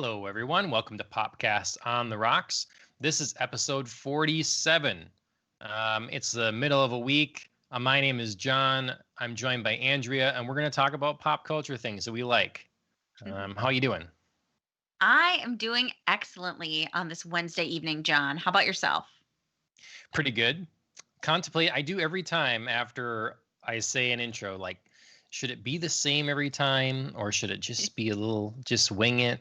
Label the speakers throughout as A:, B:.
A: Hello, everyone. Welcome to Popcast on the Rocks. This is episode 47. It's the middle of a week. My name is John. I'm joined by Andrea, and we're going to talk about pop culture things that we like. How you doing?
B: I am doing excellently on this Wednesday evening, John. How about yourself?
A: Pretty good. Contemplate. I do every time after I say an intro, like, should it be the same every time, or should it just be just wing it?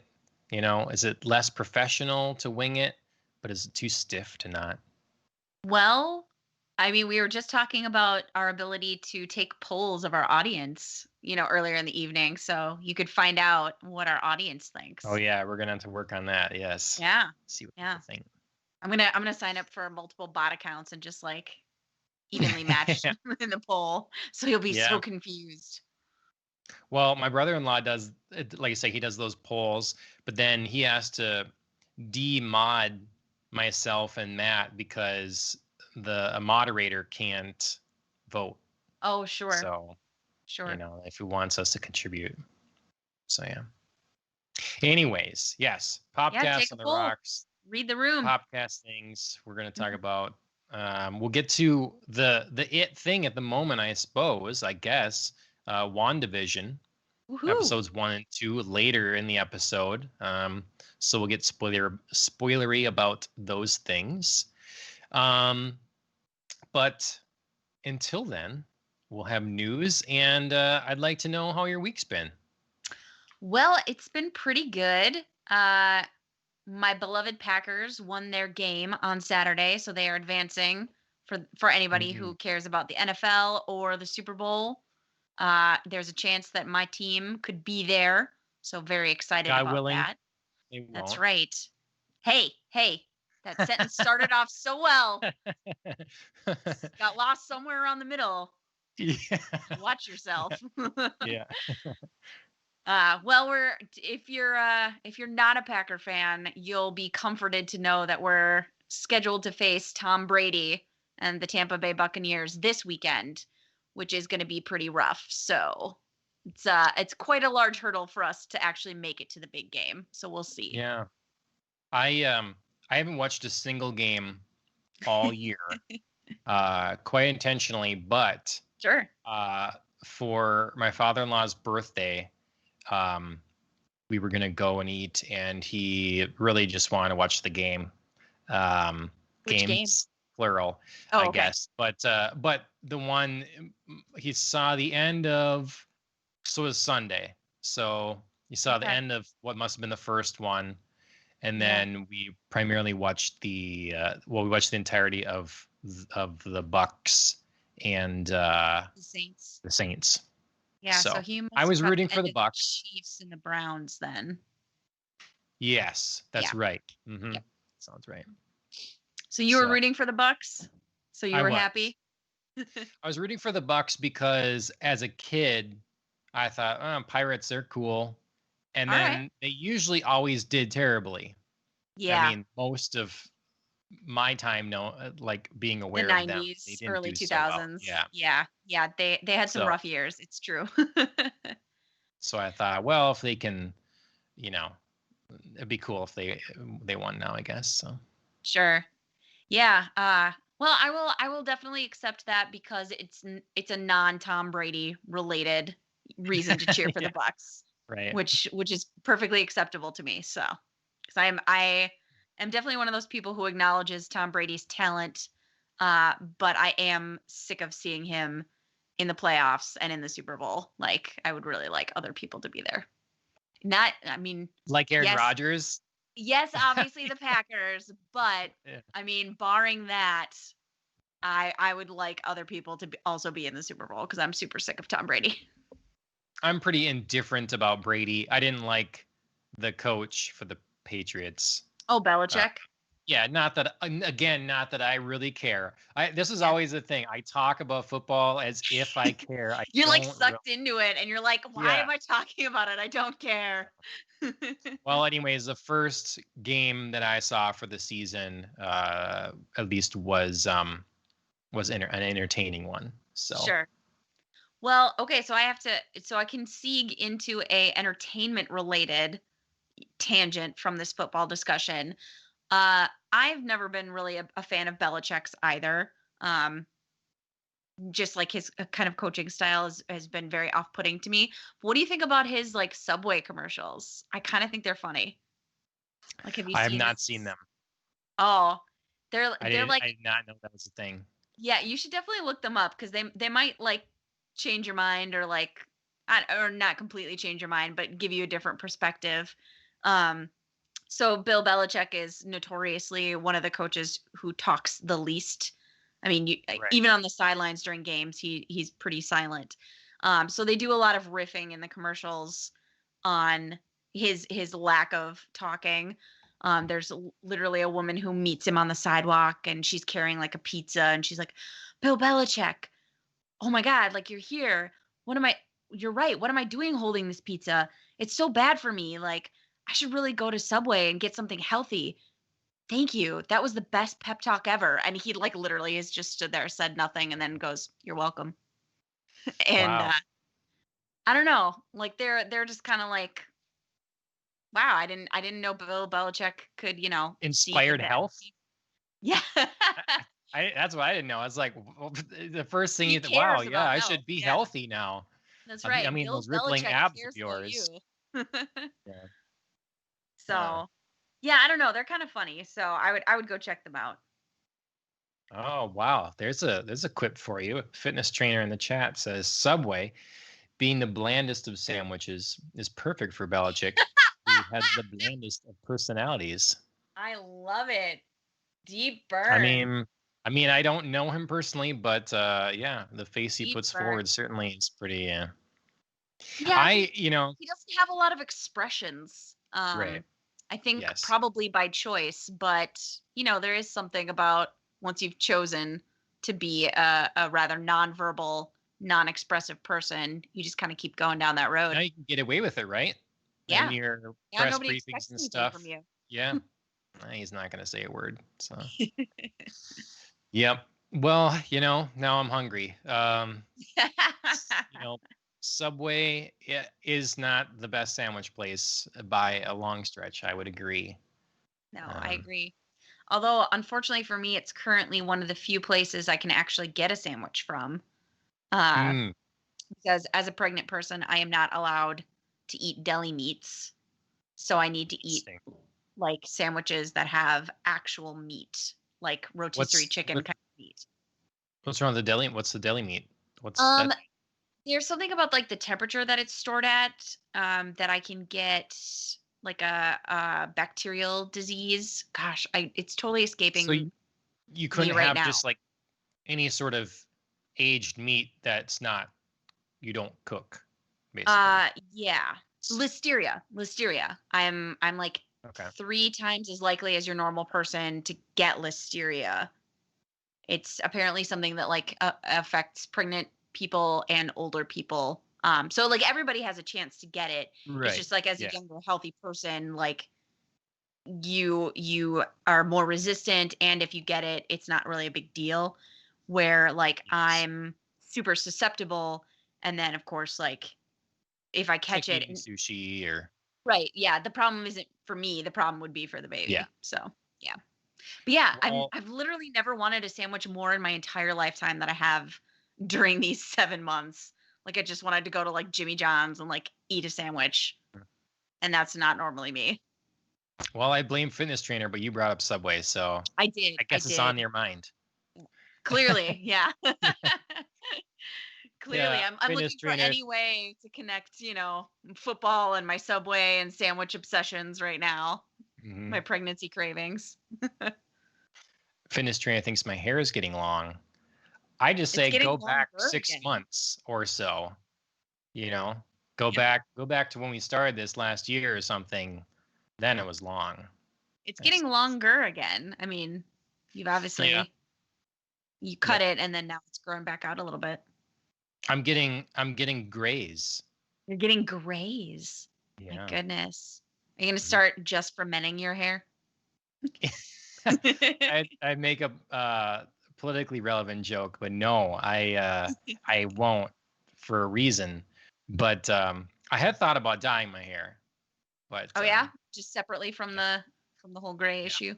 A: Is it less professional to wing it, but is it too stiff to not?
B: Well, we were just talking about our ability to take polls of our audience, earlier in the evening. So you could find out what our audience
A: Oh
B: thinks.
A: yeah, we're gonna have to work on that. Yes.
B: Yeah.
A: See what
B: Yeah.
A: people think.
B: I'm gonna sign up for multiple bot accounts and just like evenly match in the poll. So you'll be
A: Yeah.
B: so confused.
A: Well, my brother-in-law does, like I say, he does those polls, but then he has to demod myself and Matt because a moderator can't vote.
B: Oh, sure.
A: So,
B: Sure.
A: if he wants us to contribute. So yeah. Anyways, yes, Popcast
B: Take a
A: on the
B: poll.
A: Rocks.
B: Read the room.
A: Popcast things we're going to talk about. We'll get to the it thing at the moment, I suppose. I guess WandaVision.
B: Woohoo.
A: Episodes 1 and 2 later in the episode. So we'll get spoilery about those things. But until then, we'll have news, and I'd like to know how your week's been.
B: Well, it's been pretty good. My beloved Packers won their game on Saturday, so they are advancing for anybody who cares about the NFL or the Super Bowl. There's a chance that my team could be there, so very excited
A: God
B: about
A: willing,
B: that.
A: That's
B: right. Hey, that sentence started off so well. Got lost somewhere around the middle.
A: Yeah.
B: Watch yourself.
A: Yeah.
B: Well, if you're not a Packer fan, you'll be comforted to know that we're scheduled to face Tom Brady and the Tampa Bay Buccaneers this weekend, which is going to be pretty rough. So it's quite a large hurdle for us to actually make it to the big game. So we'll see.
A: Yeah. I haven't watched a single game all year, quite intentionally, but
B: sure.
A: For my father-in-law's birthday, we were gonna go and eat, and he really just wanted to watch the game.
B: Which game?
A: Plural,
B: oh,
A: I
B: okay.
A: guess. But the one he saw the end of, so it was Sunday. So he saw the end of what must have been the first one, and then we primarily watched we watched the entirety of the Bucks and the Saints.
B: Yeah, so he
A: I was rooting for the Bucks,
B: Chiefs, and the Browns then.
A: Yes, that's right. Mm-hmm. Yep. Sounds right.
B: So you were rooting for the Bucks? So you were happy?
A: I was rooting for the Bucks because as a kid, I thought, Pirates, they're cool. And then they usually always did terribly.
B: Yeah.
A: I mean, most of my time, like being aware
B: the 90s,
A: of them, they didn't
B: early
A: do
B: 2000s.
A: So well.
B: Yeah. They had some rough years. It's true.
A: So I thought, well, if they can, it'd be cool if they won now, I guess. So
B: sure. Yeah. Well, I will definitely accept that because it's a non-Tom Brady related reason to cheer for the Bucks.
A: Right.
B: Which is perfectly acceptable to me. So, because I am definitely one of those people who acknowledges Tom Brady's talent, but I am sick of seeing him in the playoffs and in the Super Bowl. Like, I would really like other people to be there.
A: Like Aaron Rodgers.
B: Yes, obviously the Packers, but barring that, I would like other people to also be in the Super Bowl because I'm super sick of Tom Brady.
A: I'm pretty indifferent about Brady. I didn't like the coach for the Patriots.
B: Oh, Belichick.
A: Not that I really care. This is always the thing. I talk about football as if I care.
B: You're like sucked into it, and you're like, why am I talking about it? I don't care.
A: Well, anyways, the first game that I saw for the season, at least, was an entertaining one. So
B: sure. Well, okay, so I can segue into a entertainment related tangent from this football discussion. I've never been really a fan of Belichick's either. Just like his kind of coaching style has been very off-putting to me. What do you think about his like Subway commercials? I kind of think they're funny. Like, have you
A: I have
B: seen
A: not seen
B: his?
A: them.
B: Oh, they're like,
A: I did not know that was a thing.
B: yeah, you should definitely look them up because they might like change your mind or like or not completely change your mind, but give you a different perspective. Um, so Bill Belichick is notoriously one of the coaches who talks the least. I mean,
A: Right.
B: even on the sidelines during games, he's pretty silent. So they do a lot of riffing in the commercials on his lack of talking. There's literally a woman who meets him on the sidewalk, and she's carrying like a pizza, and she's like, "Bill Belichick, oh my God, like you're here. What am I? You're right. What am I doing holding this pizza? It's so bad for me. Like I should really go to Subway and get something healthy. Thank you. That was the best pep talk ever." And he like literally has just stood there, said nothing, and then goes, "You're welcome." And
A: Wow.
B: I don't know, like they're just kind of like, wow, I didn't know Bill Belichick could, see
A: Inspired health.
B: Yeah.
A: That's what I didn't know. I was like, the first thing
B: He
A: wow,
B: cares
A: yeah,
B: about
A: I
B: health.
A: should be
B: Yeah,
A: healthy now.
B: that's
A: I
B: right.
A: mean,
B: Bill
A: those rippling
B: Belichick
A: abs of
B: cares about
A: yours.
B: you.
A: Yeah. Wow.
B: So, yeah, I don't know. They're kind of funny. So I would go check them out.
A: Oh wow, there's a quip for you. Fitness trainer in the chat says Subway, being the blandest of sandwiches, is perfect for Belichick, who has the blandest of personalities.
B: I love it. Deep
A: I
B: burn.
A: mean, I don't know him personally, but yeah, the face he
B: Deep
A: puts
B: burn.
A: forward certainly is pretty.
B: Yeah,
A: You know,
B: he doesn't have a lot of expressions.
A: right.
B: I think
A: Yes.
B: probably by choice, but there is something about once you've chosen to be a rather nonverbal, non-expressive person, you just kind of keep going down that
A: Now
B: road.
A: you can get away with it, right? In
B: Yeah.
A: your
B: Now
A: press
B: nobody
A: briefings
B: expects
A: and
B: anything
A: stuff.
B: from you.
A: Yeah. He's not going to say a word. So, yep. Well, now I'm hungry. You know, Subway is not the best sandwich place by a long stretch. I would agree.
B: No, I
A: Um,
B: agree. Although, unfortunately for me, it's currently one of the few places I can actually get a sandwich from. Uh,
A: mm,
B: because as a pregnant person, I am not allowed to eat deli meats. So I need to eat
A: interesting.
B: like sandwiches that have actual meat, like rotisserie
A: What's
B: chicken
A: what,
B: kind of meat.
A: what's wrong with the deli? What's the deli meat? What's
B: Um,
A: that?
B: there's something about like the temperature that it's stored at, that I can get like a bacterial disease. Gosh, it's totally
A: So
B: escaping
A: you
B: me
A: couldn't
B: right
A: have
B: now.
A: just like any sort of aged meat that's not you don't cook, basically.
B: Yeah, listeria. I'm like
A: Okay.
B: 3 times as likely as your normal person to get listeria. It's apparently something that like affects pregnant people and older people. So like everybody has a chance to get it. It's
A: Right.
B: just like as a
A: Yeah.
B: younger healthy person, like you are more resistant, and if you get it, it's not really a big deal. Where like
A: Yes.
B: I'm super susceptible, and then of course like if I
A: It's like
B: catch it,
A: eating sushi or
B: right, yeah, the problem isn't for me. The problem would be for the
A: yeah.
B: baby. So yeah. But yeah,
A: Well,
B: I've literally never wanted a sandwich more in my entire lifetime that I have during these 7 months. Like I just wanted to go to like Jimmy John's and like eat a sandwich, and that's not normally me.
A: I blame fitness trainer, but you brought up Subway, so
B: I did.
A: I
B: I
A: guess it's on
B: did.
A: your mind.
B: Clearly, yeah. Clearly,
A: Yeah,
B: I'm
A: fitness
B: looking for
A: trainer.
B: any way to connect, football and my Subway and sandwich obsessions right now. My
A: Mhm.
B: pregnancy cravings.
A: Fitness trainer thinks my hair is getting long. I just
B: It's
A: say
B: getting
A: go back
B: longer
A: 6
B: again.
A: months or so. You know, go
B: Yep.
A: back to when we started this last year or something. Then it was long.
B: It's
A: It's,
B: getting longer again. I mean, you've
A: yeah.
B: obviously you cut
A: Yep.
B: it and then now it's growing back out a little bit.
A: I'm getting grays.
B: You're getting grays. My
A: Yeah.
B: goodness. Are you gonna start just fermenting your hair?
A: I make a politically relevant joke, but no, I won't for a reason. But I had thought about dyeing my hair. But
B: Oh yeah, just separately from
A: yeah,
B: the whole gray
A: yeah,
B: issue.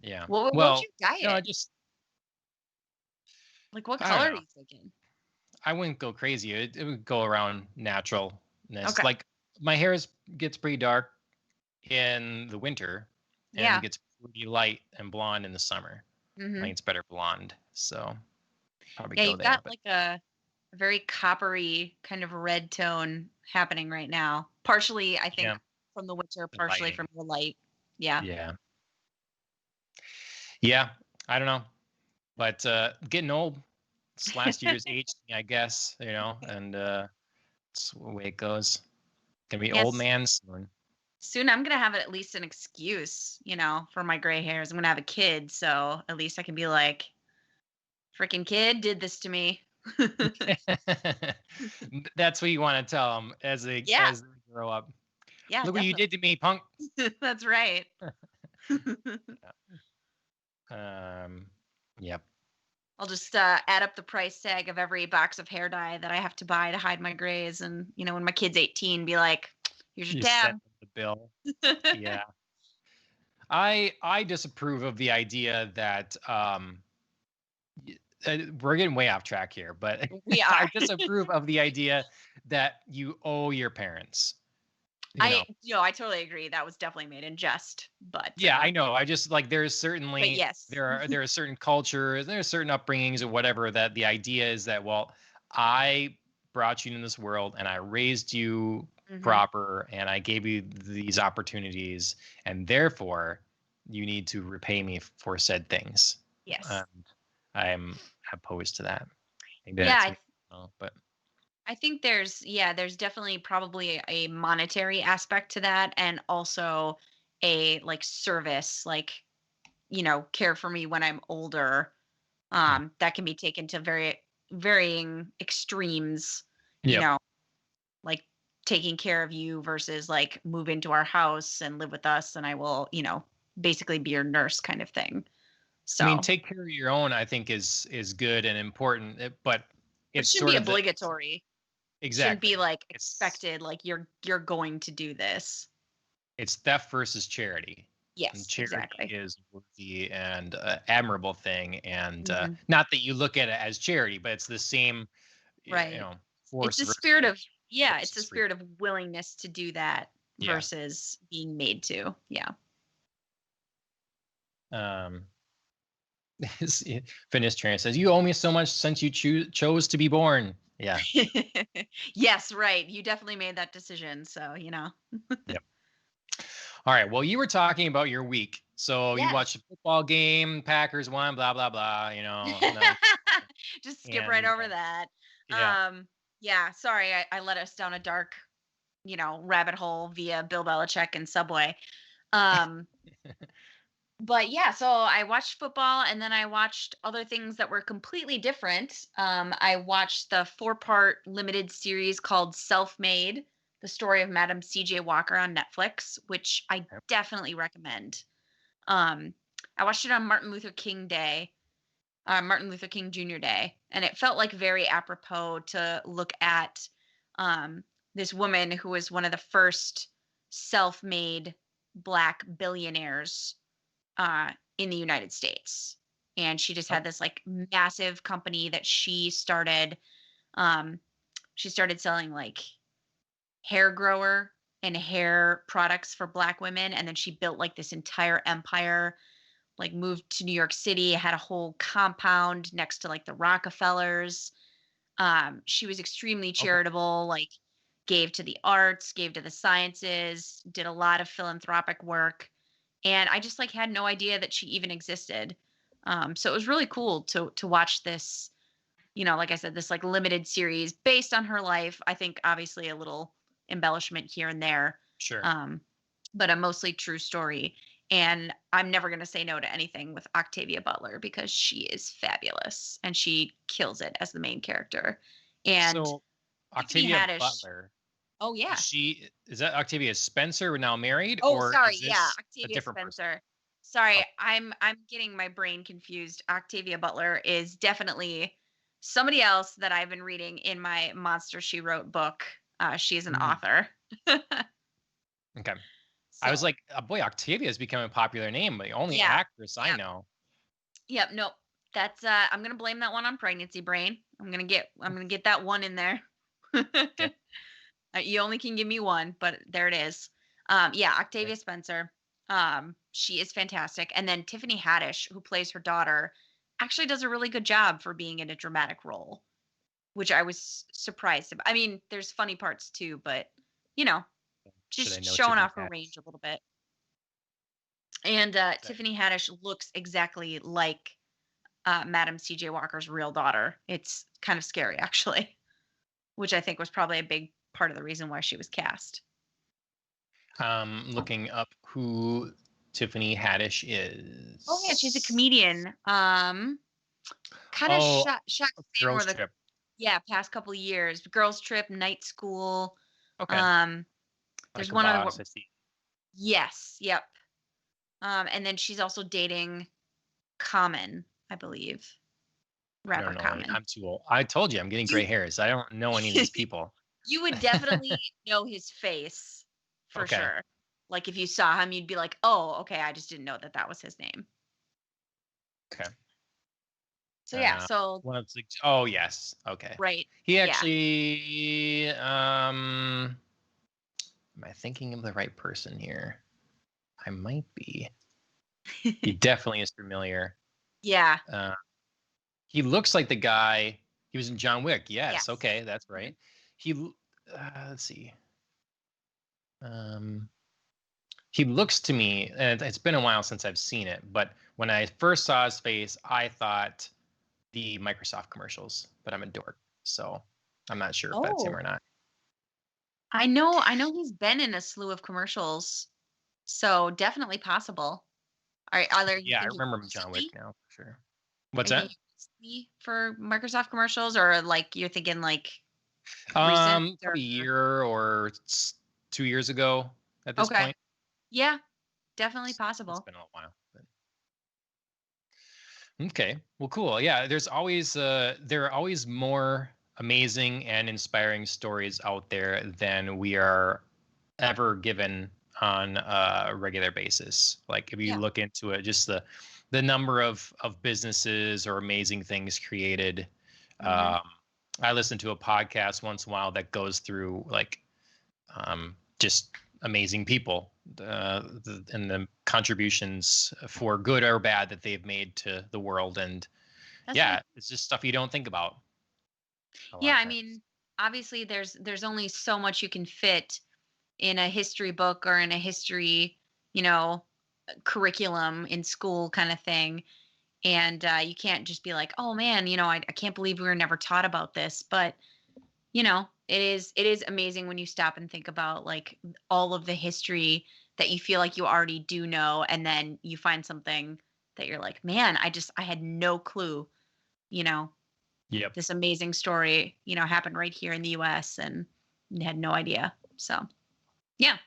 A: yeah.
B: What would
A: Well,
B: you dye
A: no, I
B: it?
A: just
B: Like what
A: I don't
B: color are
A: know.
B: you thinking?
A: I wouldn't go crazy. It would go around naturalness.
B: Okay.
A: Like my hair gets pretty dark in the winter and
B: Yeah.
A: gets pretty light and blonde in the summer. I
B: Mhm.
A: think it's better blonde. So probably
B: Yeah,
A: go
B: you've
A: there.
B: got
A: But
B: like a very coppery kind of red tone happening right now. Partially, I
A: yeah,
B: think, from the winter,
A: the
B: partially
A: lighting.
B: from the light. Yeah.
A: Yeah. Yeah. I don't know. But getting old, it's last year's age thing, I guess, and it's the way it goes. Gonna be old
B: Yes.
A: man soon.
B: Soon I'm gonna have at least an excuse, for my gray hairs. I'm gonna have a kid, so at least I can be like, freaking kid did this to me.
A: That's what you want to tell them
B: Yeah,
A: as they grow up.
B: yeah,
A: Look what you
B: definitely.
A: did to me, punk.
B: That's right.
A: Um, yep.
B: I'll just add up the price tag of every box of hair dye that I have to buy to hide my grays, and when my kid's 18, be like, "Here's your
A: You
B: tab."
A: sent them the bill. Yeah. I disapprove of the idea that we're getting way off track here, but
B: We
A: I
B: are.
A: disapprove of the idea that you owe your parents. You know,
B: I totally agree. That was definitely made in jest,
A: yeah, I know. I just like
B: but
A: certainly
B: yes.
A: there are certain cultures, there are certain upbringings or whatever that the idea is that, well, I brought you into this world and I raised you
B: Hmm.
A: proper and I gave you these opportunities and therefore you need to repay me for said things.
B: Yes.
A: And I'm opposed to that. I think
B: Yeah,
A: that's but
B: I think there's definitely probably a monetary aspect to that, and also a like service, like, care for me when I'm older.
A: mm,
B: That can be taken to very varying extremes, you
A: yep.
B: know, like taking care of you versus like move into our house and live with us, and I will, basically be your nurse kind of thing.
A: I mean,
B: So,
A: take care of your own, I think is good and important, but
B: but
A: it's
B: shouldn't be
A: sort of
B: obligatory. Shouldn't be
A: exactly.
B: like
A: It's
B: expected, like you're going to do this.
A: it's theft versus charity, and
B: Yes,
A: charity
B: exactly.
A: is worthy and admirable thing, and
B: Hmm.
A: not that you look at it as charity, but it's the same,
B: Right. It's
A: force
B: the spirit of it's the
A: versus free.
B: spirit of willingness to do that
A: Yeah.
B: versus being made to. Yeah.
A: Um, Fitness trainer says, "You owe me so much since you chose to be born." Yeah.
B: Yes, right. You definitely made that decision, so,
A: Yep. All right. Well, you were talking about your week. So you
B: Yes.
A: watched a football game, Packers won, blah blah blah. No,
B: Just skip right
A: and
B: over that.
A: yeah,
B: Um, yeah, sorry, I let us down a dark, rabbit hole via Bill Belichick and Subway. Um, but yeah, so I watched football, and then I watched other things that were completely different. I watched the 4-part limited series called Self-Made, the story of Madam CJ Walker on Netflix, which I definitely recommend. Um, I watched it on Martin Luther King Jr. Day, and it felt like very apropos to look at this woman who was one of the first self-made Black billionaires in the United States. And she just
A: oh,
B: had this like massive company that she started. Um, she started selling like hair grower and hair products for Black women. And then she built like this entire empire, like moved to New York City, had a whole compound next to like the Rockefellers. She was extremely
A: okay.
B: charitable, like gave to the arts, gave to the sciences, did a lot of philanthropic work. And I just like had no idea that she even existed. So it was really cool to watch this, like I said, this like limited series based on her life. I think obviously a little embellishment here and there,
A: Sure.
B: um, but a mostly true story. And I'm never going to say no to anything with Octavia Butler because she is fabulous and she kills it as the main character. And
A: So
B: Tiffany
A: Octavia
B: Haddish.
A: Butler,
B: Oh yeah.
A: is that Octavia Spencer now married,
B: Oh,
A: or
B: sorry.
A: is
B: Yeah,
A: this a
B: Octavia
A: different person?
B: Spencer. Sorry,
A: Okay.
B: I'm getting my brain confused. Octavia Butler is definitely somebody else that I've been reading in my Monster She Wrote book. She's an
A: Mhm.
B: author.
A: Okay. I was
B: So
A: like, boy, Octavia has become a popular name, but the only
B: yeah,
A: actress I
B: yeah,
A: know.
B: yep. Nope. That's I'm gonna blame that one on pregnancy brain. I'm gonna get that one in there.
A: Okay.
B: You only can give me one, but there it is. Yeah,
A: Okay.
B: Octavia Spencer. She is fantastic. And then Tiffany Haddish, who plays her daughter, actually does a really good job for being in a dramatic role, which I was surprised about. I mean, there's funny parts too, but you know,
A: Should I
B: just
A: know
B: showing
A: Tiffany
B: off her range
A: Haddish?
B: a little bit. And
A: That-
B: Tiffany Haddish looks exactly like Madam C.J. Walker's real daughter. It's kind of scary, actually, which I think was probably a big part of the reason why she was cast.
A: Looking up who Tiffany Haddish
B: Oh yeah, she's a
A: is.
B: comedian. Kind of
A: Oh,
B: shocked to see more
A: Girls
B: the
A: Trip.
B: past couple of years. Girls Trip, Night School.
A: Okay.
B: Um, there's
A: Like a
B: one other
A: boss,
B: one.
A: I see.
B: Yes, yep. And then she's also dating Common, I believe,
A: I don't
B: rapper
A: know.
B: Common.
A: I'm too old. I told you I'm getting
B: You
A: gray hairs. I don't know any of these people.
B: you would definitely know his face for
A: Okay.
B: sure. Like if you saw him, you'd be like, "Oh, okay, I just didn't know that that was his name."
A: Okay.
B: So yeah, so
A: One of the, oh yes. Okay.
B: right,
A: He
B: yeah.
A: actually am I thinking of the right person here? I might be. He definitely is familiar.
B: Yeah.
A: Uh, he looks like the guy. He was in John Wick. Yes.
B: Yes.
A: Okay, that's
B: Mhm.
A: right. He. Let's see. Um, he looks to me, and it's been a while since I've seen it. But when I first saw his face, I thought the Microsoft commercials. But I'm a dork, so I'm not sure if that's him
B: Oh,
A: or not.
B: I know he's been in a slew of commercials, so definitely possible. Are you
A: Yeah, I
B: thinking
A: remember him in John Wick
B: recently?
A: now for sure.
B: Are
A: What's
B: you
A: that?
B: thinking recently for Microsoft commercials, or like you're thinking like recent or
A: Probably a year or 2 years ago at this
B: okay?
A: point.
B: Yeah, definitely
A: It's
B: possible.
A: been a while. But okay. Well, cool. Yeah, there are always more amazing and inspiring stories out there than we are ever given on a regular basis. Like if you
B: Yeah.
A: look into it, just the number of businesses or amazing things created.
B: Hmm.
A: Um, I listen to a podcast once in a while that goes through like just amazing people and the contributions for good or bad that they've made to the world. And
B: That's
A: yeah,
B: right.
A: it's just stuff you don't think about a lot
B: Yeah,
A: of
B: I
A: times.
B: mean, obviously there's only so much you can fit in a history book or in a history, you know, curriculum in school kind of thing. And you can't just be like, oh man, I can't believe we were never taught about this. But it is amazing when you stop and think about like all of the history that you feel like you already do know, and then you find something that you're like, man, I had no clue, you know,
A: Yep.
B: this amazing story, happened right here in the US and had no idea. So yeah.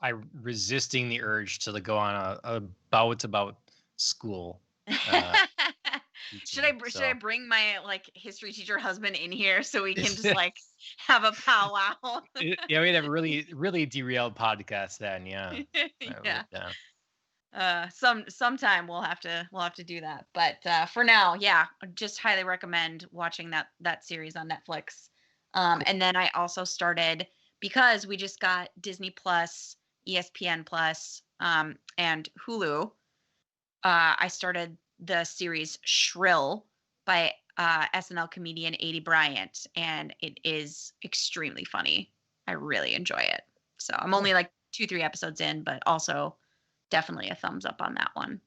A: I resisting the urge to go on a bout about school
B: should I
A: teaching.
B: should I
A: So
B: bring my like history teacher husband in here so we can just like have a powwow?
A: yeah, we'd have a really really derailed podcast then. Yeah, I would.
B: Yeah. Sometime we'll have to do that, but for now, yeah, just highly recommend watching that series on Netflix.
A: Cool.
B: And then I also started, because we just got Disney Plus, ESPN Plus, and Hulu. I started the series Shrill by SNL comedian Adie Bryant, and it is extremely funny. I really enjoy it. So I'm
A: Cool.
B: only like 2-3 episodes in, but also definitely a thumbs up on that one.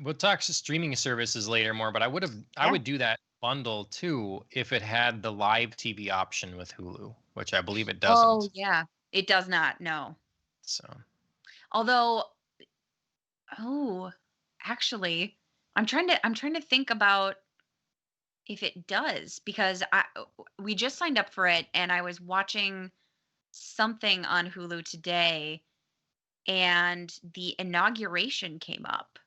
A: We'll talk to streaming services later more, but I
B: Yeah.
A: would do that bundle too if it had the live TV option with Hulu, which I believe it
B: Oh
A: doesn't.
B: yeah. It does not, no.
A: So
B: Although, oh, actually, I'm trying to think about if it does, because we just signed up for it and I was watching something on Hulu today and the inauguration came up.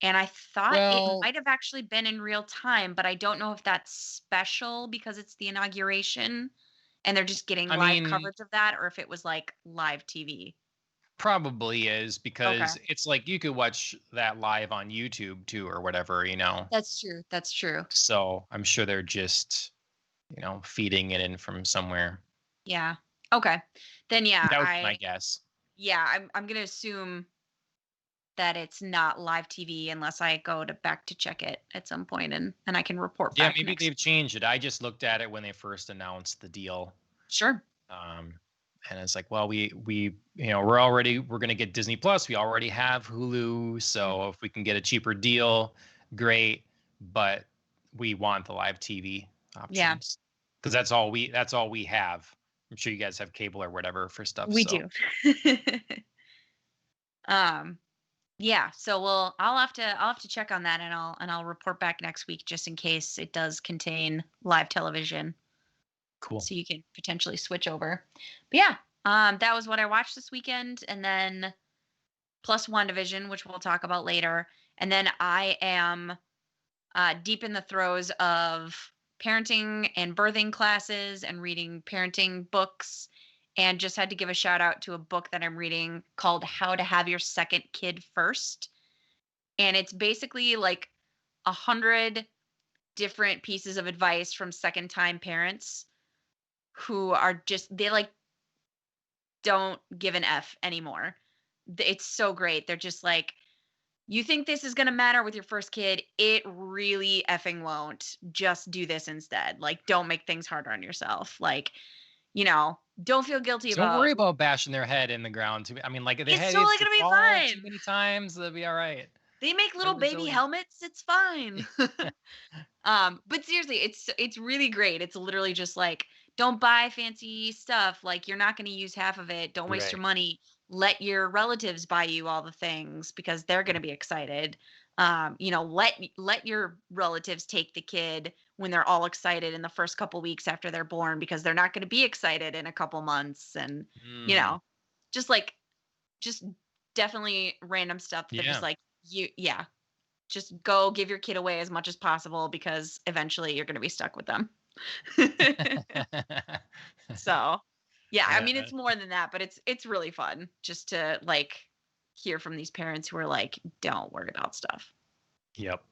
B: And I thought it
A: well,
B: might have actually been in real time, but I don't know if that's special because it's the inauguration. and they're just getting
A: I
B: live
A: mean,
B: coverage of that, or if it was like live TV.
A: probably is
B: Okay.
A: because it's like you could watch that live on YouTube too or whatever, you know.
B: That's true. That's true.
A: So I'm sure they're just, feeding it in from somewhere.
B: Yeah. Okay. Then yeah,
A: That would be my guess.
B: I'm gonna assume that it's not live TV unless I go to back to check it at some point and I can report
A: Yeah,
B: back
A: maybe
B: next.
A: they've changed it. I just looked at it when they first announced the deal.
B: Sure.
A: Um, and it's like, well, we're gonna get Disney Plus. We already have Hulu,
B: Mm.
A: so if we can get a cheaper deal, great. But we want the live TV
B: Yeah,
A: options because that's all we have. I'm sure you guys have cable or whatever for stuff.
B: we
A: So
B: do. um yeah, so I'll have to check on that, and I'll report back next week just in case it does contain live television,
A: cool.
B: so you can potentially switch over. But yeah, that was what I watched this weekend, and then plus WandaVision, which we'll talk about later. And then I am deep in the throes of parenting and birthing classes and reading parenting books. And just had to give a shout out to a book that I'm reading called How to Have Your Second Kid First. And it's basically like 100 different pieces of advice from second time parents who are just, they like don't give an F anymore. It's so great. They're just like, you think this is going to matter with your first kid? It really effing won't. Just do this instead. Like, don't make things harder on yourself. Like, don't feel guilty
A: Don't
B: about.
A: worry about bashing their head in the ground. I mean, like
B: It's
A: if
B: totally
A: they
B: going to be
A: fall too
B: fine.
A: many times, they'll be all right.
B: They make
A: They're
B: little baby
A: resilient.
B: helmets. It's fine. But seriously, it's really great. It's literally just like, don't buy fancy stuff. Like, you're not going to use half of it. Don't waste your
A: Right.
B: money. Let your relatives buy you all the things because they're going to be excited. Let your relatives take the kid when they're all excited in the first couple weeks after they're born, because they're not going to be excited in a couple months. And you
A: Mm,
B: know, just like just definitely random stuff that just
A: yeah.
B: like yeah, just go give your kid away as much as possible because eventually you're going to be stuck with them. So, yeah, I mean
A: Yeah.
B: it's more than that, but it's really fun just to like hear from these parents who are like, don't worry about stuff.
A: Yep.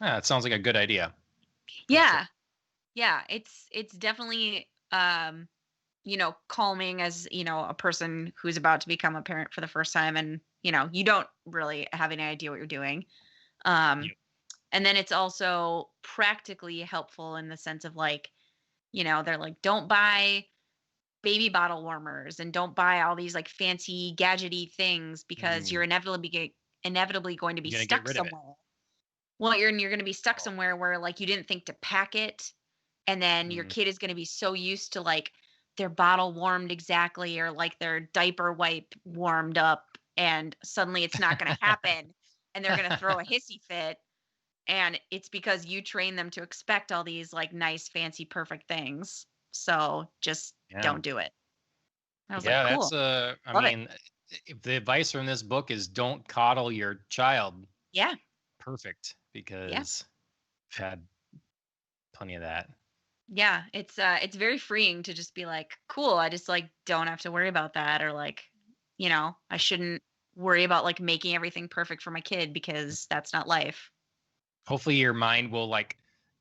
A: Yeah, it sounds like a good idea for sure.
B: Yeah. Yeah, it's definitely calming as, a person who's about to become a parent for the first time, and you don't really have any idea what you're doing. Um
A: Yep.
B: and then it's also practically helpful in the sense of like, they're like, don't buy baby bottle warmers and don't buy all these like fancy gadgety things because you're
A: Mm,
B: inevitably going to be
A: you're gonna get
B: stuck
A: rid of it.
B: somewhere. Well, you're going to be stuck
A: Oh.
B: somewhere where like you didn't think to pack it, and then your
A: Mm.
B: kid is going to be so used to like their bottle warmed exactly, or like their diaper wipe warmed up, and suddenly it's not going to happen, and they're going to throw a hissy fit, and it's because you train them to expect all these like nice fancy perfect things. So just
A: Yeah.
B: don't do it. I was like,
A: Yeah, that's
B: cool.
A: I
B: Love it.
A: mean, if the advice from this book is don't coddle your child,
B: Yeah.
A: perfect
B: Yeah.
A: because I've had plenty of that.
B: Yeah. It's very freeing to just be like, cool, I just like don't have to worry about that, or like, I shouldn't worry about like making everything perfect for my kid because that's not life.
A: Hopefully your mind will like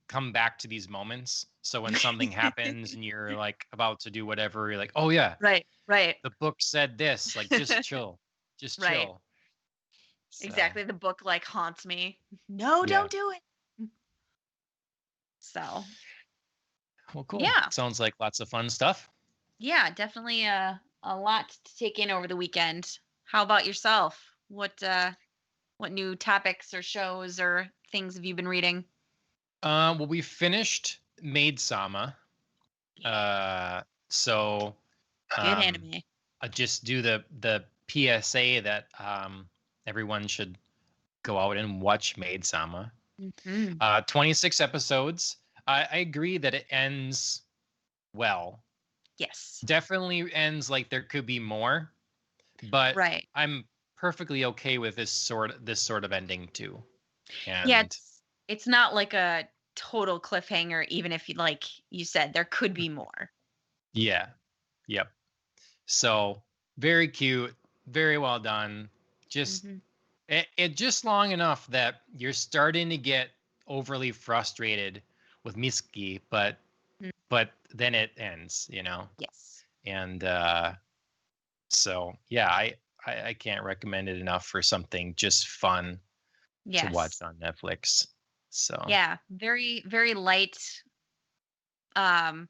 A: come back to these moments. So when something happens and you're like about to do whatever, you're like, "Oh yeah,
B: Right. Right.
A: the book said this." Like just chill. Just
B: Right.
A: chill. So,
B: Exactly. The book like haunts me. No,
A: yeah.
B: don't do it. So,
A: Well, cool.
B: yeah.
A: Sounds like lots of fun stuff.
B: Yeah, definitely a lot to take in over the weekend. How about yourself? What new topics or shows or things have you been reading?
A: Well, we finished Maid Sama.
B: Yeah.
A: Uh, so
B: Good
A: um,
B: anime.
A: I just do the PSA that everyone should go out and watch Maid Sama.
B: Hmm.
A: 26 episodes. I agree that it ends well.
B: Yes.
A: Definitely ends like there could be more, but
B: Right.
A: I'm perfectly okay with this sort of ending too.
B: Yeah,
A: And
B: it's not like a total cliffhanger, even if like you said, there could be more.
A: Yeah. Yep. So very cute, very well done. Just
B: Mm-hmm.
A: it just long enough that you're starting to get overly frustrated with Miski, but then it ends,
B: Yes.
A: And so yeah, I can't recommend it enough for something just fun to watch
B: Yes.
A: on Netflix. So
B: Yeah. Very, very light. Um,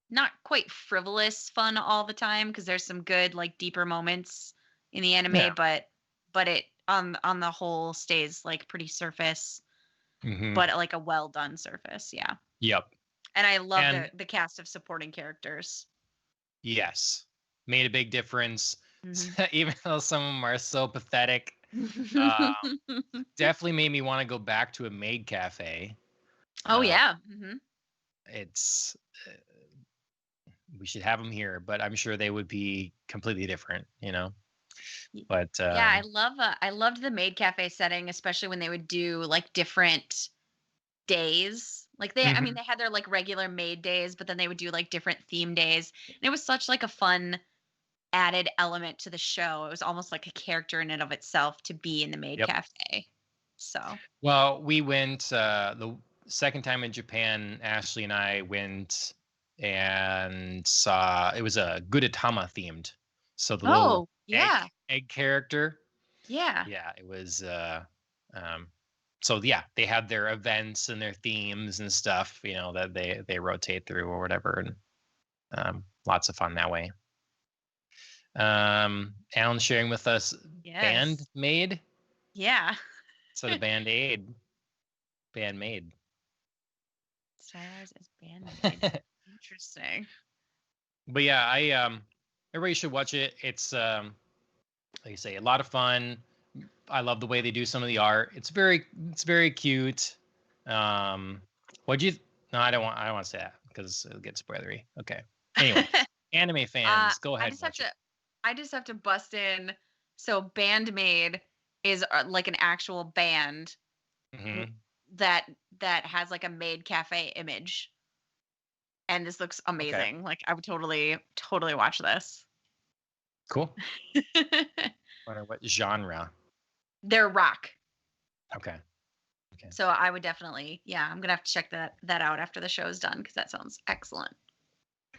B: Not quite frivolous fun all the time because there's some good like deeper moments in the
A: yeah.
B: anime, but it on the whole stays like pretty surface,
A: Hmm.
B: but like a well done surface. Yeah.
A: Yep.
B: And I love
A: And
B: the cast of supporting characters.
A: yes, made a big difference.
B: Hmm.
A: Even though some of them are so pathetic, uh, definitely made me want to go back to a maid cafe.
B: Oh
A: Uh,
B: yeah. Hmm.
A: it's we should have them here, but I'm sure they would be completely different. But
B: Yeah, I loved the maid cafe setting, especially when they would do like different days. Like I mean,
A: mhm,
B: they had their like regular maid days, but then they would do like different theme days. And it was such like a fun added element to the show. It was almost like a character in and of itself to be in the maid
A: yep.
B: cafe. So,
A: Well, we went the second time in Japan. Ashley and I went and saw it was a Gudetama themed. So the little
B: oh,
A: egg
B: yeah.
A: egg character.
B: Yeah.
A: Yeah, it was um so yeah, they had their events and their themes and stuff, that they rotate through or whatever, and lots of fun that way. Alan sharing with us band
B: Yes.
A: made
B: Yeah.
A: instead of band aid, band made.
B: Stylized as bandmade. Interesting.
A: But yeah, I everybody should watch it. It's like you say, a lot of fun. I love the way they do some of the art. It's very cute. Um, what'd you? No, I don't want to say that because it'll get spoilery. Okay. Anyway, anime fans, go
B: I
A: ahead and
B: just have
A: watch
B: to
A: it.
B: I just have to bust in. So Bandmade is like an actual band w-
A: Hmm.
B: that that has like a maid cafe image, and this looks
A: Okay.
B: amazing. Like I would totally watch this.
A: Cool. Wonder what genre?
B: They're rock.
A: Okay. Okay.
B: So I would definitely, yeah, I'm gonna have to check that out after the show's done because that sounds excellent.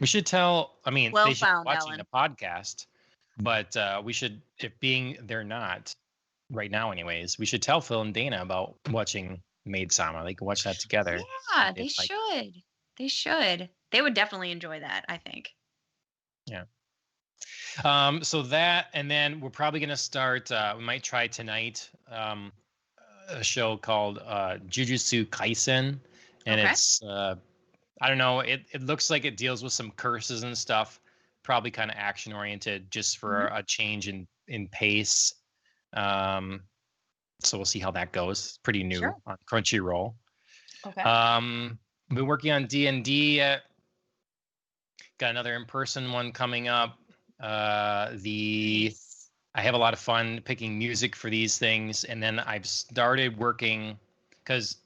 A: We should tell. I mean,
B: Well
A: they should be
B: found,
A: watching the
B: Ellen.
A: podcast, but we should, if being they're not right now, anyways, we should tell Phil and Dana about watching Maid Sama. They can watch that together. See if
B: Yeah,
A: they'd
B: they
A: like.
B: should. They should. They would definitely enjoy that, I think.
A: Yeah. So that, and then we're probably gonna start. We might try tonight. A show called Jujutsu Kaisen, and
B: Okay.
A: it's I don't know. It looks like it deals with some curses and stuff. Probably kind of action oriented, just for
B: Hmm.
A: a change in pace. Um, so we'll see how that goes. It's pretty new
B: Sure.
A: on Crunchyroll.
B: Okay.
A: Um, been working on D&D. Got another in-person one coming up. The
B: Nice.
A: I have a lot of fun picking music for these things, and then I've started working because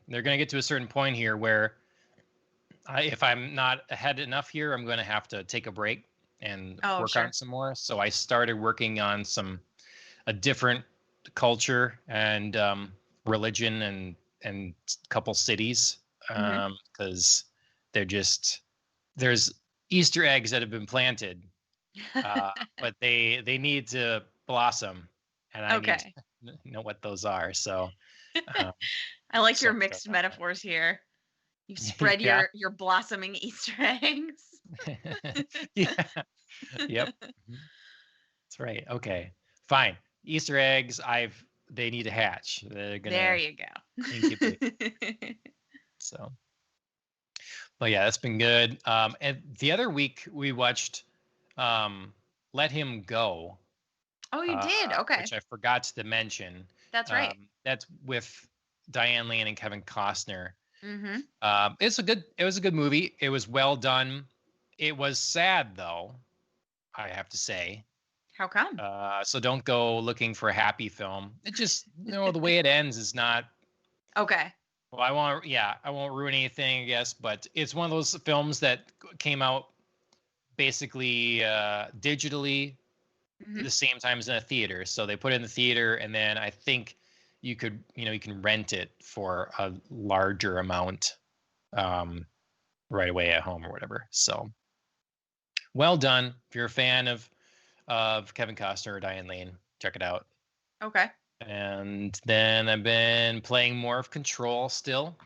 A: they're going to get to a certain point here where if I'm not ahead enough here, I'm going to have to take a break and
B: Oh,
A: work on
B: sure.
A: it some more. So I started working on a different culture and religion and couple cities
B: Hmm.
A: because they're just there's Easter eggs that have been planted, uh, but they need to blossom, and I need
B: Okay.
A: to know what those are. So um,
B: I like
A: so
B: your
A: I'm starting
B: mixed
A: on that.
B: metaphors here. You've spread
A: Yeah.
B: your blossoming Easter eggs.
A: Yeah. Yep. Mhm. That's right. Okay. Fine. Easter eggs. They need to hatch. They're
B: There
A: gonna
B: you
A: incubate.
B: go.
A: So, but yeah, that's been good. And the other week we watched um, "Let Him Go,"
B: Oh, you did? Okay.
A: which I forgot to mention.
B: That's right.
A: That's with Diane Lane and Kevin Costner.
B: Mhm.
A: It was a good movie. It was well done. It was sad though, I have to say.
B: How come?
A: So don't go looking for a happy film. It just, the way it ends is not
B: Okay.
A: Well, I won't ruin anything, I guess, but it's one of those films that came out basically digitally
B: Hmm.
A: the same time as in a theater. So they put it in the theater, and then I think you can rent it for a larger amount um, right away at home or whatever. So well done. If you're a fan of Kevin Costner or Diane Lane, check it out.
B: Okay.
A: And then I've been playing more of Control still.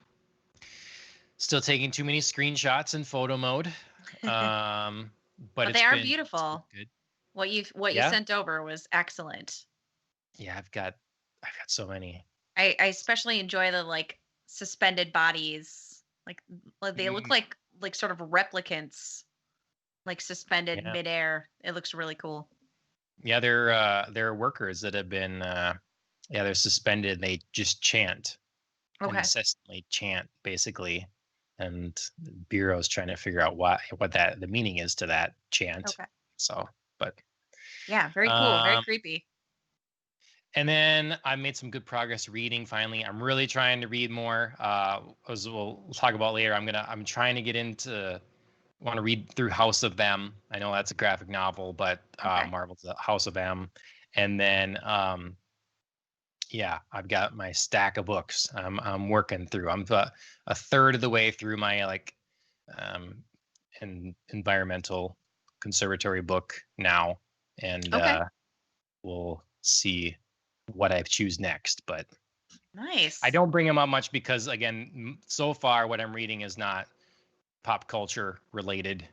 A: Still taking too many screenshots in photo mode. But
B: But they are beautiful.
A: good.
B: What you
A: Yeah.
B: sent over was excellent.
A: Yeah, I've got so many.
B: I especially enjoy the like suspended bodies. Like they look
A: Mm,
B: like sort of replicants, like suspended
A: yeah.
B: midair. It looks really cool.
A: Yeah, they're workers that have been yeah, they're suspended. They just chant and
B: Okay.
A: incessantly chant basically. And the bureau's trying to figure out what that the meaning is to that chant.
B: Okay.
A: So, but
B: Yeah, very cool. Very
A: um
B: creepy.
A: and then I made some good progress reading finally. I'm really trying to read more. As we'll talk about later, I'm trying to get into want to read through House of M. I know that's a graphic novel, but
B: Okay.
A: Marvel's House of M. And then yeah, I've got my stack of books. I'm working through. I'm a third of the way through my like um environmental conservatory book now, and
B: Okay.
A: we'll see what I choose next. But I
B: Nice.
A: don't bring them up much because again, so far what I'm reading is not pop culture related.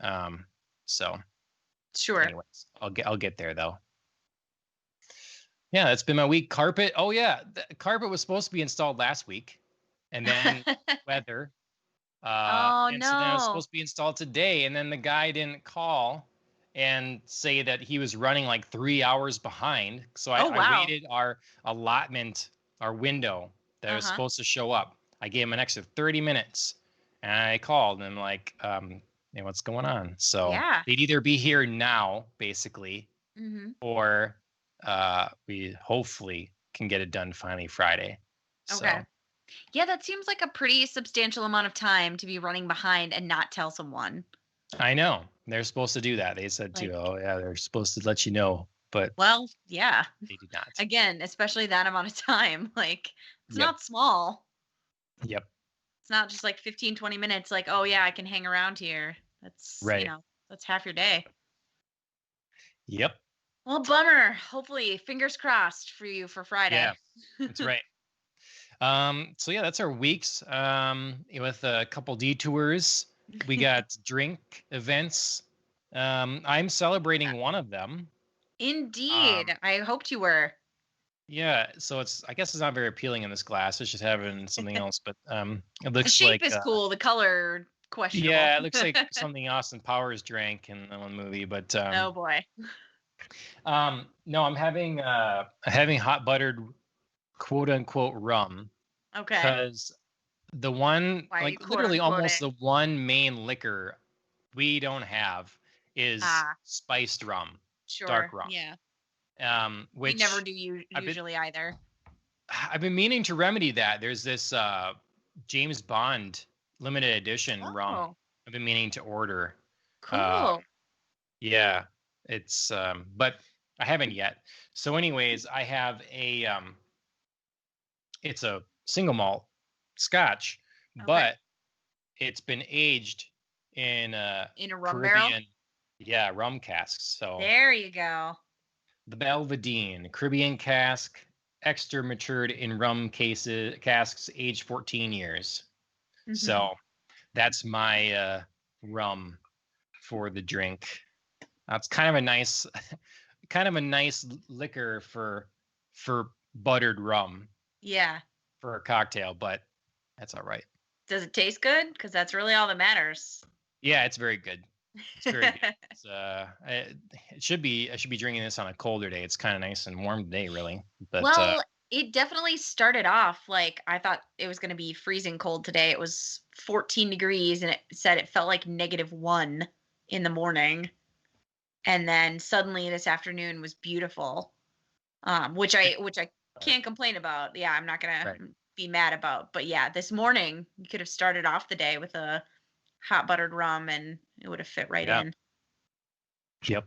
A: Um, so
B: Sure.
A: anyways, I'll get there though. Yeah, that's been my week. Carpet. Oh yeah, the carpet was supposed to be installed last week, and then weather.
B: Oh
A: And so then it was
B: no.
A: supposed to be installed today, and then the guy didn't call and say that he was running like 3 hours behind. So
B: Oh
A: I
B: wow.
A: waited our allotment, our window that was
B: Uh-huh.
A: supposed to show up. I gave him an extra 30 minutes, and I called and I'm like, hey, what's going on? So
B: Yeah.
A: they'd either be here now, basically,
B: Mhm.
A: or we hopefully can get it done finally Friday.
B: Okay.
A: So
B: Yeah, that seems like a pretty substantial amount of time to be running behind and not tell someone.
A: I know they're supposed to do that. They said to,
B: Like,
A: oh yeah, they're supposed to let you know, but
B: well, yeah.
A: they did not.
B: Again, especially that amount of time. Like, it's
A: Yep.
B: not small.
A: Yep.
B: It's not just like 15, 20 minutes like, "Oh yeah, I can hang around here." That's,
A: Right.
B: that's half your day.
A: Yep.
B: Well, bummer. Hopefully, fingers crossed for you for
A: Yeah.
B: Friday.
A: That's right. So yeah, that's our weeks. With a couple detours, we got drink events. I'm celebrating one of them. Um,
B: Indeed. I hoped you were.
A: yeah, so I guess it's not very appealing in this glass. It's just having something else, but it
B: The
A: looks
B: shape
A: like
B: is cool, the color questionable.
A: yeah, it looks like something Austin Powers drank in the one movie, but
B: Oh boy.
A: no, I'm having hot buttered quote unquote rum
B: Okay.
A: because the one
B: Why are you
A: like
B: quote
A: literally almost
B: unquoting?
A: the one main liquor we don't have is
B: Ah,
A: spiced rum, dark
B: sure.
A: rum.
B: Yeah. We never
A: Which
B: do
A: I've been
B: usually either.
A: I've been meaning to remedy that. There's this James Bond limited edition rum
B: Oh,
A: I've been meaning to order. Uh
B: cool.
A: yeah, it's but I haven't yet. So anyways, I have a it's a single malt scotch,
B: Okay.
A: but it's been aged in
B: In a rum barrel?
A: Caribbean, yeah, rum casks. So
B: There you go.
A: the Belvedere Caribbean cask, extra matured in casks, aged 14 years.
B: Mhm.
A: So that's my rum for the drink. It's kind of a nice, kind of a nice liquor for buttered rum
B: Yeah.
A: for a cocktail, but that's all right.
B: Does it taste good? Because that's really all that matters.
A: Yeah, it's very good. It's very good. It should be. I should be drinking this on a colder day. It's kind of nice and warm today, really. But
B: Well, it definitely started off like I thought it was going to be freezing cold today. It was 14 degrees and it said it felt like -1 in the morning. And then suddenly this afternoon was beautiful. Which I
A: it,
B: can't complain about. Yeah, I'm not going
A: right.
B: to be mad about. But yeah, this morning you could have started off the day with a hot buttered rum and it would have fit right
A: Yeah.
B: in.
A: Yep.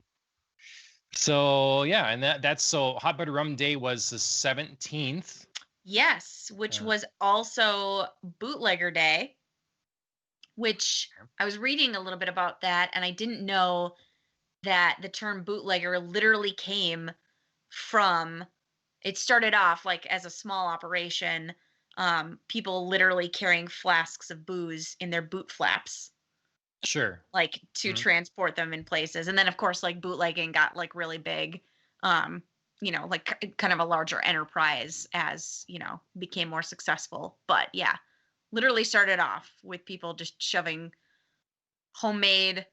A: So yeah, and that's so Hot Butter Rum Day was the 17th.
B: Yes, which was also Bootlegger Day, which I was reading a little bit about that, and I didn't know that the term bootlegger literally came from, it started off like as a small operation, people literally carrying flasks of booze in their boot flaps,
A: Sure.
B: like to transport them in places. And then of course like bootlegging got like really big, like kind of a larger enterprise as, became more successful. But yeah, literally started off with people just shoving homemade,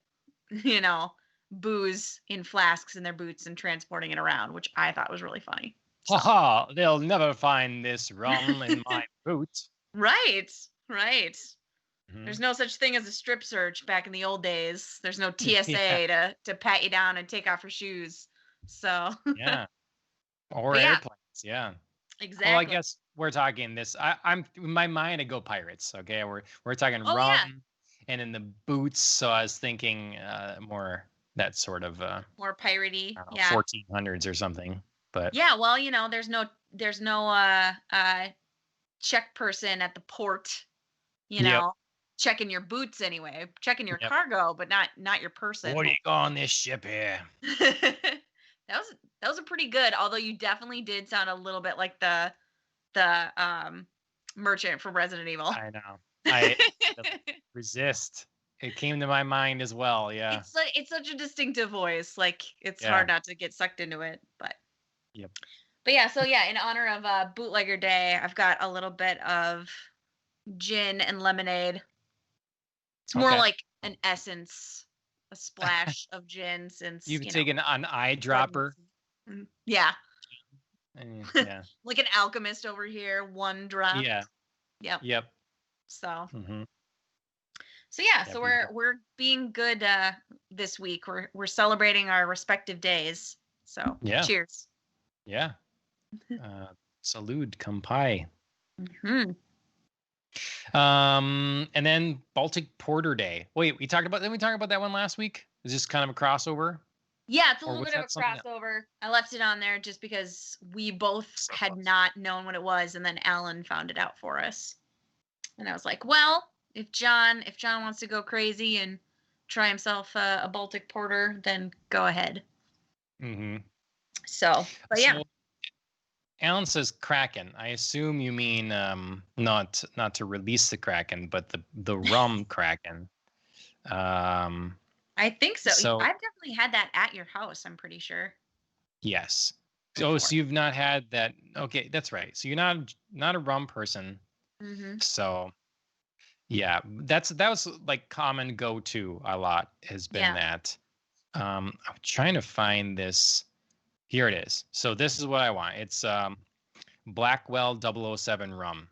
B: you know, booze in flasks in their boots and transporting it around, which I thought was really funny. So.
A: Haha, they'll never find this rum in my boot.
B: Right.
A: Mhm.
B: There's no such thing as a strip search back in the old days. There's no TSA to pat you down and take off your shoes. So
A: Yeah. Or
B: But yeah.
A: airplanes. Yeah.
B: Exactly.
A: Well, I guess we're talking this. I'm in my mind. I go pirates. Okay, we're talking rum,
B: yeah.
A: and in the boots. So I was thinking more that sort of
B: more piratey.
A: I don't know,
B: Yeah.
A: 1400s or something. But
B: yeah, well, there's no check person at the port, checking your boots anyway, checking your cargo, but not your person.
A: What do you go on this ship here?
B: That was a pretty good, although you definitely did sound a little bit like the merchant from Resident Evil.
A: I know. I resist. It came to my mind as well. Yeah.
B: It's such a distinctive voice. Like it's hard not to get sucked into it, but.
A: Yep.
B: But yeah, so yeah, in honor of Bootlegger Day, I've got a little bit of gin and lemonade. It's more like an essence, a splash of gin, since
A: you've taken an eyedropper.
B: Yeah.
A: Yeah.
B: Like an alchemist over here, one drop.
A: Yeah.
B: Yep. So.
A: Mm-hmm.
B: So yeah, so we're being good this week. We're celebrating our respective days. So cheers.
A: Yeah. Salud, kampai.
B: Mm-hmm.
A: And then Baltic Porter Day. Wait, we talked about that one last week? Is this kind of a crossover?
B: Yeah, it's a little bit of a crossover. I left it on there just because we both had not known what it was, and then Alan found it out for us. And I was like, well, if John wants to go crazy and try himself a Baltic Porter, then go ahead.
A: Mm-hmm.
B: So, but yeah.
A: So, Alan says Kraken. I assume you mean not to release the Kraken, but the rum Kraken.
B: I think so. I've definitely had that at your house, I'm pretty sure.
A: Yes. So you've not had that. Okay, that's right. So you're not a rum person.
B: Mm-hmm.
A: So yeah, that was like common go-to a lot has been that. I'm trying to find this. Here it is. So this is what I want. It's Blackwell 007 rum.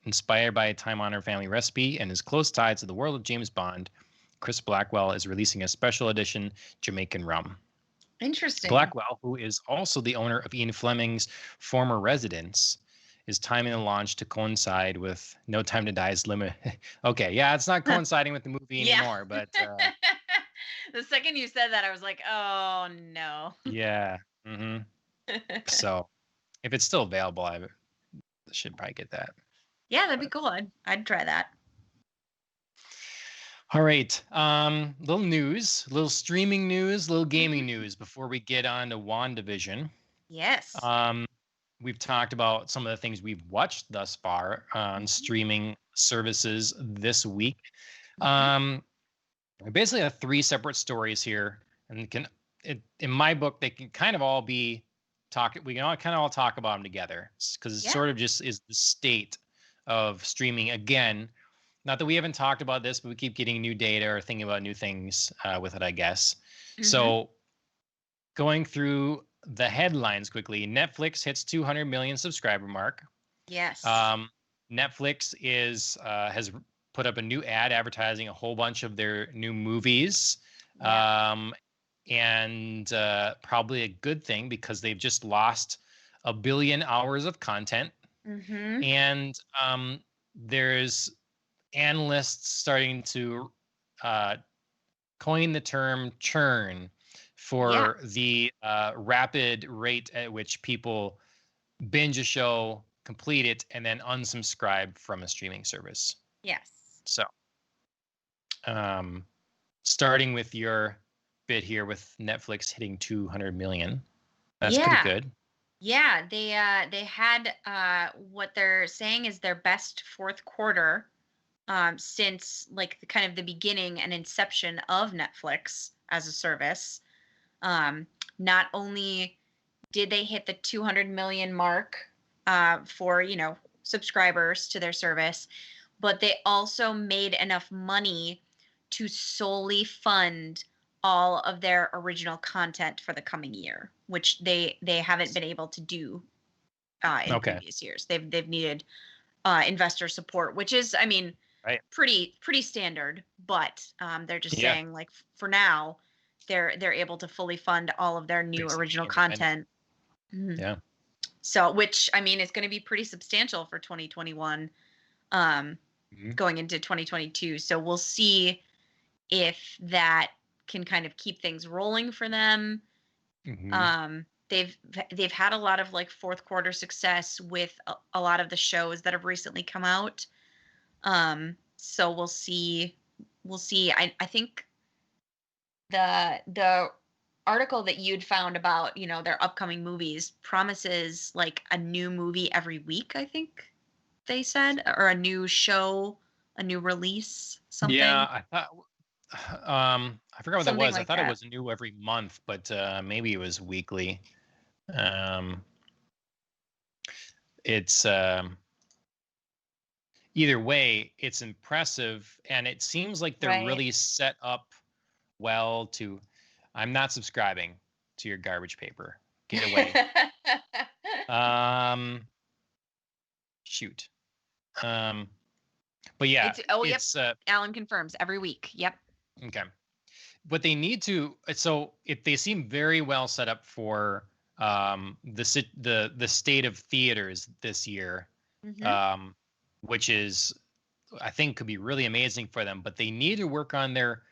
A: Inspired by a time-honored family recipe and his close ties to the world of James Bond, Chris Blackwell is releasing a special edition Jamaican rum.
B: Interesting.
A: Blackwell, who is also the owner of Ian Fleming's former residence, is timing the launch to coincide with No Time to Die's limit. Okay, yeah, it's not coinciding with the movie anymore, but...
B: The second you said that, I was like, oh, no.
A: Yeah. Mm-hmm. So, if it's still available, I should probably get that.
B: Yeah, that'd be cool. I'd try that.
A: All right. Little news, little streaming news, little gaming news before we get on to WandaVision.
B: Yes.
A: We've talked about some of the things we've watched thus far on streaming services this week. We basically have 3 separate stories here, and in my book, they can kind of all be we can all kind of all talk about them together because it sort of just is the state of streaming again. Not that we haven't talked about this, but we keep getting new data or thinking about new things with it, I guess. Mm-hmm. So going through the headlines quickly, Netflix hits 200 million subscriber mark.
B: Yes.
A: Netflix has put up a new ad advertising a whole bunch of their new movies. And probably a good thing because they've just lost 1 billion hours of content
B: Mm-hmm.
A: And there's analysts starting to coin the term churn
B: Yeah.
A: for the rapid rate at which people binge a show, complete it, and then unsubscribe from a streaming service.
B: Yes.
A: So, starting with your bit here with Netflix hitting 200 million, that's pretty
B: Yeah.
A: good.
B: Yeah, they had what they're saying is their best fourth quarter since like the kind of the beginning and inception of Netflix as a service. Um, Not only did they hit the 200 million mark for subscribers to their service, but they also made enough money to solely fund all of their original content for the coming year, which they haven't been able to do in
A: Okay.
B: previous years. They've needed investor support, which is, I mean,
A: Right.
B: pretty standard. But they're just
A: Yeah.
B: saying, like, for now, they're able to fully fund all of their new
A: Basically
B: original
A: independent.
B: content. Mhm.
A: Yeah.
B: So, which I mean, is going to be pretty substantial for 2021, going into 2022. So we'll see if that can kind of keep things rolling for them. They've had a lot of like fourth quarter success with a lot of the shows that have recently come out. So we'll see. I think the article that you'd found about their upcoming movies promises like a new movie every week, I think they said, or a new show, a new release, something.
A: Yeah, I thought I forgot what that
B: Something
A: was. I
B: like
A: thought it
B: that.
A: was new every month, but maybe it was weekly. Um it's Either way, it's impressive, and it seems like they're
B: Right.
A: really set up well to. I'm not subscribing to your garbage paper. Get away. Shoot. But yeah,
B: Yep.
A: it's
B: Alan confirms every week. Yep.
A: okay. But they need to. So if they seem very well set up for the state of theaters this year,
B: Mm-hmm.
A: which is I think could be really amazing for them. But they need to work on their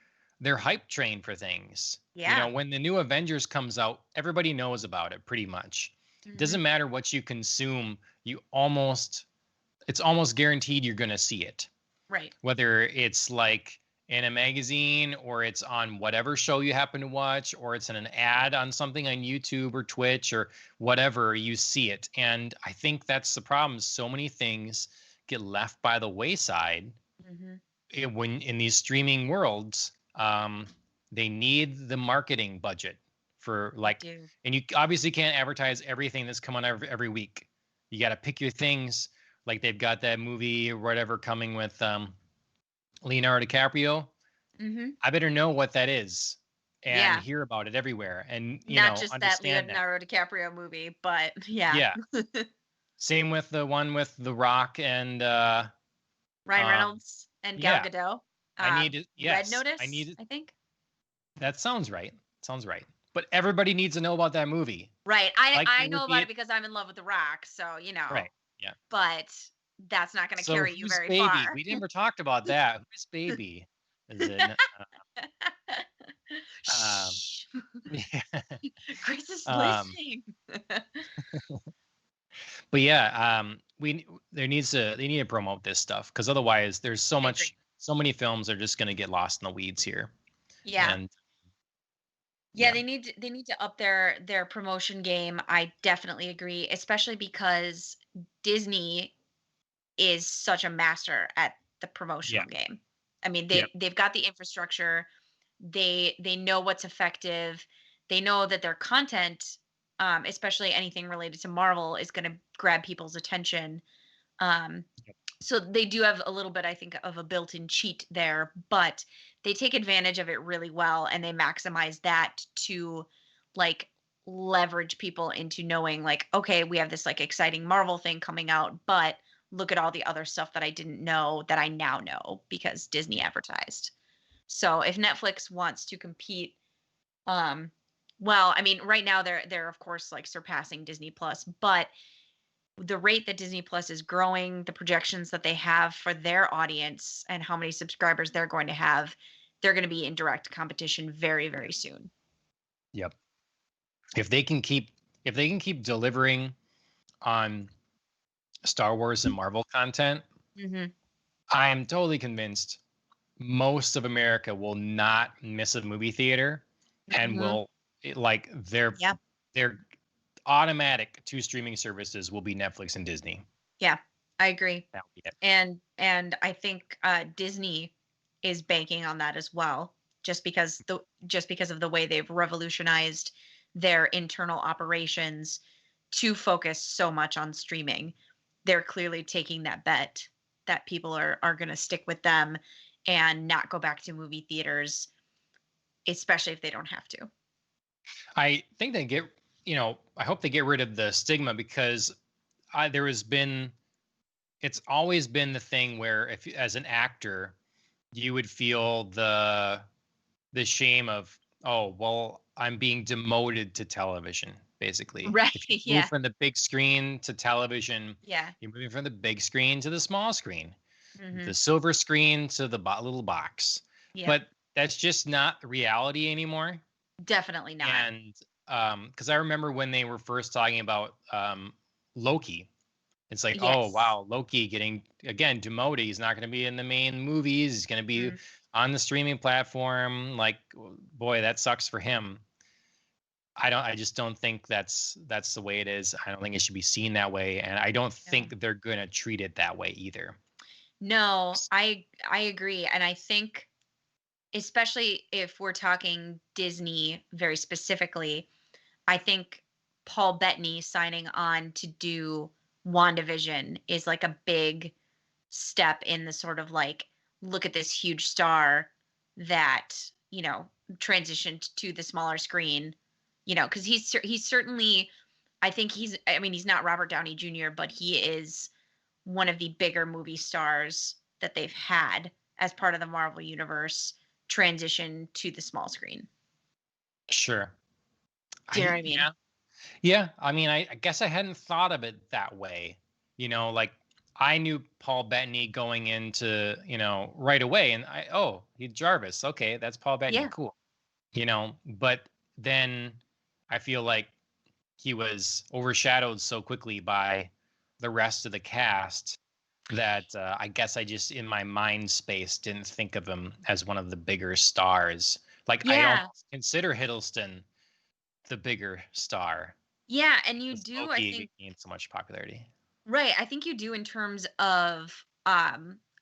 A: hype train for things. You know,
B: Yeah.
A: when the new Avengers comes out, everybody knows about it pretty much. It
B: Mm-hmm.
A: doesn't matter what you consume, it's almost guaranteed you're going to see it.
B: Right.
A: Whether it's like in a magazine or it's on whatever show you happen to watch or it's in an ad on something on YouTube or Twitch or whatever, you see it. And I think that's the problem. So many things get left by the wayside when in these streaming worlds. They need the marketing budget for like, and you obviously can't advertise everything that's coming out every week. You got to pick your things. Like they've got that movie or whatever coming with Leonardo DiCaprio. I better know what that is and hear about it everywhere. And
B: not just that
A: understand
B: Leonardo DiCaprio movie, but yeah.
A: Yeah. Same with the one with The Rock and
B: Ryan Reynolds and Gal Gadot.
A: I need
B: Red Notice. I think
A: that sounds right. But everybody needs to know about that movie.
B: Right. I know about it because I'm in love with The Rock. So,
A: Right. Yeah.
B: But that's not going to carry you very
A: Baby?
B: far.
A: We never talked about that. Who's Baby? Is it?
B: Yeah. Chris is listening.
A: But yeah, they need to promote this stuff because otherwise there's so many films are just going to get lost in the weeds here.
B: Yeah. And they need to up their promotion game. I definitely agree, especially because Disney is such a master at the promotional game. I mean, they've got the infrastructure. They know what's effective. They know that their content, especially anything related to Marvel, is going to grab people's attention. So they do have a little bit, I think, of a built-in cheat there, but they take advantage of it really well, and they maximize that to like leverage people into knowing like, okay, we have this like exciting Marvel thing coming out, but look at all the other stuff that I didn't know that I now know because Disney advertised. So if Netflix wants to compete, well, I mean, right now they're of course like surpassing Disney Plus, but the rate that Disney Plus is growing, the projections that they have for their audience and how many subscribers they're going to have, they're going to be in direct competition very, very soon.
A: Yep. If they can keep delivering on Star Wars and Marvel content,
B: Mm-hmm.
A: I'm totally convinced most of America will not miss a movie theater and
B: Mm-hmm.
A: like
B: Yep.
A: their automatic two streaming services will be Netflix and Disney.
B: Yeah, I agree.
A: That'll be it.
B: And I think Disney is banking on that as well, just because of the way they've revolutionized their internal operations to focus so much on streaming. They're clearly taking that bet that people are going to stick with them and not go back to movie theaters, especially if they don't have to.
A: I think I hope they get rid of the stigma because it's always been the thing where if as an actor, you would feel the shame of, oh, well, I'm being demoted to television, basically.
B: Right.
A: If you
B: Yeah.
A: move from the big screen to television,
B: Yeah.
A: you're moving from the big screen to the small screen,
B: Mm-hmm.
A: the silver screen to the little box.
B: Yeah.
A: But that's just not reality anymore.
B: Definitely not.
A: And because I remember when they were first talking about Loki, it's like, oh,
B: Yes.
A: wow, Loki getting, again, demoted. He's not going to be in the main movies. He's going to be on the streaming platform. Like, boy, that sucks for him. I just don't think that's the way it is. I don't think it should be seen that way. And I don't think they're going to treat it that way either.
B: No, I agree. And I think, especially if we're talking Disney very specifically, I think Paul Bettany signing on to do WandaVision is like a big step in the sort of like, look at this huge star that, transitioned to the smaller screen, because he's certainly, I think he's not Robert Downey Jr., but he is one of the bigger movie stars that they've had as part of the Marvel universe transition to the small screen.
A: Sure.
B: Do you know what I mean?
A: Yeah. I mean, I guess I hadn't thought of it that way. Like I knew Paul Bettany going into, right away. And he's Jarvis. Okay, that's Paul Bettany.
B: Yeah.
A: Cool. But then I feel like he was overshadowed so quickly by the rest of the cast that I guess I just in my mind space didn't think of him as one of the bigger stars. Like I almost consider Hiddleston the bigger star.
B: Yeah, and you do,
A: Loki
B: I think,
A: gained so much popularity.
B: Right, I think you do in terms of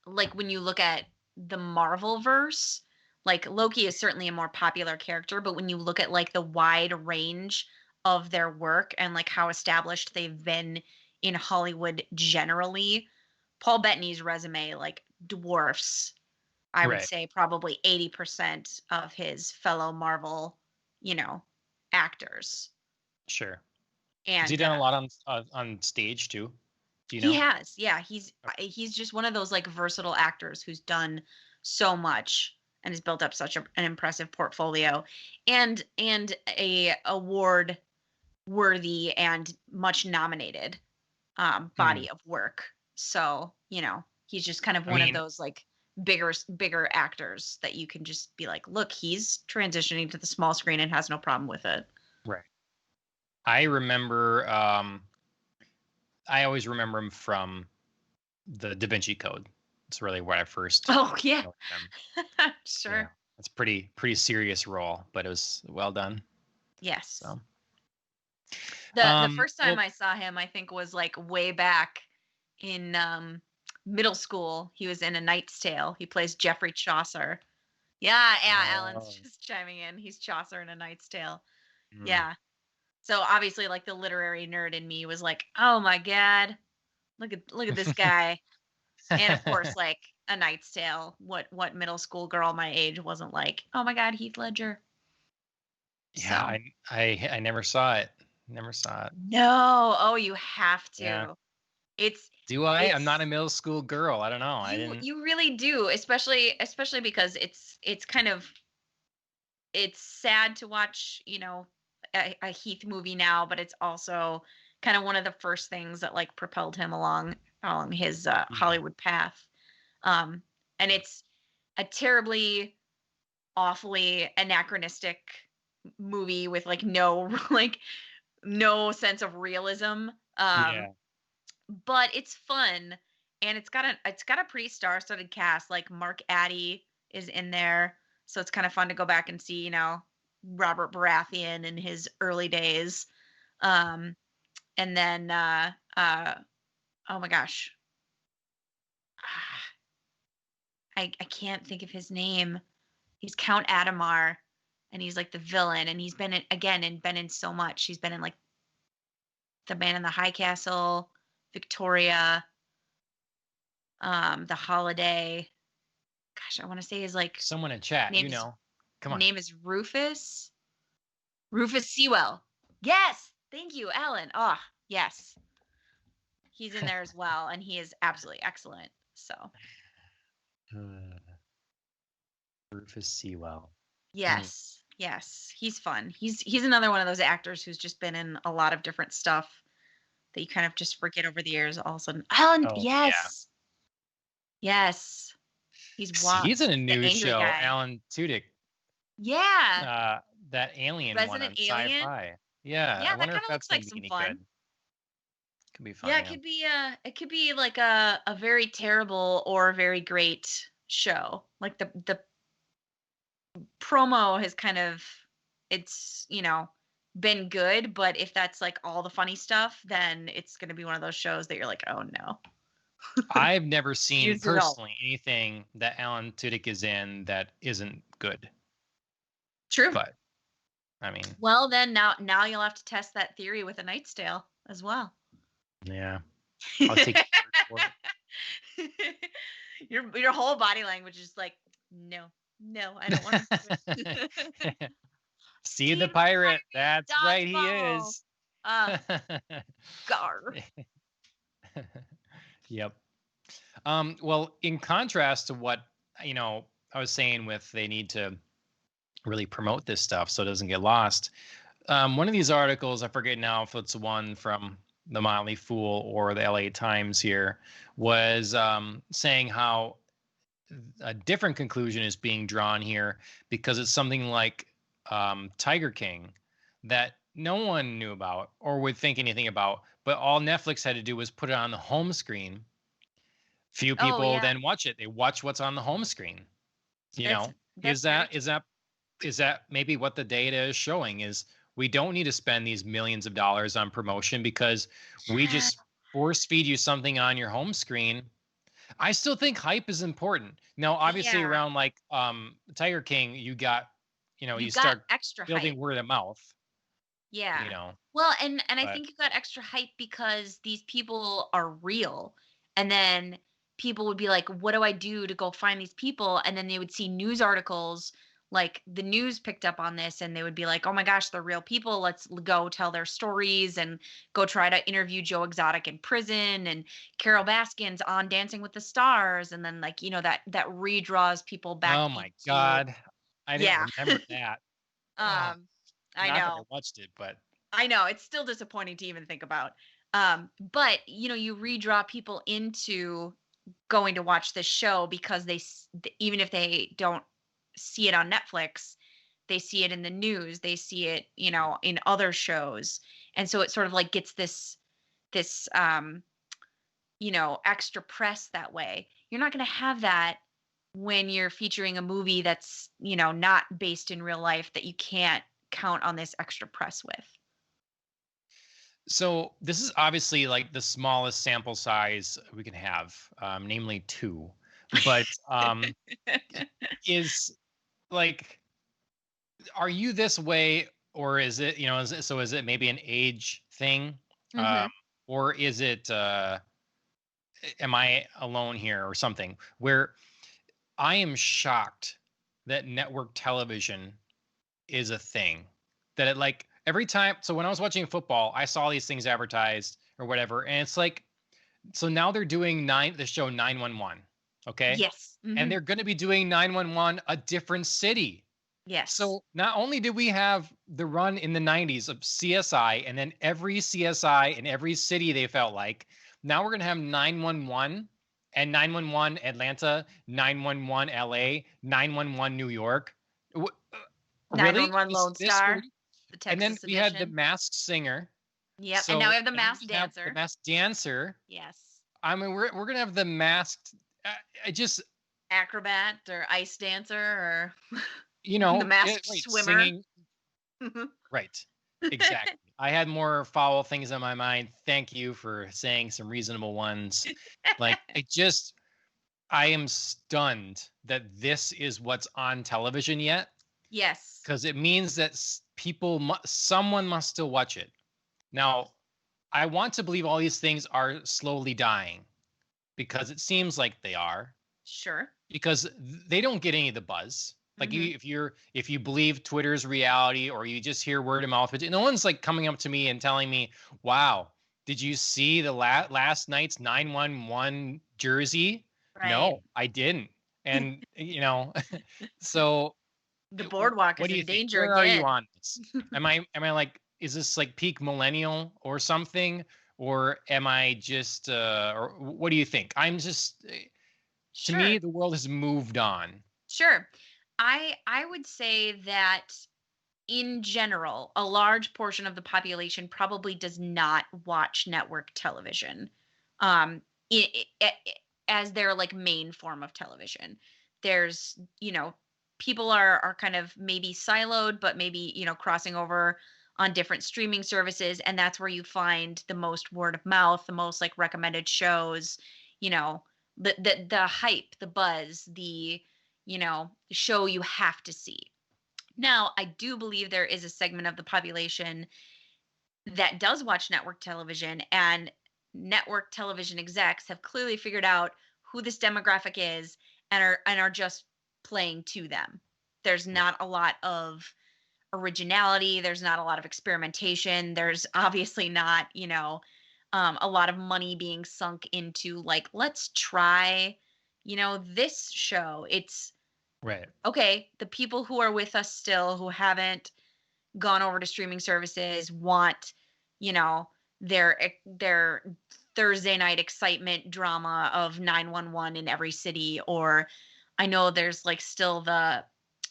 B: like when you look at the Marvel verse, like Loki is certainly a more popular character, but when you look at like the wide range of their work and like how established they've been in Hollywood generally, Paul Bettany's resume like dwarfs, I would say, probably 80% of his fellow Marvel, actors.
A: Sure.
B: And
A: has he done a lot on stage too? Do you know?
B: He has. Yeah, he's just one of those like versatile actors who's done so much and has built up such an impressive portfolio and a award worthy and much nominated body of work. So, he's just kind of one of those like bigger actors that you can just be like, look, he's transitioning to the small screen and has no problem with it.
A: Right. I remember I always remember him from the Da Vinci Code. It's really where I first.
B: Oh yeah, sure.
A: Yeah, it's pretty serious role, but it was well done.
B: Yes.
A: So
B: the first time I saw him, I think, was like way back in middle school. He was in A Knight's Tale. He plays Geoffrey Chaucer. Yeah, Alan's just chiming in. He's Chaucer in A Knight's Tale. Yeah. So obviously, like the literary nerd in me was like, "Oh my god, look at this guy!" And of course, like A Knight's Tale. What middle school girl my age wasn't like, "Oh my god, Heath Ledger."
A: Yeah, so. I never saw it. Never saw it.
B: No, oh, you have to. Yeah.
A: I'm not a middle school girl. I don't know.
B: You really do, especially because it's kind of it's sad to watch, a Heath movie now, but it's also kind of one of the first things that like propelled him along his
A: Yeah.
B: Hollywood path. And it's a terribly, awfully anachronistic movie with like no like no sense of realism.
A: Yeah.
B: But it's fun, and it's got a pretty star-studded cast. Like Mark Addy is in there, so it's kind of fun to go back and see, Robert Baratheon in his early days. Um, and then oh my gosh, ah, I can't think of his name. He's Count Adamar, and he's like the villain, and he's been in again and been in so much. He's been in like The Man in the High Castle, Victoria, The Holiday. Gosh, I want to say his like
A: Someone in chat,
B: name is
A: come on.
B: name is Rufus. Rufus Sewell. Yes, thank you, Alan. Oh, yes, he's in there as well, and he is absolutely excellent. So
A: Rufus Sewell.
B: yes, yes, he's fun. He's another one of those actors who's just been in a lot of different stuff that you kind of just forget over the years. All of a sudden, Alan,
A: Oh,
B: yes, yes,
A: he's in a
B: the
A: new
B: angry
A: show,
B: guy.
A: Alan Tudyk.
B: Yeah,
A: That alien one on
B: Resident Alien.
A: Sci-Fi. Yeah,
B: Yeah,
A: I
B: that
A: wonder
B: kind
A: if
B: of
A: that's
B: looks
A: gonna
B: like
A: be
B: some
A: any
B: fun.
A: good. Could be fun,
B: Yeah,
A: yeah.
B: it could be like a very terrible or very great show. Like the promo has kind of it's, been good, but if that's like all the funny stuff, then it's going to be one of those shows that you're like, "Oh no."
A: I've never seen
B: Used it all.
A: personally anything that Alan Tudyk is in that isn't good.
B: True.
A: But I mean,
B: Well, then now you'll have to test that theory with A Knight's Tale as well.
A: yeah, I'll take your word for it.
B: Your whole body language is like, no, I don't want to.
A: See the
B: Team
A: pirate. That's right, he
B: dodgeball.
A: is.
B: Gar.
A: Yep. Well, in contrast to what I was saying with they need to really promote this stuff so it doesn't get lost. One of these articles, I forget now if it's one from the Motley Fool or the LA Times here, was saying how a different conclusion is being drawn here because it's something like Tiger King that no one knew about or would think anything about, but all Netflix had to do was put it on the home screen. Few
B: Oh
A: people
B: yeah,
A: then watch it. They watch what's on the home screen.
B: that's
A: Is
B: very
A: that maybe what the data is showing is we don't need to spend these millions of dollars on promotion because we
B: true.
A: just force feed you something on your home screen. I still think hype is important. Now, obviously
B: Yeah,
A: around like Tiger King, you got,
B: you
A: you
B: got
A: start
B: extra
A: building
B: hype.
A: word of mouth,
B: Yeah. Well, and I
A: but
B: think you got extra hype because these people are real. And then people would be like, "What do I do to go find these people?" And then they would see news articles, like the news picked up on this, and they would be like, "Oh my gosh, they're real people. Let's go tell their stories and go try to interview Joe Exotic in prison and Carol Baskins on Dancing with the Stars." And then like, that redraws people back
A: oh my
B: into.
A: God, I
B: Yeah.
A: didn't remember that. Oh,
B: I
A: not that I
B: know.
A: watched it, but
B: I know it's still disappointing to even think about. But you redraw people into going to watch this show because even if they don't see it on Netflix, they see it in the news, they see it, in other shows, and so it sort of like gets this extra press that way. You're not going to have that when you're featuring a movie that's not based in real life that you can't count on this extra press with.
A: so this is obviously like the smallest sample size we can have, namely 2. But is like, are you this way, or is it is it maybe an age thing, um,
B: Hmm.
A: or is it am I alone here or something? Where I am shocked that network television is a thing. That it like every time. So when I was watching football, I saw these things advertised or whatever, and it's like, so now they're doing the show 911, okay,
B: Yes.
A: and
B: Hmm.
A: they're going to be doing 911 a different city.
B: Yes.
A: So not only did we have the run in the 90s of CSI and then every CSI in every city they felt like, now we're going to have 911 and 911 Atlanta, 911 LA, 911 New York. Really?
B: 911 Lone
A: This
B: Star,
A: really?
B: the
A: And then
B: Texas
A: we had the
B: edition.
A: Masked Singer.
B: Yep. And now we
A: So
B: have the
A: now
B: Masked
A: we have the
B: Dancer.
A: Masked Dancer.
B: Yes.
A: I mean, we're gonna have the masked. I just
B: Acrobat or ice dancer or
A: you
B: the
A: know
B: masked
A: right
B: swimmer.
A: singing right exactly. I had more foul things on my mind. Thank you for saying some reasonable ones. Like I am stunned that this is what's on television yet
B: Yes.
A: because it means that someone must still watch it. Now, I want to believe all these things are slowly dying because it seems like they are
B: Sure.
A: because they don't get any of the buzz. Like
B: Mhm.
A: if you believe Twitter's reality or you just hear word of mouth, but no one's like coming up to me and telling me, "Wow, did you see the last night's 911 jersey?"
B: Right.
A: No, I didn't. And so
B: The boardwalk
A: what
B: is
A: do you
B: in
A: think?
B: danger
A: Where are you
B: again.
A: on this? Am I like is this like peak millennial or something? Or am I just or what do you think? I'm just to me
B: Sure.
A: the world has moved on.
B: Sure. I would say that in general, a large portion of the population probably does not watch network television. As their like main form of television. There's, people are kind of maybe siloed, but maybe, crossing over on different streaming services. And that's where you find the most word of mouth, the most like recommended shows, you know, the hype, the buzz, the, show you have to see. Now, I do believe there is a segment of the population that does watch network television, and network television execs have clearly figured out who this demographic is and are just playing to them. There's
A: Right.
B: not a lot of originality, there's not a lot of experimentation, there's obviously not, a lot of money being sunk into like let's try, this show. It's
A: Right.
B: okay, the people who are with us still who haven't gone over to streaming services want, you know, their Thursday night excitement drama of 911 in every city. Or I know there's like still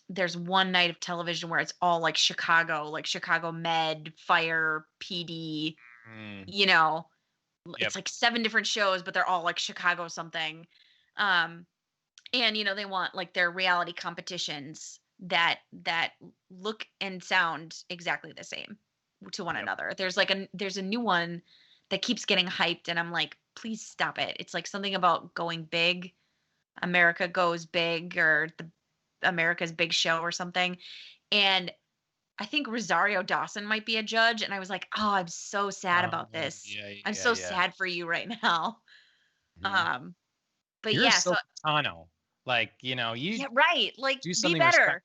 B: there's one night of television where it's all like Chicago Med, Fire, PD,
A: Mm,
B: you know,
A: yep.
B: it's like seven different shows, but they're all like Chicago something. Um and they want like their reality competitions that look and sound exactly the same to one
A: Yep.
B: another. There's a new one that keeps getting hyped and I'm like, please stop it. It's like something about going big, America Goes Big, or the America's Big Show or something. And I think Rosario Dawson might be a judge, and I was like, oh, I'm so sad about
A: Oh,
B: this.
A: yeah,
B: I'm
A: yeah,
B: so
A: yeah.
B: sad for you right now.
A: Mhm.
B: um but
A: You're
B: yeah, so
A: so Kitano. Like, you
B: yeah, right, like
A: do
B: be
A: something
B: better.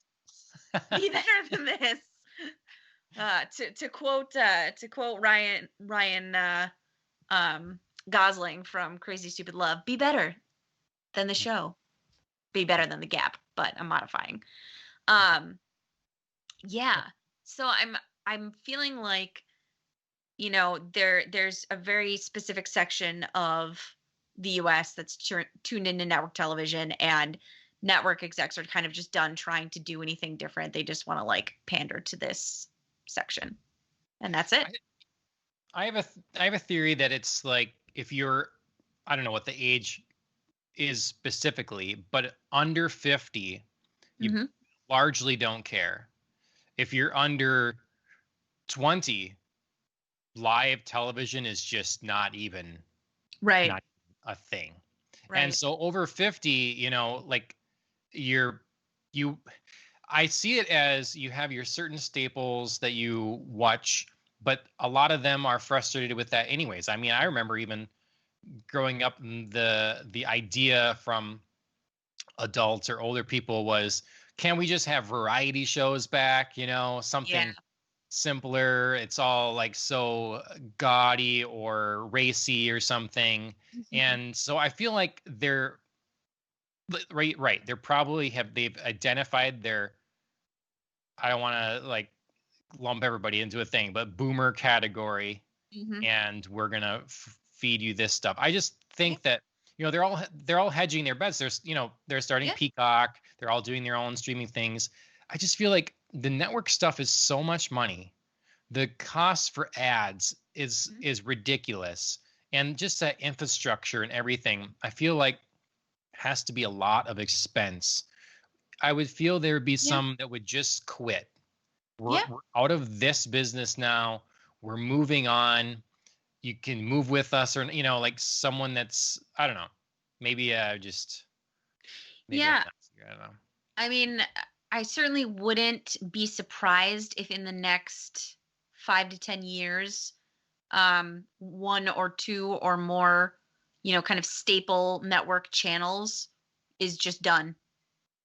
A: respectful.
B: Be better than this. To quote Ryan um Gosling from Crazy Stupid Love, be better than the show. Be better than the Gap, but I'm modifying. Um yeah. So I'm feeling like, there's a very specific section of the US that's tuned into network television, and network execs are kind of just done trying to do anything different. They just want to like pander to this section. And that's it.
A: I, I have a theory that it's like if you're I don't know what the age is specifically, but under 50, you
B: Mhm.
A: largely don't care. If you're under 20, live television is just
B: Right.
A: not a thing. And
B: Right.
A: so over 50, like you're you I see it as you have your certain staples that you watch, but a lot of them are frustrated with that anyways. I mean, I remember even growing up, the idea from adults or older people was, can we just have variety shows back?
B: Yeah.
A: Something simpler. It's all like so gaudy or racy or something.
B: Mhm.
A: And so I feel like right. They've identified I don't want to like lump everybody into a thing, but boomer category,
B: Mm-hmm.
A: and we're gonna feed you this stuff. I just
B: Yeah.
A: think that they're all hedging their bets. There's they're starting
B: Yeah.
A: Peacock. They're all doing their own streaming things. I just feel like the network stuff is so much money. The cost for ads
B: Mhm.
A: is ridiculous, and just that infrastructure and everything. I feel like has to be a lot of expense. I would feel there would be
B: Yeah.
A: some that would just quit.
B: Yeah.
A: We're out of this business now. We're moving on. You can move with us, or like someone that's, I don't know, maybe just maybe I'm
B: Yeah.
A: nuts here. I don't know.
B: I mean, I certainly wouldn't be surprised if in the next 5 to 10 years, one or two or more, kind of staple network channels is just done.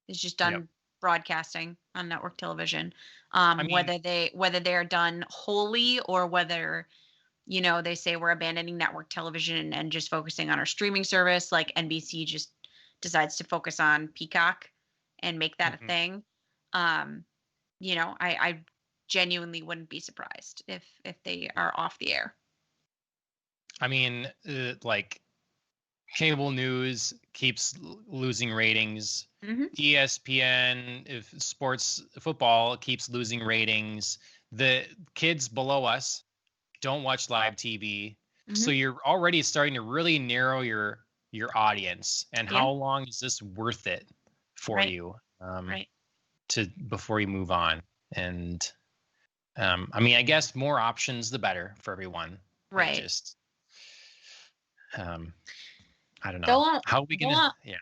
B: Is just
A: Yep.
B: done broadcasting on network television.
A: I mean,
B: Whether they are done wholly or whether they say we're abandoning network television and just focusing on our streaming service, like NBC just decides to focus on Peacock and make that a
A: mhm.
B: thing. um I genuinely wouldn't be surprised if they are off the air.
A: I mean, like cable news keeps losing ratings.
B: Hmm.
A: ESPN, if sports football keeps losing ratings. The kids below us don't watch live TV. So
B: Hmm.
A: you're already starting to really narrow your audience. And
B: Yeah.
A: how long is this worth it for
B: Right.
A: you
B: Right.
A: to before you move on? And I mean, I guess more options the better for everyone. It
B: Right.
A: just um, I don't know.
B: Though on,
A: How are we
B: though
A: gonna?
B: on
A: Yeah.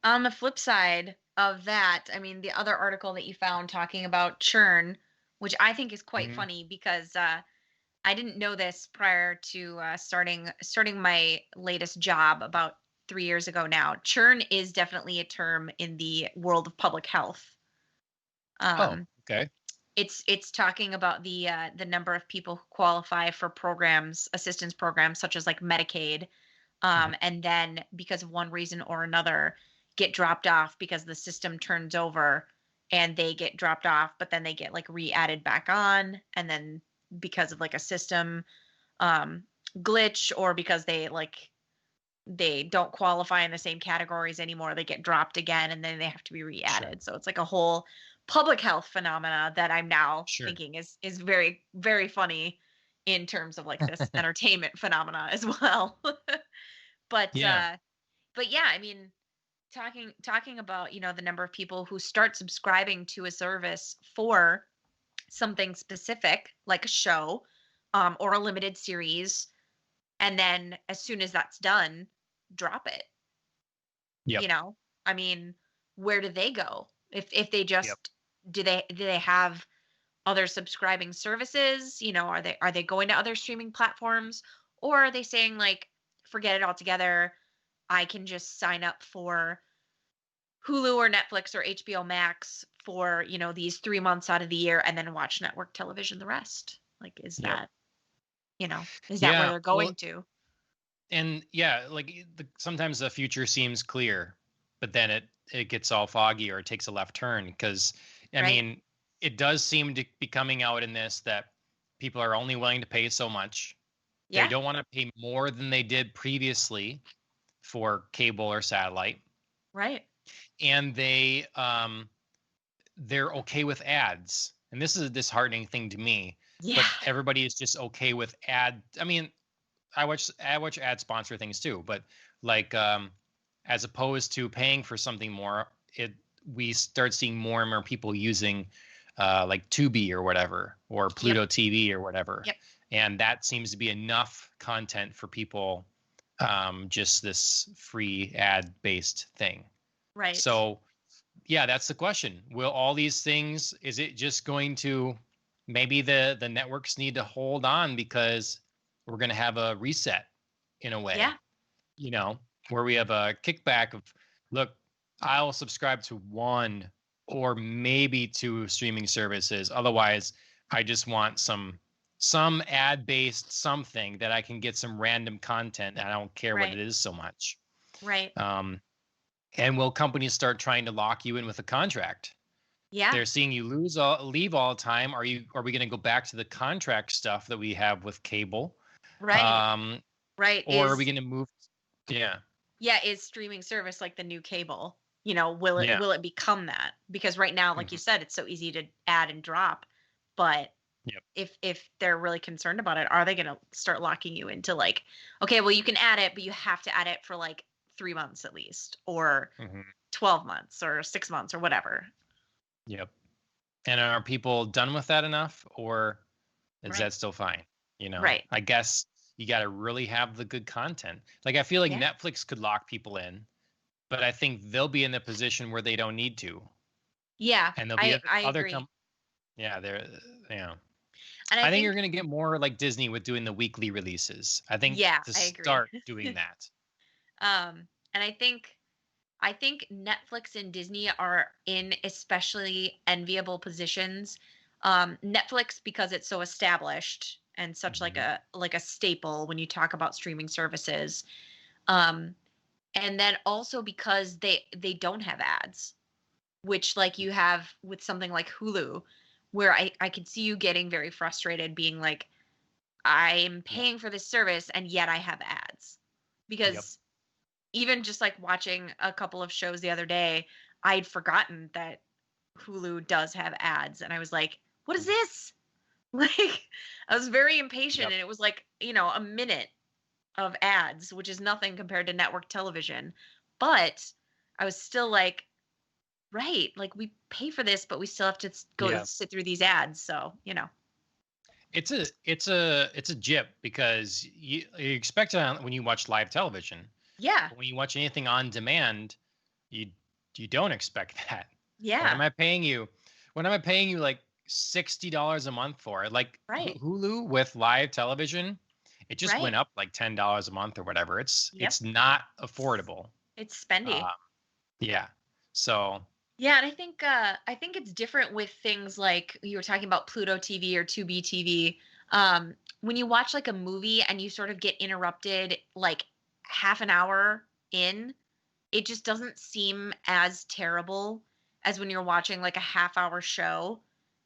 B: on the flip side of that, I mean, the other article that you found talking about churn, which I think is quite
A: Mhm.
B: funny because I didn't know this prior to starting my latest job about 3 years ago now. Churn is definitely a term in the world of public health.
A: Oh,
B: Um,
A: okay.
B: it's talking about the number of people who qualify for assistance programs such as like Medicaid,
A: Mhm.
B: and then because of one reason or another get dropped off because the system turns over and they get dropped off, but then they get like re-added back on, and then because of like a system um glitch, or because they don't qualify in the same categories anymore, they get dropped again and then they have to be
A: Sure.
B: re-added. So it's like a whole public health phenomena that I'm now
A: Sure.
B: thinking is very, very funny in terms of like this entertainment phenomena as well. but
A: Yeah.
B: but yeah, I mean, talking about the number of people who start subscribing to a service for something specific like a show, or a limited series, and then as soon as that's done, drop it.
A: Yep.
B: you know I mean, where do they go if they
A: Yep.
B: just do they have other subscribing services? Are they going to other streaming platforms, or are they saying like, forget it altogether, I can just sign up for Hulu or Netflix or HBO Max for these 3 months out of the year and then watch network television the rest? Like,
A: Yep.
B: is that where
A: Yeah.
B: they're
A: Well,
B: going to?
A: and yeah, like sometimes the future seems clear, but then it gets all foggy or it takes a left turn because I
B: Right.
A: mean, it does seem to be coming out in this that people are only willing to pay so much. They
B: Yeah.
A: don't want to pay more than they did previously for cable or satellite,
B: Right.
A: and they're okay with ads. And this is a disheartening thing to me,
B: Yeah.
A: but everybody is just okay with ad. I mean, I watch ad sponsor things too, but like as opposed to paying for something more, it we start seeing more and more people using like Tubi or whatever, or
B: Yep.
A: Pluto TV or whatever,
B: Yep.
A: and that seems to be enough content for people. Just this free ad based thing.
B: Right.
A: So yeah, that's the question. Will all these things, is it just going to, maybe the networks need to hold on because we're going to have a reset in a way,
B: Yeah.
A: you know, where we have a kickback of, look, I'll subscribe to one or maybe two streaming services. Otherwise, I just want some ad based something that I can get some random content and I don't care what
B: Right.
A: it is so much.
B: Right.
A: Um, and will companies start trying to lock you in with a contract?
B: Yeah.
A: They're seeing you leave all the time. Are we going to go back to the contract stuff that we have with cable?
B: Right.
A: Um,
B: Right.
A: or are we going to move? Yeah.
B: Is streaming service like the new cable? You know,
A: Yeah.
B: will it become that? Because right now, like you
A: Mhm.
B: said, it's so easy to add and drop. But
A: Yep.
B: if they're really concerned about it, are they going to start locking you into like, okay, well, you can add it, but you have to add it for like 3 months at least, or
A: Hmm.
B: 12 months, or 6 months, or whatever.
A: Yep. And are people done with that enough, or is
B: Right.
A: that still fine?
B: Right.
A: I guess you got to really have the good content. Like, I feel like
B: Yeah.
A: Netflix could lock people in, but I think they'll be in a position where they don't need to,
B: Yeah.
A: and there'll be
B: I
A: other
B: agree.
A: yeah, they're yeah.
B: And I
A: I think you're
B: think,
A: gonna get more like Disney with doing the weekly releases. I think
B: yeah,
A: to
B: I agree.
A: start doing that.
B: And I think Netflix and Disney are in especially enviable positions. Netflix, because it's so established and such like
A: Mhm.
B: a staple when you talk about streaming services. Um, and then also because they don't have ads, which like you have with something like Hulu, where I could see you getting very frustrated, being like, I'm
A: Yeah.
B: paying for this service and yet I have ads.
A: Yep.
B: Because even just like watching a couple of shows the other day, I'd forgotten that Hulu does have ads. And I was like, what is this? Like, I was very impatient.
A: Yep.
B: And it was like, a minute of ads, which is nothing compared to network television. But I was still like, right, like we pay for this, but we still have to go
A: Yeah.
B: sit through these ads. So.
A: It's a jip because you expect it when you watch live television.
B: Yeah.
A: But when you watch anything on demand, you you don't expect that. What
B: Yeah.
A: am I paying you? What am I paying you like $60 a month for? Like
B: Right.
A: Hulu with live television, it just
B: Right.
A: went up like $10 a month or whatever.
B: Yep.
A: It's not affordable.
B: It's spendy.
A: Uh, yeah. So
B: Yeah, and I think it's different with things like you were talking about Pluto TV or Tubi TV. When you watch like a movie and you sort of get interrupted like half an hour in, it just doesn't seem as terrible as when you're watching like a half hour show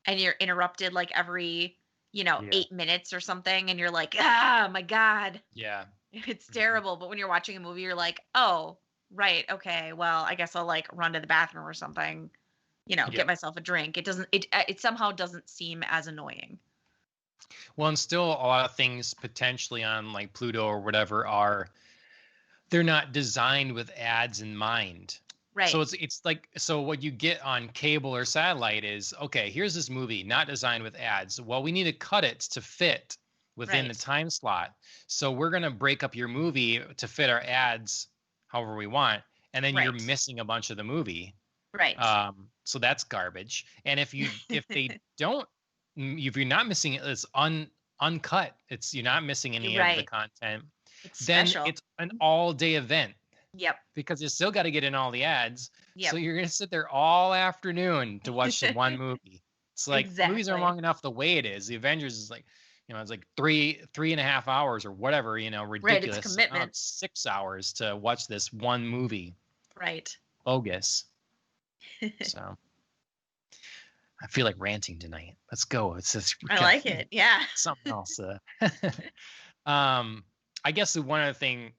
B: and you're interrupted like every,
A: yeah,
B: 8 minutes or something, and you're like, ah, my God.
A: yeah.
B: It's
A: Mhm.
B: terrible. But when you're watching a movie, you're like, oh, right, okay, well, I guess I'll like run to the bathroom or something, get
A: Yep.
B: myself a drink. It somehow doesn't seem as annoying.
A: Well, and still a lot of things potentially on like Pluto or whatever are they're not designed with ads in mind. So
B: Right.
A: it's like so what you get on cable or satellite is okay, here's this movie not designed with ads. Well, we need to cut it to fit within the
B: Right.
A: time slot. So we're going to break up your movie to fit our ads however we want, and then you're
B: Right.
A: missing a bunch of the movie.
B: Right.
A: So that's garbage. And if they don't if you're not missing it, it's uncut. It's you're not missing any of the
B: Right.
A: content.
B: It's
A: Then
B: special.
A: it's an all day event
B: Yep.
A: because you still got to get in all the ads. So
B: Yep.
A: you're gonna sit there all afternoon to watch the one movie. It's like movies are
B: Exactly.
A: long enough the way it is. The Avengers is like, it's like three and a half hours or whatever,
B: Right. It's a
A: ridiculous. Now
B: commitment.
A: it's 6 hours to watch this one movie.
B: Right.
A: Bogus. So I feel like ranting tonight. Let's go. It's just we
B: I
A: got
B: like it. Yeah.
A: something else. Um, I guess the one other thing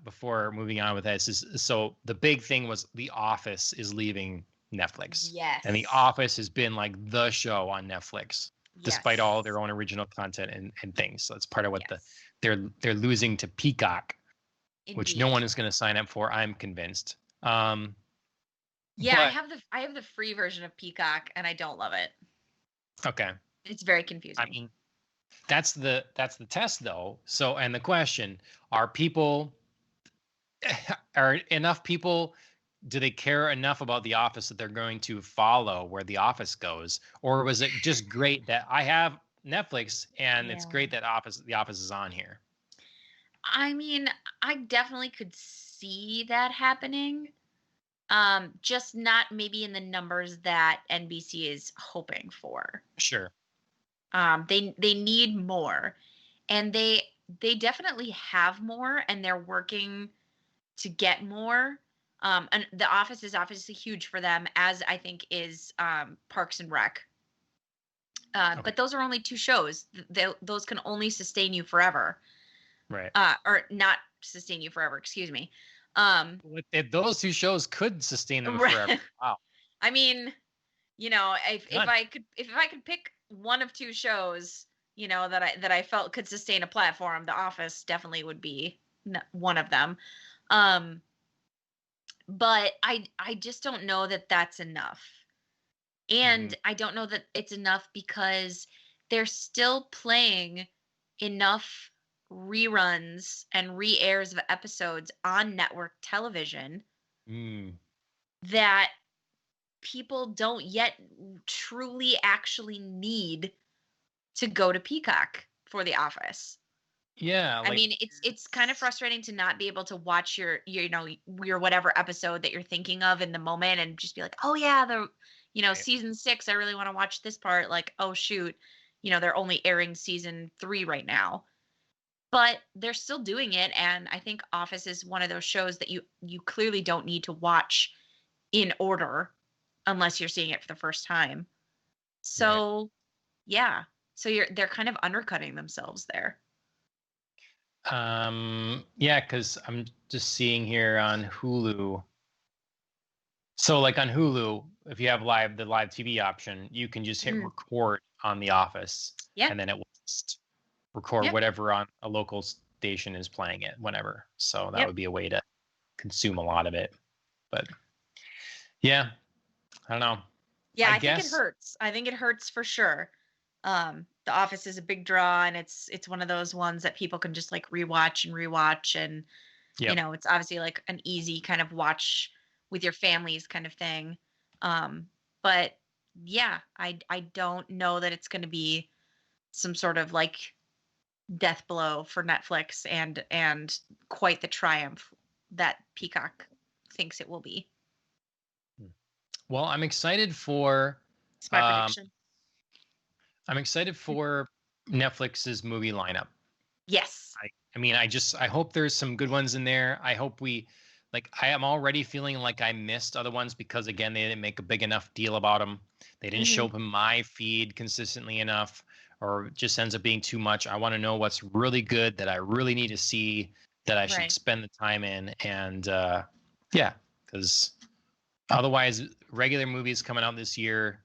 A: before moving on with this is so the big thing was The Office is leaving Netflix, and The
B: Yes.
A: Office has been like the show on Netflix despite all
B: Yes.
A: their own original content and things. So that's part of what
B: Yes.
A: they're losing to Peacock, which no
B: Indeed.
A: one is going to sign up for. I'm convinced. Um,
B: Yeah, I
A: but
B: have the free version of Peacock and I don't love it.
A: okay,
B: It's very
A: I
B: confusing.
A: mean that's the test though. So and the question are people are enough people do they care enough about the office that they're going to follow where the office goes, or was it just great that I have Netflix and it's
B: Yeah.
A: great that the office is on here?
B: I mean, I definitely could see that happening. Just not maybe in the numbers that NBC is hoping for.
A: Sure.
B: They need more, and they definitely have more, and they're working to get more. And The Office is obviously huge for them, as I think is Parks and Rec.
A: Okay.
B: But those are only 2 shows. Those can only sustain you forever.
A: Right.
B: Or not sustain you forever, excuse me. Um,
A: If those two shows could sustain them forever.
B: right.
A: Wow.
B: I mean, if
A: Done.
B: I could pick one of 2 shows, that I felt could sustain a platform, The Office definitely would be one of them. Um, but I just don't know that that's enough.
A: Hmm.
B: And I don't know that it's enough because they're still playing enough reruns and re-airs of episodes on network television
A: Mm.
B: that people don't yet truly actually need to go to Peacock for The Office.
A: Yeah,
B: I
A: like
B: mean, it's kind of frustrating to not be able to watch your whatever episode that you're thinking of in the moment and just be like, "Oh yeah,
A: right.
B: season 6, I really want to watch this part." Like, "Oh shoot, they're only airing season 3 right now." But they're still doing it, and I think Office is one of those shows that you clearly don't need to watch in order unless you're seeing it for the first time.
A: Right.
B: So, yeah. So they're kind of undercutting themselves there.
A: Yeah, because I'm just seeing here on Hulu. So like on Hulu, if you have the live TV option, you can just hit
B: Mm.
A: record on The Office,
B: Yeah.
A: and then it will just record
B: Yep.
A: whatever on a local station is playing it whenever. So that
B: Yep.
A: would be a way to consume a lot of it. But yeah, I don't know.
B: Yeah,
A: I
B: I think it
A: guess.
B: hurts. I think it hurts for sure. The Office is a big draw, and it's one of those ones that people can just like rewatch and rewatch, and
A: Yep.
B: it's obviously like an easy kind of watch with your families kind of thing. But yeah, I don't know that it's going to be some sort of like death blow for Netflix and quite the triumph that Peacock thinks it will be.
A: Well, I'm excited for.
B: It's my
A: Um,
B: prediction.
A: I'm excited for Netflix's movie lineup.
B: Yes.
A: I mean, I hope there's some good ones in there. I hope I am already feeling like I missed other ones because again, they didn't make a big enough deal about them. They didn't show
B: Hmm.
A: up in my feed consistently enough, or it just ends up being too much. I want to know what's really good that I really need to see that I should
B: Right.
A: spend the time in. And yeah, because otherwise, regular movies coming out this year,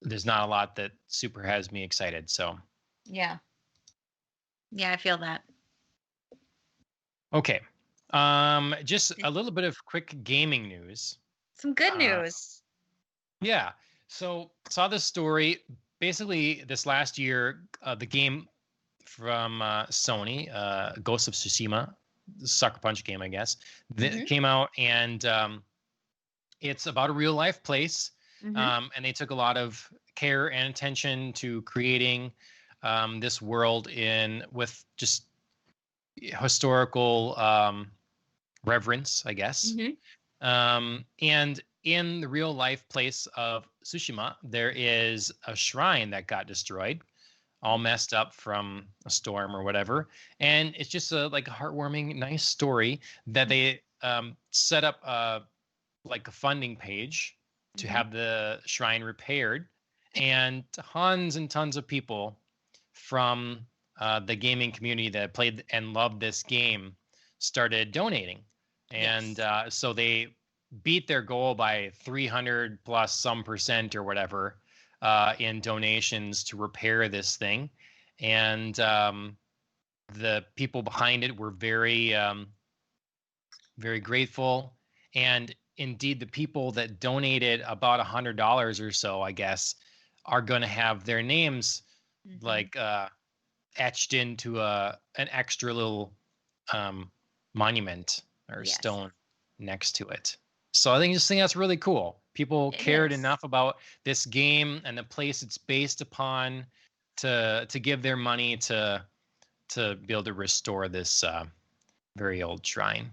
A: there's not a lot that super has me excited. So
B: Yeah. Yeah, I feel that.
A: okay. Just a little bit of quick gaming news.
B: Some good
A: Uh,
B: news.
A: yeah. So saw this story. Basically, this last year, the game from Sony, Ghost of Tsushima, the Sucker Punch game, I guess, that
B: Mhm.
A: came out, and it's about a real life place.
B: Mhm.
A: And they took a lot of care and attention to creating this world in with just historical reverence, I guess.
B: Mhm.
A: And in the real life place of Tsushima, there is a shrine that got destroyed, all messed up from a storm or whatever. And it's just a like a heartwarming, nice story that they set up like a funding page to
B: Mhm.
A: have the shrine repaired, and tons and tons of people from the gaming community that played and loved this game started donating. And
B: Yes.
A: so they beat their goal by 300 plus some percent or whatever in donations to repair this thing. And the people behind it were very grateful. And indeed, the people that donated about $100 or so, I guess, are going to have their names
B: Mhm.
A: like etched into an extra little um, monument or
B: Yes.
A: stone next to it. So just think that's really cool. People
B: It
A: cared
B: is.
A: enough about this game and the place it's based upon to give their money to be able to restore this very old shrine.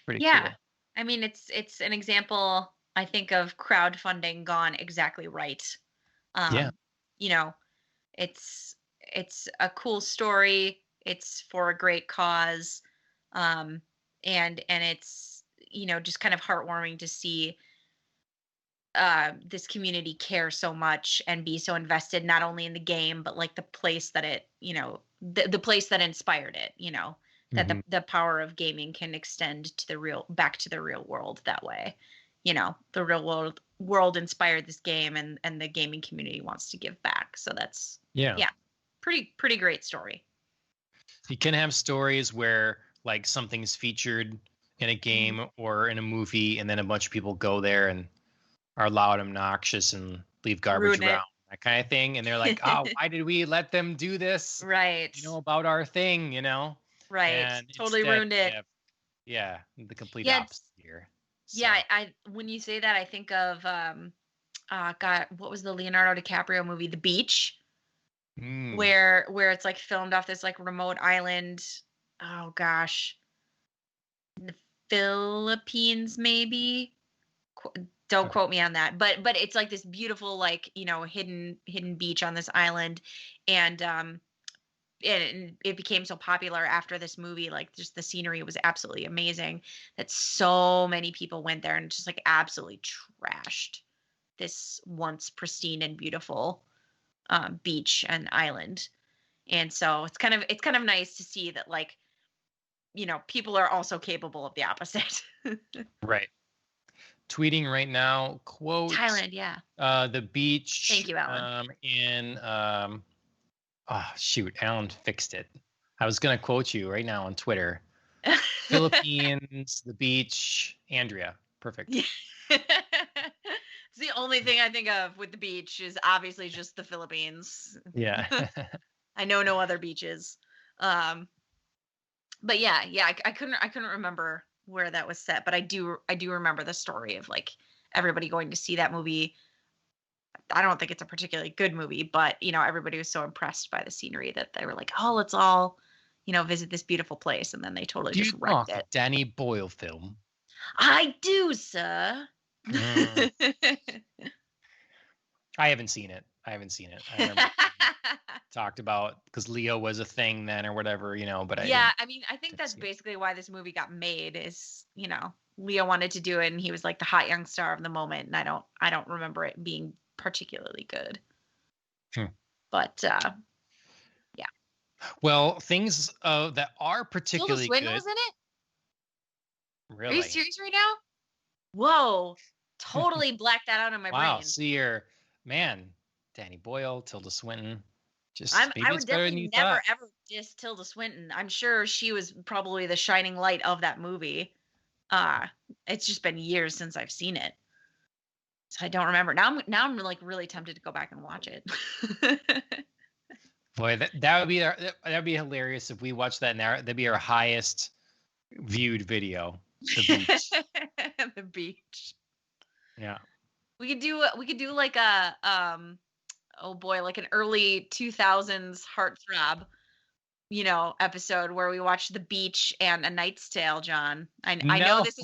A: Pretty
B: Yeah.
A: cool.
B: I mean, it's an example, I think, of crowdfunding gone exactly right.
A: Yeah.
B: Um, you know, it's a cool story. It's for a great cause. Um, and it's just kind of heartwarming to see this community care so much and be so invested not only in the game but like the place that it the place that inspired it, that
A: Mhm.
B: the power of gaming can extend to back to the real world that way. The real world inspired this game, and the gaming community wants to give back. So that's,
A: Yeah.
B: yeah, pretty great story.
A: You can have stories where like something's featured in a game or in a movie, and then a bunch of people go there and are loud, obnoxious, and leave garbage
B: Ruin it.
A: around, that kind of thing. And they're like, "Oh, why did we let them do this?
B: Right.
A: About our thing,
B: Right.
A: And
B: Totally
A: instead,
B: ruined it.
A: yeah, the complete
B: Yeah.
A: opposite here. So,
B: Yeah. I when you say that, I think of God, what was the Leonardo DiCaprio movie, The Beach,
A: mm,
B: where it's like filmed off this like remote island. Oh gosh, the Philippines, maybe. Don't quote me on that, but it's like this beautiful, like, hidden beach on this island, and and it became so popular after this movie, like just the scenery was absolutely amazing, that so many people went there and just like absolutely trashed this once pristine and beautiful beach and island. And so it's kind of nice to see that, like, people are also capable of the opposite.
A: right. Tweeting right now, quote,
B: Thailand, yeah.
A: the beach,
B: Thank you, Alan.
A: in, oh, shoot, Alan fixed it. I was going to quote you right now on Twitter. Philippines, the beach, Andrea. Perfect.
B: Yeah. It's the only thing I think of with the beach is obviously just the Philippines.
A: Yeah.
B: I know no other beaches. But yeah, I couldn't remember where that was set, but I do remember the story of like everybody going to see that movie. I don't think it's a particularly good movie, but everybody was so impressed by the scenery that they were like, "Oh, let's all, visit this beautiful place," and then they totally
A: Do you
B: just
A: know
B: wrecked
A: the
B: it.
A: Danny Boyle film?
B: I do, sir.
A: Mm, I haven't seen it. I remember talked about because Leo was a thing then or whatever, but I
B: Yeah,
A: didn't,
B: I mean, I think that's
A: see it.
B: basically why this movie got made is, Leo wanted to do it and he was like the hot young star of the moment, and I don't remember it being particularly good.
A: Hmm.
B: But yeah.
A: Well, things that are
B: Tilda
A: particularly
B: Swinton
A: good,
B: was in it? Are you
A: really.
B: serious right now? Whoa. Totally blacked that out in my
A: Wow.
B: brain.
A: See your man, Danny Boyle, Tilda Swinton. Just
B: I
A: maybe
B: would
A: it's better than
B: definitely
A: you
B: never
A: thought.
B: ever diss Tilda Swinton. I'm sure she was probably the shining light of that movie. Uh it's just been years since I've seen it. So I don't remember. Now I'm like really tempted to go back and watch it.
A: Boy, that would be that'd be hilarious if we watched that now. That'd be our highest viewed video. The beach.
B: The beach.
A: Yeah.
B: We could do like a oh boy, like an early 2000s heartthrob, episode where we watch The Beach and A Knight's Tale, John. I know
A: No.
B: this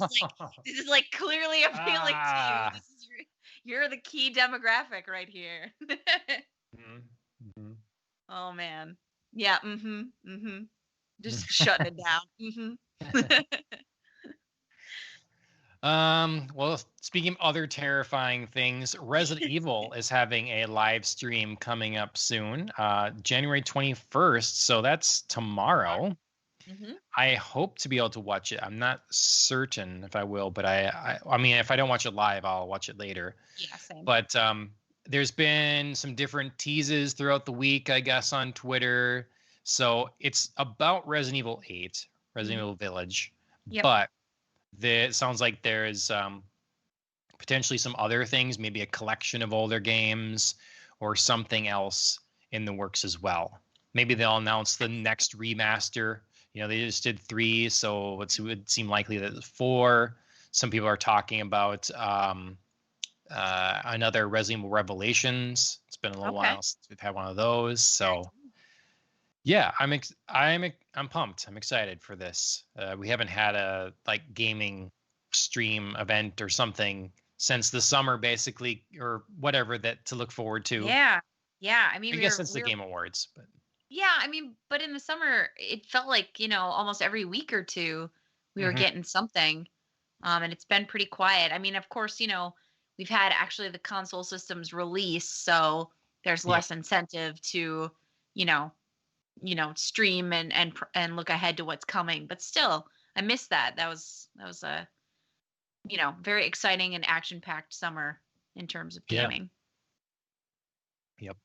B: is like clearly appealing to you.
A: Ah.
B: This is you're the key demographic right here.
A: Mhm, mhm.
B: Oh man. Yeah, just shutting it down.
A: Well, speaking of other terrifying things, Resident Evil is having a live stream coming up soon, January 21st. So that's tomorrow.
B: Mhm.
A: I hope to be able to watch it. I'm not certain if I will, but I mean, if I don't watch it live, I'll watch it later.
B: Yeah, same.
A: But there's been some different teases throughout the week, I guess, on Twitter. So it's about Resident Evil 8, Resident
B: Mhm.
A: Evil Village.
B: Yep.
A: But it sounds like there's potentially some other things, maybe a collection of older games or something else in the works as well. Maybe they'll announce the next remaster. They just did 3, so it would seem likely that 4. Some people are talking about another Resident Evil Revelations. It's been a little
B: Okay.
A: while since we've had one of those, so yeah, I'm pumped. I'm excited for this. We haven't had a like gaming stream event or something since the summer, basically, or whatever, that to look forward to.
B: Yeah. Yeah. I mean,
A: I guess since the Game Awards, but
B: yeah, I mean, but in the summer, it felt like, almost every week or two we were
A: Mhm.
B: getting something. And it's been pretty quiet. I mean, of course, we've had actually the console systems release, so there's
A: Yep.
B: less incentive to, you know, stream and look ahead to what's coming. But still, I miss that. That was a very exciting and action packed summer in terms of
A: Yeah.
B: gaming.
A: Yep.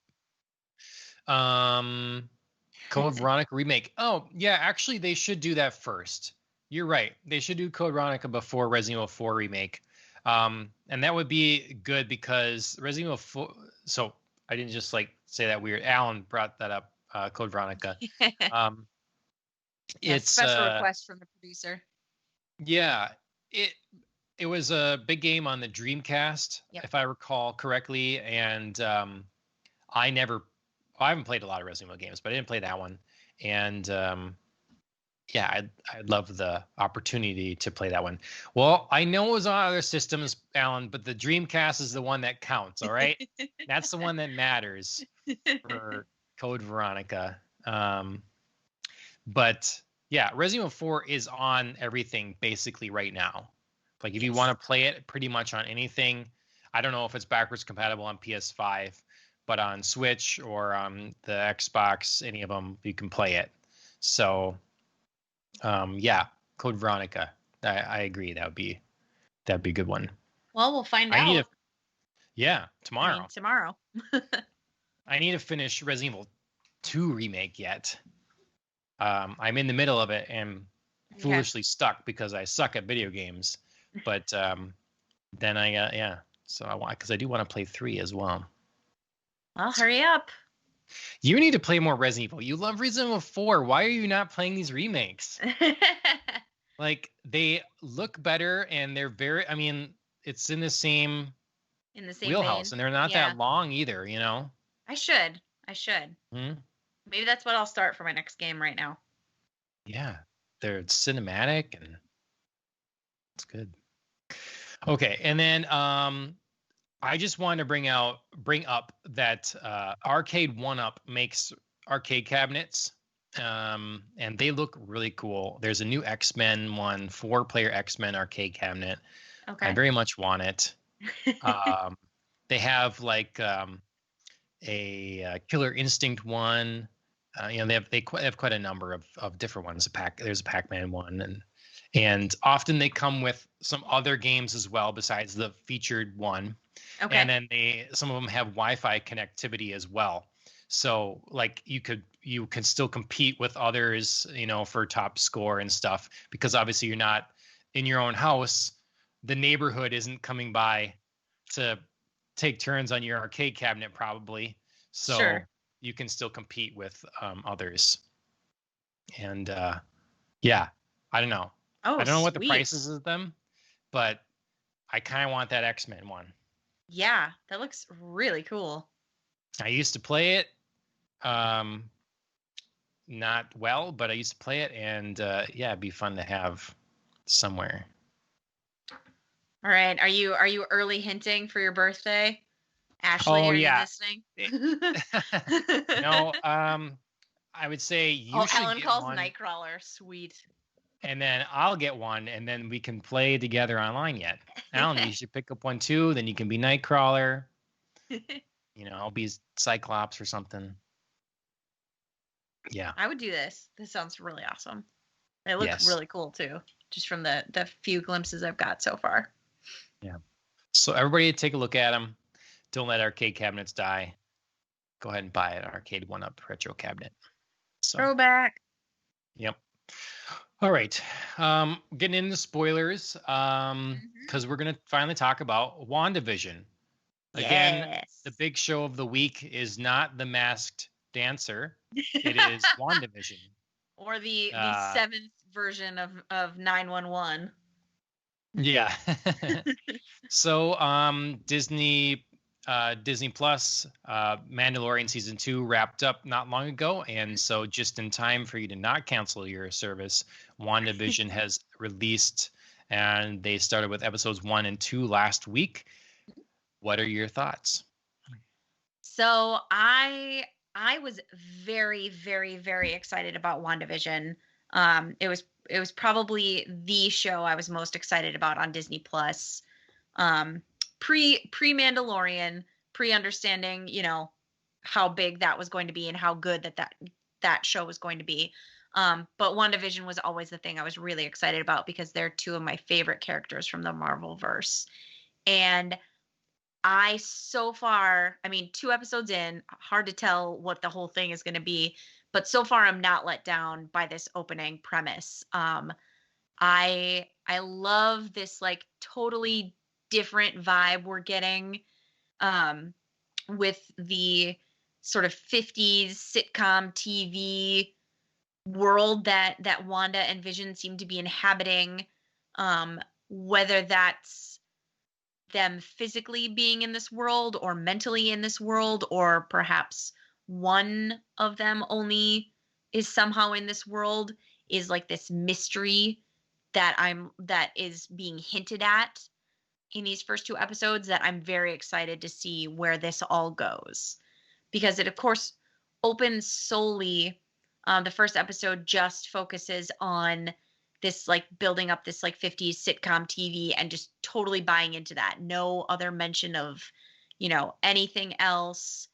A: Code Veronica remake. Oh, yeah, actually they should do that first. You're right. They should do Code Veronica before Resident Evil 4 remake. And that would be good because Resident Evil 4, so I didn't just like say that weird. Alan brought that up, Code Veronica. Um
B: Yeah,
A: it's
B: special request from the producer.
A: yeah, it was a big game on the Dreamcast,
B: Yep.
A: if I recall correctly, and I haven't played a lot of Resident Evil games, but I didn't play that one. And yeah, I'd love the opportunity to play that one. Well, I know it was on other systems, Alan, but the Dreamcast is the one that counts. All right, that's the one that matters for Code Veronica. But yeah, Resident Evil 4 is on everything basically right now. Like if you want to play it pretty much on anything, I don't know if it's backwards compatible on PS5, but on Switch or on the Xbox, any of them, you can play it. So yeah, Code Veronica. I agree. That'd be a good one.
B: Well, we'll find out.
A: Tomorrow.
B: I mean, tomorrow.
A: I need to finish Resident Evil 2 remake yet. I'm in the middle of it and foolishly stuck because I suck at video games. But then so I want, because I do want to play 3 as well.
B: Well, hurry up.
A: You need to play more Resident Evil. You love Resident Evil 4. Why are you not playing these remakes? Like, they look better and they're very, I mean, it's in the same wheelhouse,
B: vein.
A: And they're not that long either,
B: I should. Maybe that's what I'll start for my next game right now.
A: Yeah, they're cinematic and it's good. Okay, and then I just wanted to bring up that Arcade 1UP makes arcade cabinets, and they look really cool. There's a new X-Men one, 4-player X-Men arcade cabinet. Okay. I very much want it. They have like a Killer Instinct one. They have quite a number of different ones. There's a Pac-Man one, and often they come with some other games as well besides the featured one. Okay. And then some of them have Wi-Fi connectivity as well. So like you can still compete with others, for top score and stuff, because obviously you're not in your own house. The neighborhood isn't coming by to take turns on your arcade cabinet probably. So sure. You can still compete with others. And yeah, I don't know. I don't know what the prices of them, but I kind of want that X-Men one.
B: Yeah, that looks really cool.
A: I used to play it, not well, but I used to play it, and yeah, it'd be fun to have somewhere.
B: All right, are you early hinting for your birthday, Ashley? Are you listening?
A: No, I would say you should.
B: Ellen calls Nightcrawler. Sweet. And
A: then I'll get one, and then we can play together online yet. Alan, you should pick up one too. Then you can be Nightcrawler. I'll be Cyclops or something. Yeah.
B: I would do this. This sounds really awesome. It looks really cool too, just from the few glimpses I've got so far.
A: Yeah. So everybody take a look at them. Don't let arcade cabinets die. Go ahead and buy an Arcade 1UP retro cabinet. So,
B: throwback.
A: Yep. All right. Getting into spoilers, because we're going to finally talk about WandaVision. Again, the big show of the week is not The Masked Dancer. It is WandaVision.
B: Or the 7th version of 911.
A: Yeah. So Disney Plus, Mandalorian season 2 wrapped up not long ago, and so just in time for you to not cancel your service, WandaVision has released, and they started with episodes 1 and 2 last week. What are your thoughts?
B: So I was very, very, very excited about WandaVision. It was was probably the show I was most excited about on Disney Plus. Pre Mandalorian, pre understanding, how big that was going to be and how good that show was going to be. But WandaVision was always the thing I was really excited about because they're two of my favorite characters from the Marvel verse. And so far, I mean, 2 episodes in, hard to tell what the whole thing is going to be, but so far I'm not let down by this opening premise. I love this like totally different vibe we're getting with the sort of 50s sitcom TV world that Wanda and Vision seem to be inhabiting, whether that's them physically being in this world or mentally in this world, or perhaps one of them only is somehow in this world, is like this mystery that is being hinted at in these first 2 episodes that I'm very excited to see where this all goes, because it of course opens solely, the first episode just focuses on this like building up this like 50s sitcom TV and just totally buying into that. No other mention of, anything else.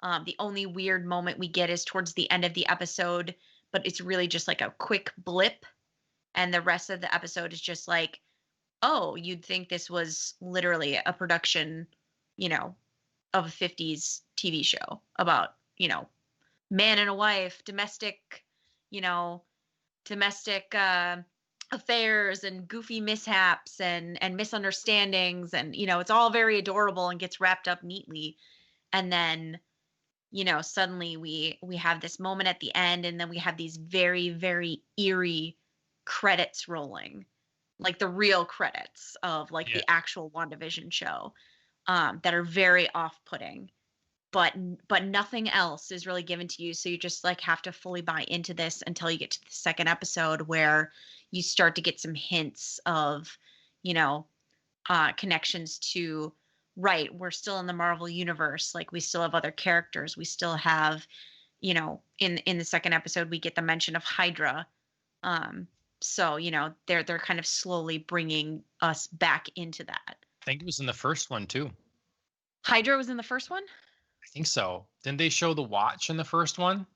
B: The only weird moment we get is towards the end of the episode, but it's really just like a quick blip. And the rest of the episode is just like, oh, you'd think this was literally a production, of a 50s TV show about, man and a wife, domestic, affairs and goofy mishaps and misunderstandings, and it's all very adorable and gets wrapped up neatly. And then suddenly we have this moment at the end, and then we have these very, very eerie credits rolling, like the real credits of like the actual WandaVision show, that are very off-putting, but nothing else is really given to you, so you just like have to fully buy into this until you get to the second episode, where you start to get some hints of connections to, right, we're still in the Marvel universe, like we still have other characters, we still have, in the second episode we get the mention of Hydra. So they're kind of slowly bringing us back into that.
A: I think it was in the first one too.
B: Hydra was in the first one?
A: I think so. Didn't they show the watch in the first one?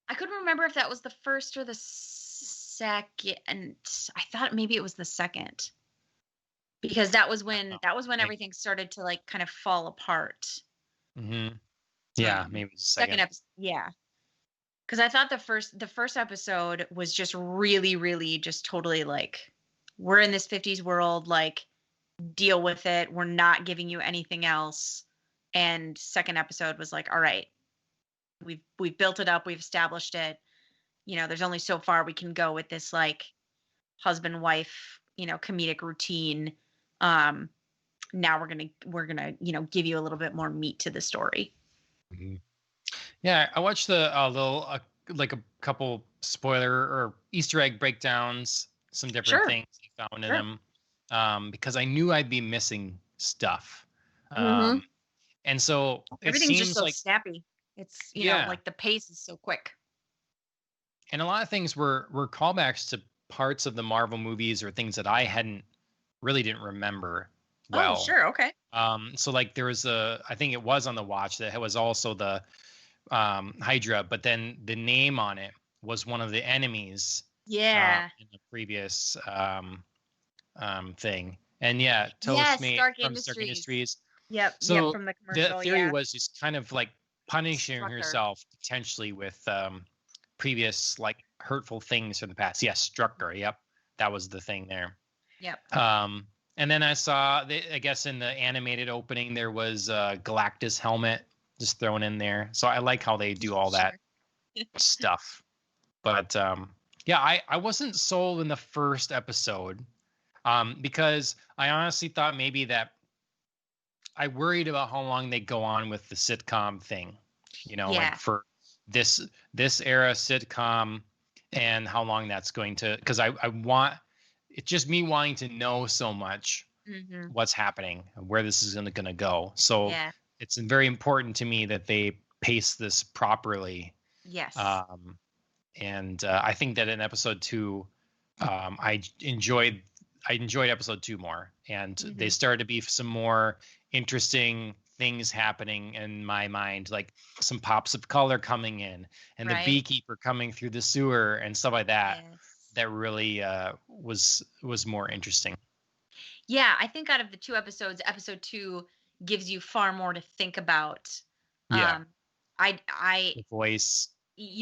B: I couldn't remember if that was the first or the second. I thought maybe it was the second, because that was when everything started to like kind of fall apart.
A: Mm-hmm. Yeah, maybe it was the second
B: episode. Yeah, because I thought the first episode was just really, really just totally like, we're in this 50s world, like deal with it. We're not giving you anything else. And second episode was like, all right, we've built it up, we've established it. There's only so far we can go with this like husband wife, comedic routine. Now we're gonna give you a little bit more meat to the story.
A: Mm-hmm. Yeah, I watched the little like a couple spoiler or Easter egg breakdowns, some different things I found in them, because I knew I'd be missing stuff. And so
B: everything's just so snappy. It's like the pace is so quick.
A: And a lot of things were callbacks to parts of the Marvel movies or things that I didn't remember well.
B: Oh, sure, okay.
A: So like there was I think it was on the watch that it was also the Hydra, but then the name on it was one of the enemies.
B: Yeah.
A: In the previous thing. And Toastmate from Stark Industries.
B: Yep.
A: So
B: from the commercial.
A: The theory was just kind of like punishing herself potentially with previous like hurtful things from the past. Yes, Strucker. Yep, that was the thing there.
B: Yep.
A: And then I saw, I guess in the animated opening there was a Galactus helmet just thrown in there. So I like how they do all that stuff. But I wasn't sold in the first episode because I honestly thought maybe that I worried about how long they go on with the sitcom thing, like for this era sitcom, and how long that's going to, because I want, it's just me wanting to know so much what's happening, where this is going to go. So it's very important to me that they pace this properly.
B: Yes.
A: And I think that in episode 2, I enjoyed episode 2 more, and they started to be some more interesting things happening in my mind, like some pops of color coming in, and the
B: Right.
A: beekeeper coming through the sewer and stuff like that.
B: Yes.
A: That really was more interesting.
B: Yeah, I think out of the 2 episodes, episode 2 gives you far more to think about.
A: Yeah,
B: Um, I
A: the voice.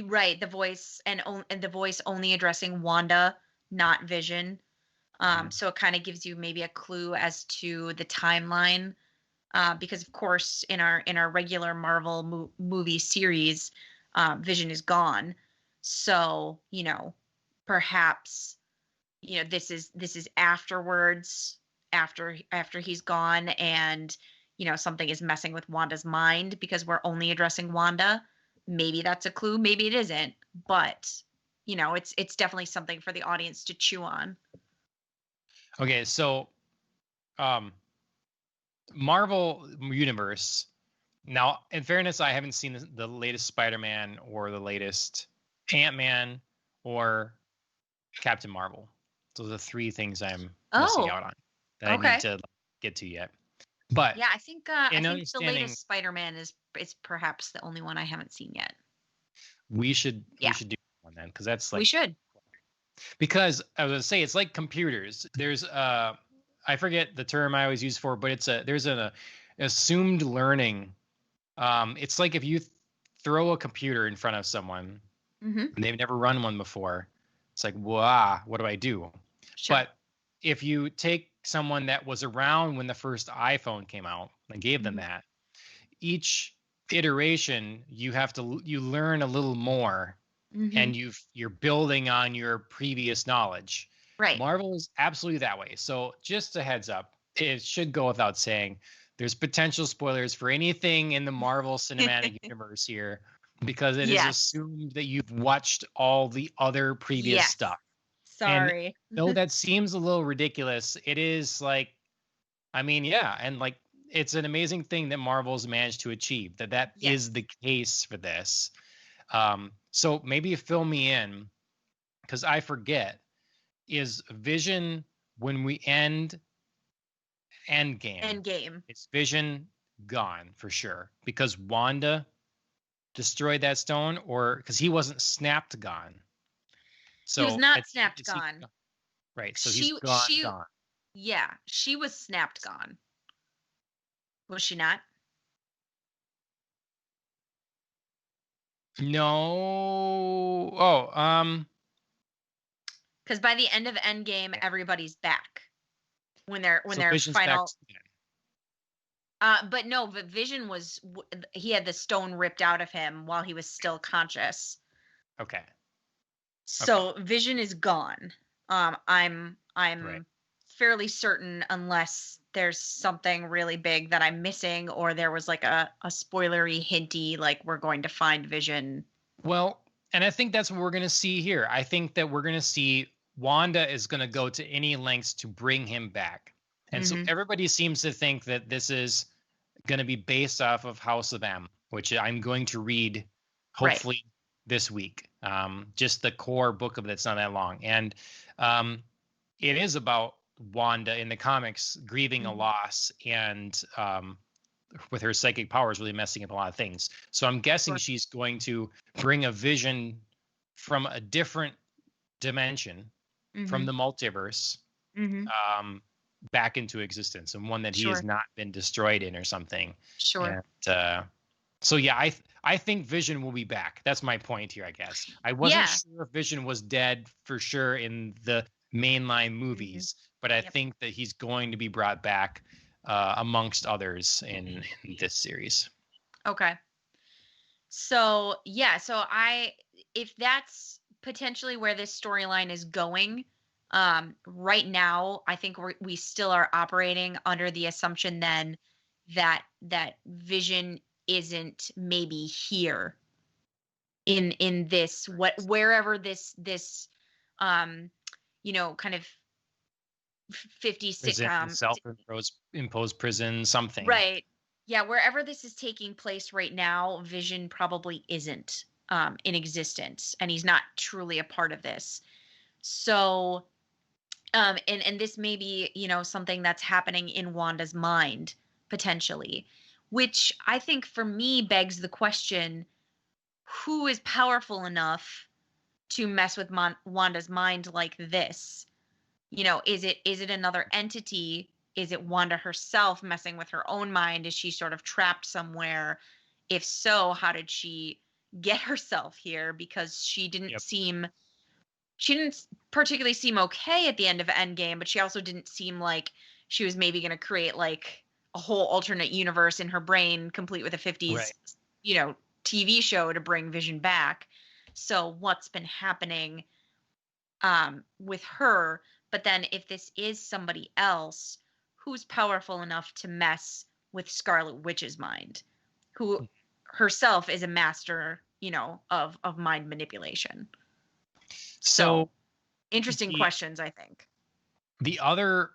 B: right, the voice and the voice only addressing Wanda, not Vision.
A: Mhm.
B: So it kind of gives you maybe a clue as to the timeline. Because of course, in our regular Marvel movie series, Vision is gone. So perhaps this is afterwards, after he's gone, and something is messing with Wanda's mind because we're only addressing Wanda. Maybe that's a clue, maybe it isn't, but it's definitely something for the audience to chew on.
A: Okay, so um, Marvel Universe. Now, in fairness, I haven't seen the latest Spider-Man or the latest Ant-Man or Captain Marvel. Those are the three things I'm missing
B: Oh,
A: out on that I need
B: okay.
A: to get to yet. But
B: Yeah, I think the
A: understanding,
B: latest Spider-Man is perhaps the only one I haven't seen yet.
A: we
B: Yeah,
A: should do one then, because that's
B: we
A: like,
B: should.
A: because I was gonna say it's like computers. There's I forget the term I always use for, but there's an assumed learning. It's like if you throw a computer in front of someone
B: Hmm.
A: and they've never run one before, it's like, wow, what do I do?
B: Sure.
A: But if you take someone that was around when the first iPhone came out and gave them
B: Hmm.
A: that, each iteration you learn a little more,
B: Hmm.
A: and you're building on your previous knowledge.
B: Right.
A: Marvel is absolutely that way. So just a heads up, it should go without saying, there's potential spoilers for anything in the Marvel Cinematic Universe here, because it is
B: Yes.
A: assumed that you've watched all the other previous
B: Yes.
A: stuff. And
B: Sorry.
A: though that seems a little ridiculous, it is like, I mean, yeah, and like it's an amazing thing that Marvel's managed to achieve, that is
B: Yes.
A: the case for this. So maybe fill me in, because I forget. Is Vision, when we end game?
B: Endgame.
A: Is Vision gone for sure because Wanda destroyed that stone, or because he wasn't snapped gone?
B: He was
A: So
B: not snapped
A: is he
B: gone.
A: right? So he's
B: She
A: gone,
B: she
A: gone.
B: yeah, she was snapped gone. Was she not?
A: No. Oh,
B: Because by the end of Endgame,
A: yeah.
B: everybody's back. When
A: So
B: their
A: Vision's back.
B: final but no, but Vision he had the stone ripped out of him while he was still conscious.
A: Okay. Okay.
B: So Vision is gone.
A: Right.
B: I'm fairly certain, unless there's something really big that I'm missing, or there was like a spoilery hinty, like we're going to find Vision.
A: Well, and I think that's what we're going to see here. I think that we're going to see Wanda is going to go to any lengths to bring him back. And so
B: Hmm.
A: everybody seems to think that this is going to be based off of House of M, which I'm going to read
B: Right.
A: hopefully this week. Just the core book of it's not that long. And um, it is about Wanda in the comics grieving a
B: Hmm.
A: loss, and with her psychic powers really messing up a lot of things. So I'm guessing
B: Sure.
A: she's going to bring a vision from a different dimension, from
B: Hmm.
A: the multiverse,
B: Hmm.
A: um, back into existence, and one that he has
B: Sure.
A: not been destroyed in or something.
B: Sure.
A: And so yeah, I think Vision will be back. That's my point here, I guess. I wasn't
B: Yeah.
A: sure if Vision was dead for sure in the mainline
B: Hmm.
A: movies, but I
B: Yep.
A: think that he's going to be brought back amongst others in this series.
B: Okay. So yeah, if that's potentially where this storyline is going, right now I think we still are operating under the assumption then that Vision isn't maybe here in this, wherever this um kind of 50
A: Prison,
B: sitcom.
A: self-imposed prison, something.
B: Right. Yeah, wherever this is taking place right now, Vision probably isn't in existence, and he's not truly a part of this. So, and this may be, something that's happening in Wanda's mind potentially, which I think for me begs the question, who is powerful enough to mess with Wanda's mind like this? Is it another entity? Is it Wanda herself messing with her own mind? Is she sort of trapped somewhere? If so, how did she get herself here? Because
A: Yep.
B: she didn't particularly seem okay at the end of Endgame, but she also didn't seem like she was maybe going to create like a whole alternate universe in her brain, complete with a 50s,
A: Right.
B: TV show to bring Vision back. So what's been happening with her? But then if this is somebody else, who's powerful enough to mess with Scarlet Witch's mind, who herself is a master, of mind manipulation. So
A: So
B: interesting
A: the
B: questions, I think.
A: the other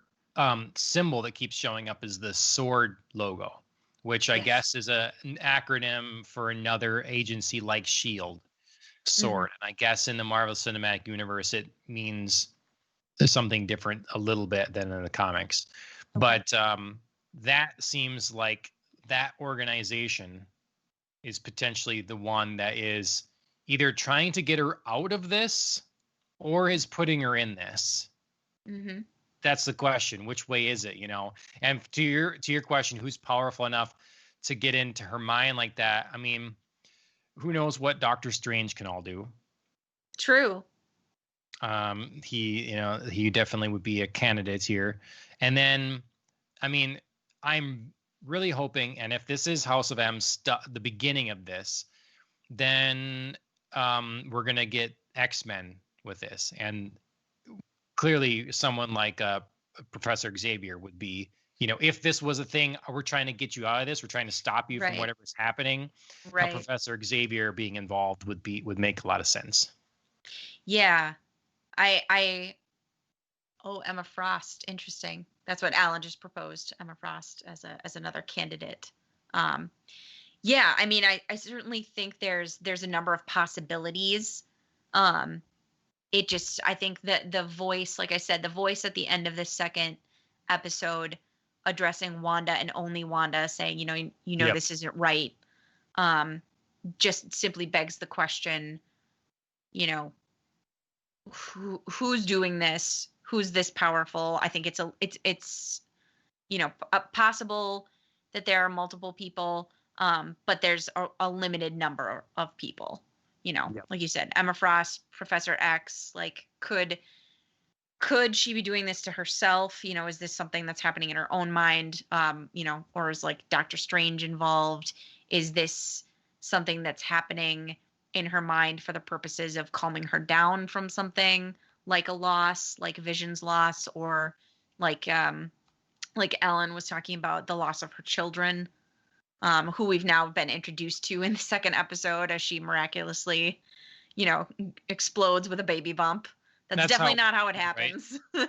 A: symbol that keeps showing up is the sword logo, which I
B: Yes.
A: guess is an acronym for another agency like Shield,
B: Hmm.
A: sword. And I guess in the Marvel Cinematic Universe, it means something different a little bit than in the comics.
B: Okay.
A: But that seems like that organization is potentially the one that is either trying to get her out of this or is putting her in this.
B: Hmm.
A: That's the question. Which way is it? And to your question, who's powerful enough to get into her mind like that? I mean, who knows what Doctor Strange can all do?
B: True.
A: He definitely would be a candidate here. And then, I mean, I'm really hoping, and if this is House of M the beginning of this, then we're gonna get X-Men with this, and clearly someone like Professor Xavier would be. If this was a thing, we're trying to get you out of this. We're trying to stop you from
B: Right.
A: whatever's happening.
B: Right.
A: Professor Xavier being involved would make a lot of sense.
B: Yeah. I Oh, Emma Frost. Interesting. That's what Alan just proposed, Emma Frost as another candidate. Um, yeah, I mean, I certainly think there's a number of possibilities. Um, I think that the voice, like I said, the voice at the end of the second episode addressing Wanda and only Wanda, saying,
A: Yep.
B: this isn't right, um, just simply begs the question, you know, who's doing this? Who's this powerful? I think it's possible that there are multiple people, but there's a limited number of people.
A: Yep.
B: Like you said, Emma Frost, Professor X. Like, could she be doing this to herself? Is this something that's happening in her own mind? Or is like Doctor Strange involved? Is this something that's happening in her mind for the purposes of calming her down from something like a loss, like Vision's loss, or like Ellen was talking about, the loss of her children, who we've now been introduced to in the second episode as she miraculously, explodes with a baby bump. That's
A: That's
B: definitely
A: how,
B: not how it
A: right?
B: happens.
A: Oh,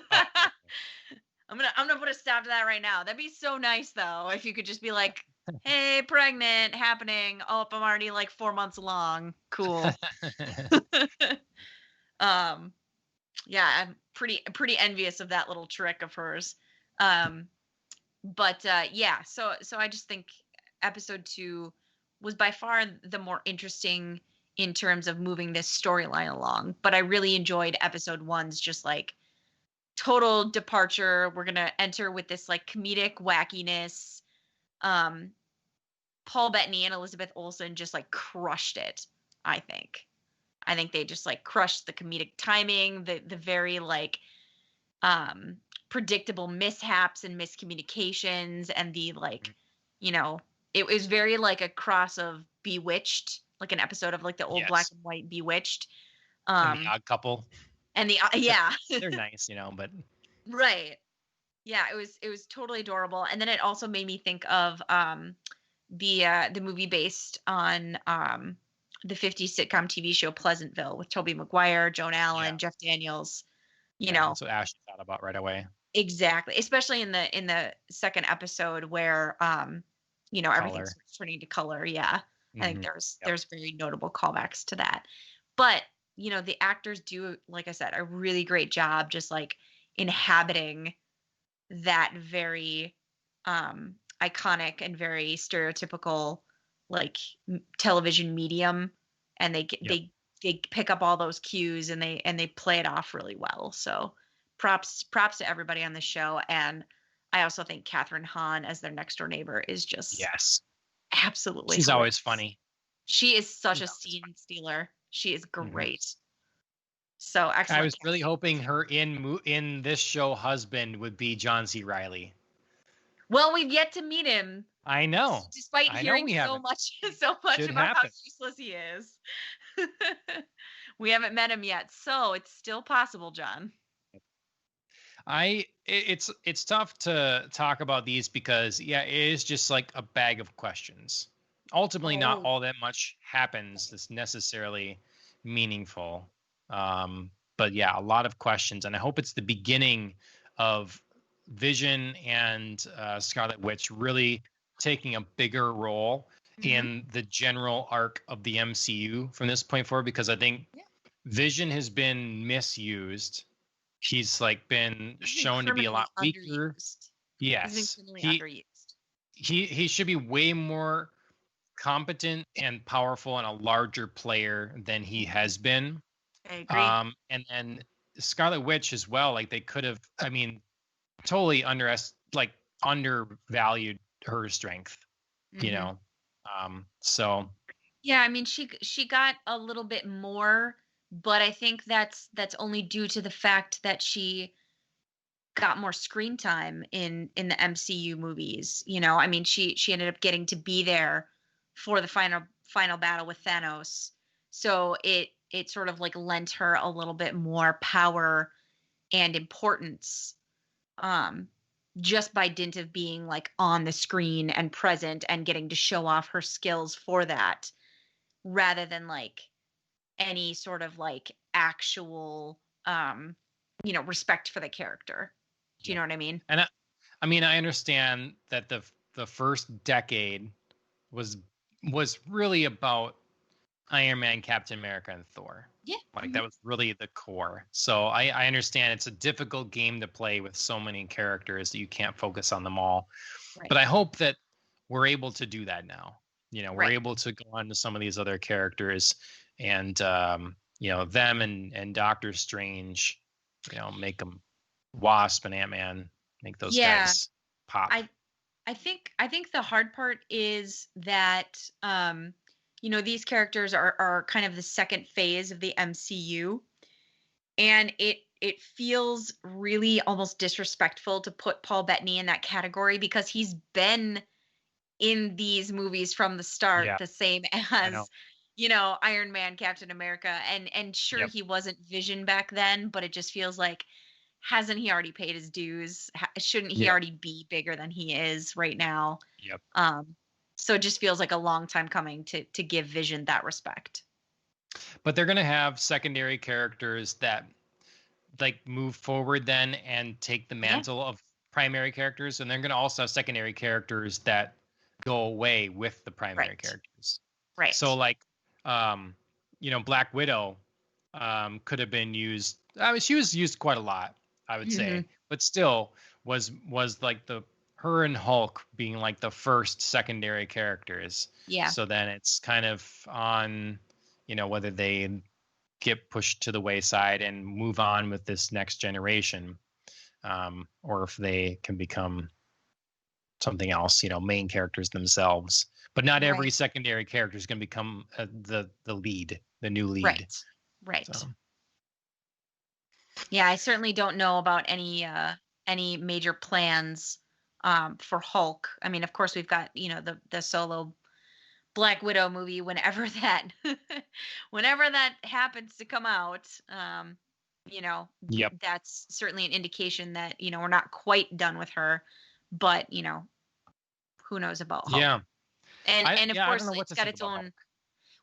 B: I'm gonna put a stop to that right now. That'd be so nice though, if you could just be like, "Hey, pregnant, happening. Oh, I'm already like 4 months along. Cool." um, yeah, I'm pretty envious of that little trick of hers. Um, but yeah, so I just think episode 2 was by far the more interesting in terms of moving this storyline along. But I really enjoyed episode 1's just like total departure. We're gonna enter with this like comedic wackiness. Um, Paul Bettany and Elizabeth Olsen just like crushed it. I think. I think they just like crushed the comedic timing, the very like um predictable mishaps and miscommunications, and the like, you know, it was very like a cross of Bewitched, like an episode of like the old black
A: yes.
B: and white Bewitched.
A: And the
B: um
A: Odd Couple.
B: and the
A: They're,
B: yeah.
A: they're nice, but
B: Right. Yeah, it was totally adorable. And then it also made me think of the movie based on the 50s sitcom TV show Pleasantville with Tobey Maguire, Joan
A: yeah,
B: Allen, Jeff Daniels. you
A: yeah.
B: know
A: That's what Ashley thought about right away.
B: Exactly, especially in the second episode where everything's
A: Color.
B: turning to color. Yeah, I think
A: Hmm.
B: there's
A: Yep.
B: there's very notable callbacks to that. But the actors do, like I said, a really great job just like inhabiting that very iconic and very stereotypical like television medium, and
A: Yep.
B: they pick up all those cues, and they play it off really well. So props to everybody on the show. And I also think Catherine Hahn as their next door neighbor is just
A: Yes.
B: absolutely
A: She's always
B: hilarious.
A: funny.
B: She is such
A: She's
B: a
A: always
B: scene stealer. She is
A: funny. Mhm.
B: great. So
A: I
B: excellent
A: was really
B: casting.
A: hoping her in this show husband would be John C. Riley.
B: Well, we've yet to meet him,
A: I know.
B: despite
A: I know
B: hearing
A: we
B: so
A: haven't.
B: much so much
A: Should
B: about how
A: happen.
B: useless he is. We haven't met him yet, so it's still possible, John.
A: It's tough to talk about these because yeah, it is just like a bag of questions. Ultimately, not
B: Oh,
A: all that much happens that's necessarily meaningful. But yeah, a lot of questions, and I hope it's the beginning of Vision and Scarlet Witch really taking a bigger role
B: hmm
A: in the general arc of the MCU from this point forward. Because I think
B: yeah.
A: Vision has been misused. He's like been
B: He's been
A: shown to be a
B: criminally
A: lot weaker.
B: underused. He's been
A: Yes.
B: criminally
A: He
B: underused.
A: he should be way more competent and powerful and a larger player than he
B: Mhm.
A: has been.
B: I agree.
A: And then Scarlet Witch as well. Like they could have, I mean, totally undervalued her strength, you
B: hmm
A: know. So
B: Yeah, I mean, she got a little bit more, but I think that's only due to the fact that she got more screen time in the MCU movies. I mean, she ended up getting to be there for the final battle with Thanos. So it sort of like lent her a little bit more power and importance, um just by dint of being like on the screen and present and getting to show off her skills for that, rather than like any sort of like actual respect for the character. Do you
A: yeah.
B: know what I mean?
A: And I mean, I understand that the first decade was was really about Iron Man, Captain America, and Thor.
B: Yeah.
A: Like
B: hmm
A: that was really the core. So I understand it's a difficult game to play with so many characters that you can't focus on them all.
B: Right.
A: But I hope that we're able to do that now. We're
B: Right.
A: able to go on to some of these other characters and them and Doctor Strange, make them Wasp and Ant-Man, make those
B: Yeah.
A: guys pop.
B: I I think the hard part is that these characters are kind of the second phase of the MCU, and it feels really almost disrespectful to put Paul Bettany in that category because he's been in these movies from the start,
A: Yeah,
B: the same
A: I know.
B: as Iron Man, Captain America, and sure,
A: Yep.
B: he wasn't Vision back then, but it just feels like, hasn't he already paid his dues? Shouldn't he
A: Yep.
B: already be bigger than he is right now?
A: Yep.
B: um so it just feels like a long time coming to give Vision that respect.
A: But they're gonna have secondary characters that like move forward then and take the
B: Yeah.
A: mantle of primary characters, and they're going to also have secondary characters that go away with the primary
B: Right.
A: characters. So
B: Right.
A: like um Black Widow could have been used. I mean, she was used quite a lot, I would
B: hmm
A: say, but still was like the her and Hulk being like the first secondary characters.
B: Yeah.
A: So then it's kind of on whether they get pushed to the wayside and move on with this next generation, or if they can become something else, main characters themselves. But not every
B: Right.
A: secondary character is going to become the lead, the new lead.
B: Right.
A: So
B: Right. Yeah, I certainly don't know about any major plans for Hulk. I mean, of course, we've got the solo Black Widow movie whenever that whenever that happens to come out.
A: yep,
B: That's certainly an indication that we're not quite done with her, but who knows about Hulk?
A: yeah,
B: And of
A: I don't
B: course,
A: know what
B: it's
A: to
B: got
A: think
B: its
A: about Hulk.
B: own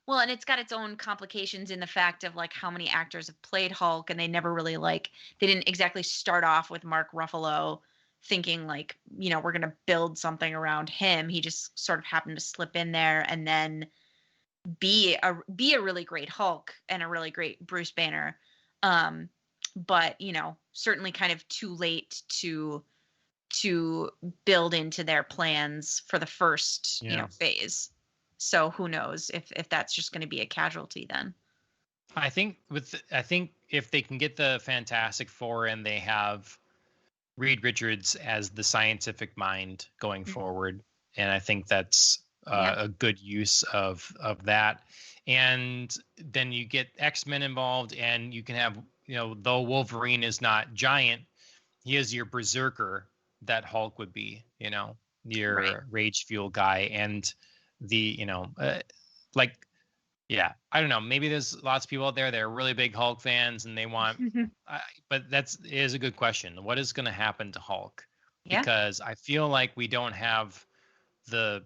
B: well, and it's got its own complications in the fact of like how many actors have played Hulk, and they never really they didn't exactly start off with Mark Ruffalo thinking like, we're going to build something around him. He just sort of happened to slip in there, and then be a really great Hulk and a really great Bruce Banner. Um, but certainly kind of too late to build into their plans for the first,
A: Yeah.
B: phase. So who knows if that's just going to be a casualty then.
A: I think if they can get the Fantastic Four and they have Reed Richards as the scientific mind going
B: Mhm.
A: forward, and I think that's
B: Yeah.
A: a good use of that. And then you get X-Men involved, and you can have, though Wolverine is not giant, he is your berserker that Hulk would be,
B: Right.
A: your rage fuel guy, and the like, yeah, I don't know. Maybe there's lots of people out there that are really big Hulk fans and they want, but is a good question. What is going to happen to Hulk?
B: Yeah.
A: Because I feel like we don't have the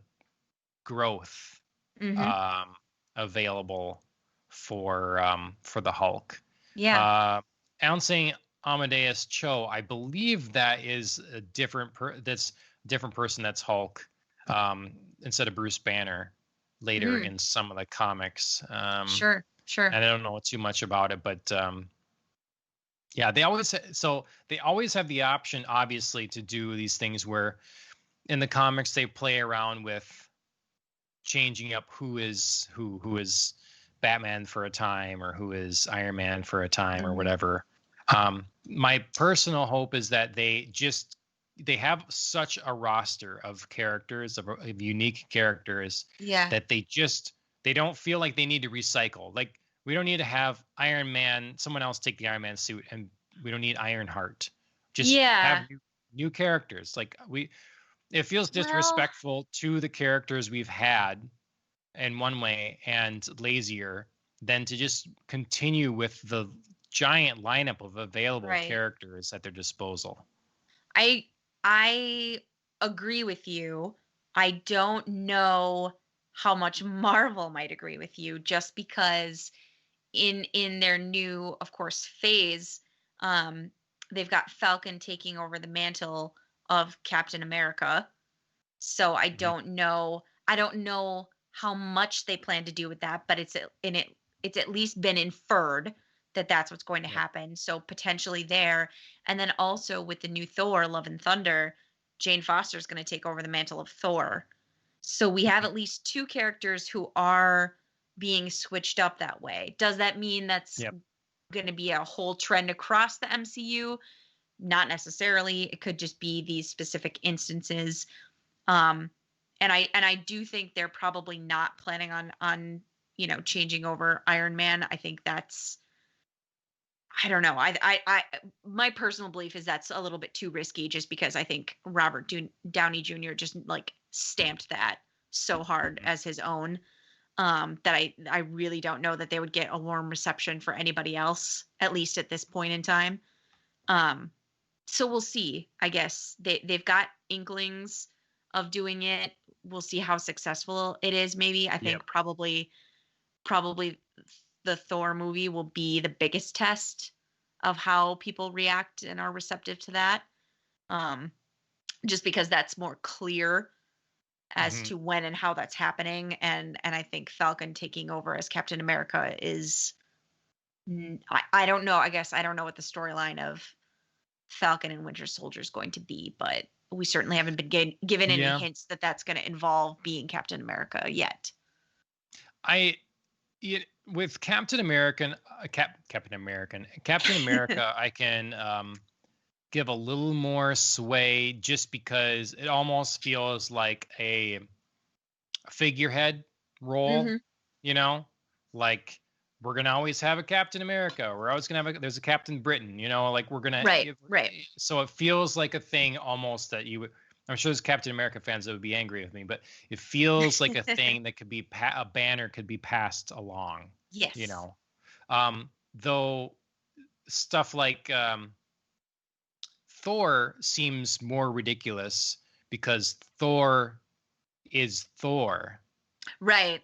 A: growth
B: Mhm.
A: um, available for the Hulk.
B: Yeah.
A: Uh, Announcing Amadeus Cho, I believe that is a that's a different person that's Hulk, instead of Bruce Banner later
B: Mm.
A: in some of the comics.
B: Sure. Sure.
A: And I don't know too much about it, but yeah, they always have the option, obviously, to do these things where in the comics they play around with changing up who is Batman for a time, or who is Iron Man for a time, or
B: Mhm.
A: whatever. My personal hope is that they have such a roster of characters, of unique characters,
B: Yeah.
A: that they don't feel like they need to recycle. Like, we don't need to have Iron Man, someone else take the Iron Man suit, and we don't need Ironheart. Just have
B: Yeah.
A: new characters. Like, it feels
B: Well,
A: disrespectful to the characters we've had in one way, and lazier than to just continue with the giant lineup of available
B: right.
A: characters at their disposal.
B: I I agree with you. I don't know how much Marvel might agree with you, just because in their new, of course, phase, um they've got Falcon taking over the mantle of Captain America. So
A: Mhm.
B: I don't know how much they plan to do with that, but it's at least been inferred that that's what's going to
A: Yep.
B: happen. So potentially there. And then also with the new Thor Love and Thunder, Jane Foster is going to take over the mantle of Thor. So we have
A: Mhm.
B: at least two characters who are being switched up that way. Does that mean that's
A: Yep.
B: going to be a whole trend across the MCU? Not necessarily. It could just be these specific instances. um and I do think they're probably not planning on changing over Iron Man. I think that's, I don't know. I my personal belief is that's a little bit too risky, just because I think Robert Downey Jr. just like stamped that so hard
A: Mhm.
B: as his own, that I really don't know that they would get a warm reception for anybody else, at least at this point in time. um so we'll see. I guess they've got inklings of doing it. We'll see how successful it is. Maybe I
A: Yep.
B: think probably the Thor movie will be the biggest test of how people react and are receptive to that. Um, just because that's more clear as
A: Mhm.
B: to when and how that's happening, and I think Falcon taking over as Captain America is, I don't know. I guess I don't know what the storyline of Falcon and Winter Soldier is going to be, but we certainly haven't been given any
A: Yeah.
B: hints that that's going to involve being Captain America yet.
A: I with Captain American, Captain America, I can give a little more sway, just because it almost feels like a figurehead role,
B: Hmm.
A: you know, like, we're gonna always have a Captain America. We're always gonna have there's a Captain Britain, like, we're gonna.
B: Right, right.
A: So it feels like a thing almost that you would. I'm sure there's Captain America fans that would be angry with me, but it feels like a thing that could be a banner could be passed along, you
B: Yes.
A: know. Though stuff like Thor seems more ridiculous, because Thor is Thor.
B: Right.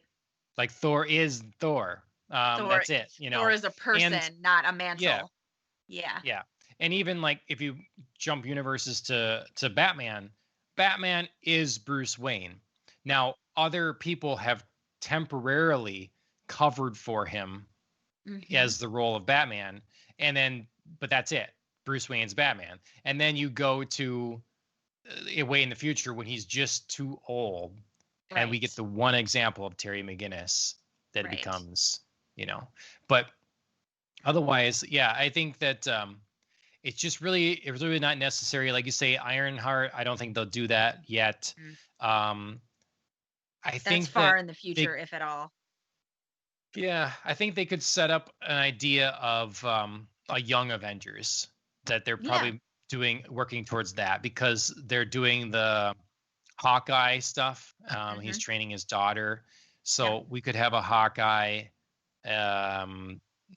A: Like, Thor is Thor.
B: Thor
A: That's it,
B: Thor is a
A: And
B: person, not a
A: yeah,
B: mantle. Yeah.
A: yeah. And even, like, if you jump universes to Batman, Batman is Bruce Wayne. Now, other people have temporarily covered for him as the role of Batman. And then, but that's it. Bruce Wayne's Batman. And then you go to way in the future when he's just too old. Right. And we get the one example of Terry McGinnis that becomes, but otherwise, yeah, I think that it's really not necessary. Like you say, Ironheart, I don't think they'll do that yet. I think
B: that's far in the future, if at all.
A: Yeah, I think they could set up an idea of a young Avengers that they're probably working towards that, because they're doing the Hawkeye stuff. He's training his daughter. So we could have a Hawkeye,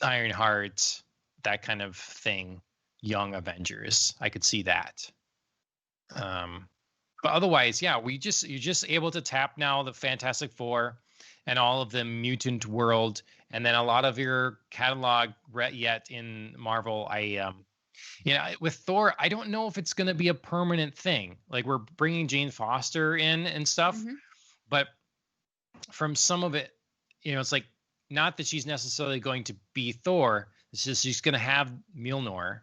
A: Ironheart, that kind of thing, young Avengers. I could see that. But otherwise, yeah, you're just able to tap now the Fantastic Four and all of the mutant world, and then a lot of your catalog yet in Marvel. With Thor, I don't know if it's going to be a permanent thing. Like, we're bringing Jane Foster in and stuff, but from some of it, it's like, not that she's necessarily going to be Thor. It's just she's going to have Mjolnir,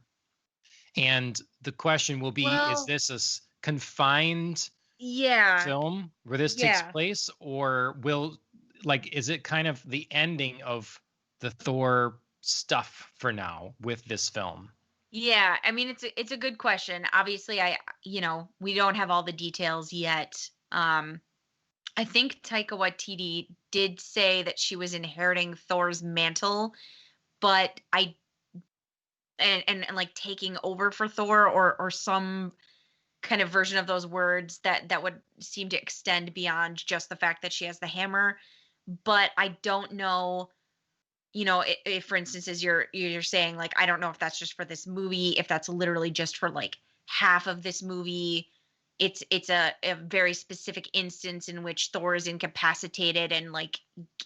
A: and the question will be: is this a confined film where this takes place, or is it kind of the ending of the Thor stuff for now with this film?
B: Yeah, I mean, it's a good question. Obviously, we don't have all the details yet. I think Taika Waititi did say that she was inheriting Thor's mantle, but and like taking over for Thor, or some kind of version of those words that would seem to extend beyond just the fact that she has the hammer. But I don't know, if for instance, as you're saying, like, I don't know if that's just for this movie, if that's literally just for like half of this movie. It's a very specific instance in which Thor is incapacitated, and like,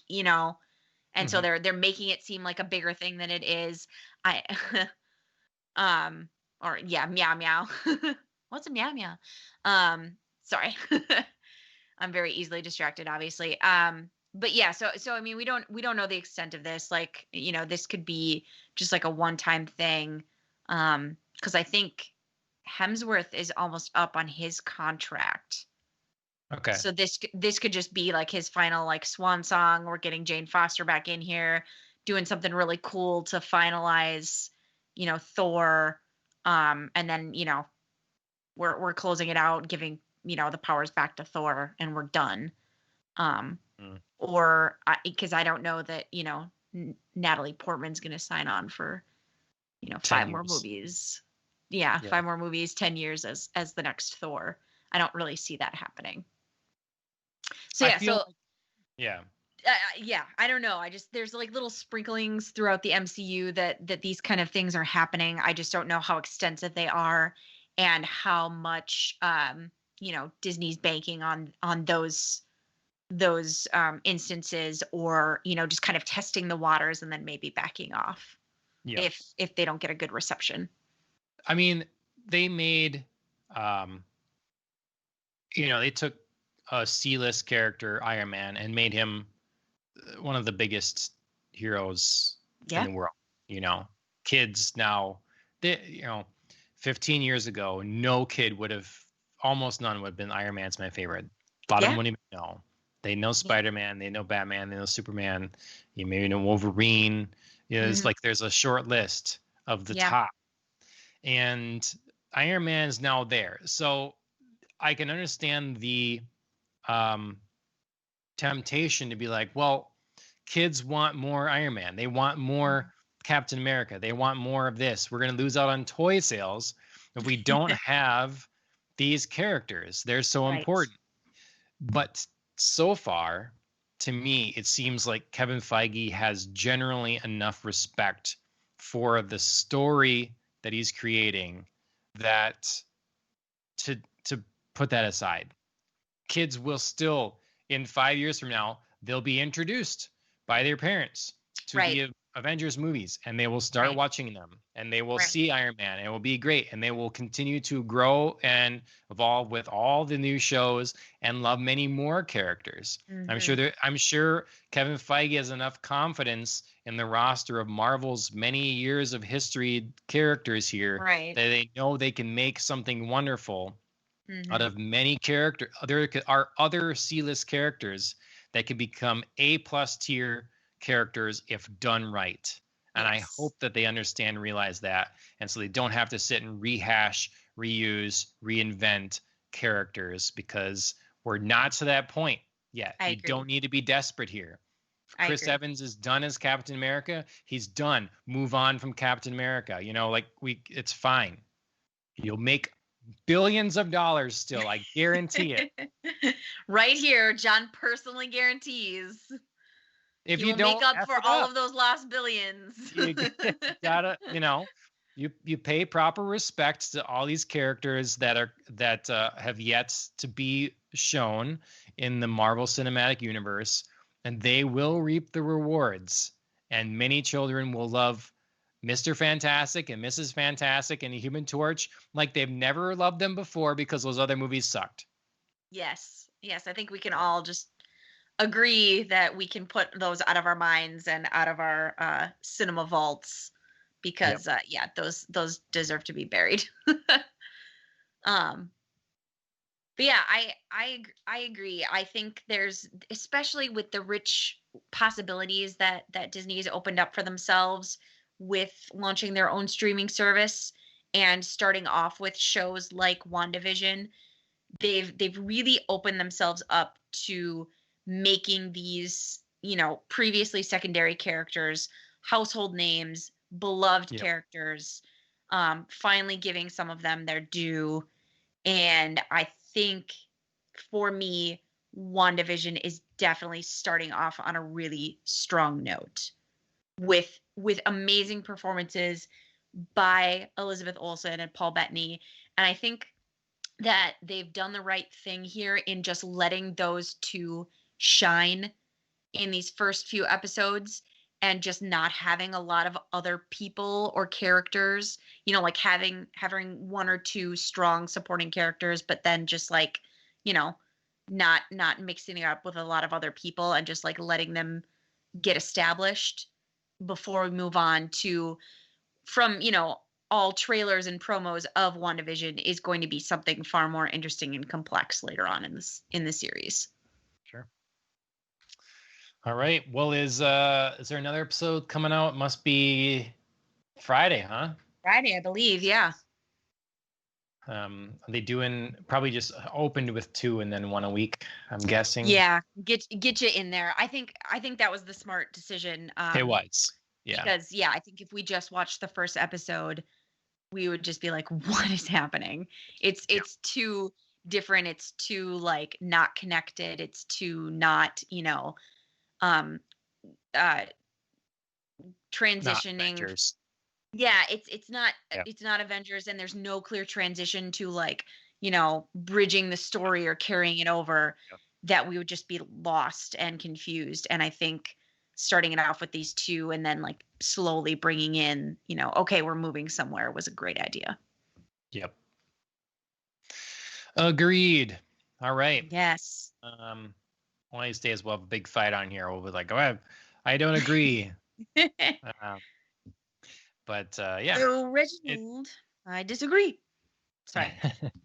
B: and so they're making it seem like a bigger thing than it is. Meow meow. What's a meow meow? Sorry. I'm very easily distracted, obviously. But yeah, so I mean, we don't know the extent of this. Like, this could be just like a one-time thing. Because I think Hemsworth is almost up on his contract.
A: Okay.
B: So this could just be like his final like swan song. We're getting Jane Foster back in here, doing something really cool to finalize, Thor. And then, we're closing it out, giving, the powers back to Thor, and we're done. Or because I don't know that, Natalie Portman's going to sign on for, 5 more movies. Yeah, 5 more movies, 10 years as the next Thor. I don't really see that happening. So I don't know. There's like little sprinklings throughout the MCU that these kind of things are happening. I just don't know how extensive they are, and how much Disney's banking on those instances, or just kind of testing the waters and then maybe backing off if they don't get a good reception.
A: I mean, they made they took a C-list character, Iron Man, and made him one of the biggest heroes in the world. Kids now, 15 years ago, almost none would have been Iron Man's my favorite. A lot of them wouldn't even know. They know Spider-Man, they know Batman, they know Superman, you maybe know Wolverine. It's like there's a short list of the top. And Iron Man is now there. So I can understand the temptation to be like, well, kids want more Iron Man. They want more Captain America. They want more of this. We're going to lose out on toy sales if we don't have these characters. They're so important. But so far, to me, it seems like Kevin Feige has generally enough respect for the story that he's creating that to put that aside. Kids will still, in 5 years from now, they'll be introduced by their parents to Avengers movies, and they will start
B: Right.
A: watching them, and they will
B: Right.
A: see Iron Man, and it will be great, and they will continue to grow and evolve with all the new shows and love many more characters.
B: Mm-hmm.
A: I'm sure Kevin Feige has enough confidence in the roster of Marvel's many years of history characters here
B: Right.
A: that they know they can make something wonderful out
B: Mm-hmm.
A: of many characters. There are other C-list characters that can become A+ tier characters if done right. And I
B: Yes.
A: hope that they understand and realize that. And so they don't have to sit and rehash, reuse, reinvent characters, because we're not to that point yet.
B: I
A: You
B: agree.
A: don't need to be desperate here. If
B: I
A: Chris
B: agree.
A: Evans is done as Captain America, he's done. Move on from Captain America. It's fine. You'll make billions of dollars still. I guarantee it.
B: Right here, John personally guarantees
A: If
B: he
A: you
B: will make
A: don't
B: up
A: F
B: for
A: it
B: all
A: up,
B: of those lost billions.
A: you gotta, you pay proper respect to all these characters that have yet to be shown in the Marvel Cinematic Universe, and they will reap the rewards. And many children will love Mr. Fantastic and Mrs. Fantastic and the Human Torch like they've never loved them before, because those other movies sucked.
B: Yes. Yes, I think we can all just agree that we can put those out of our minds and out of our cinema vaults
A: Yep.
B: because yeah, those deserve to be buried. um but yeah, I agree. I think there's, especially with the rich possibilities that Disney has opened up for themselves with launching their own streaming service and starting off with shows like WandaVision, they've really opened themselves up to making these, previously secondary characters household names, beloved
A: Yep.
B: characters, finally giving some of them their due. And I think for me, WandaVision is definitely starting off on a really strong note with amazing performances by Elizabeth Olsen and Paul Bettany. And I think that they've done the right thing here in just letting those two shine in these first few episodes and just not having a lot of other people or characters, like having one or two strong supporting characters, but then just like, you know, not mixing it up with a lot of other people and just like letting them get established before we move on to, from, all trailers and promos of WandaVision, is going to be something far more interesting and complex later on in the series.
A: Sure. All right. Well, is there another episode coming out? It must be Friday, huh?
B: Friday, I believe. Yeah.
A: Are they doing, probably just opened with 2 and then 1 a week, I'm guessing?
B: Yeah. Get you in there. I think that was the smart decision.
A: It was. Yeah.
B: Because yeah, I think if we just watched the first episode, we would just be like, what is happening? It's too different. It's too like not connected. It's too not, um
A: Not
B: transitioning.
A: Avengers.
B: Yeah, it's not
A: Yeah.
B: it's not Avengers, and there's no clear transition to like, bridging the story or carrying it over,
A: Yeah.
B: that we would just be lost and confused. And I think starting it off with these two and then like slowly bringing in, okay, we're moving somewhere, was a great idea.
A: Yep. Agreed. All right.
B: Yes.
A: One of these days we'll have a big fight on here. We'll be like, oh, I don't agree. But yeah.
B: So Reginald, I disagree. Sorry,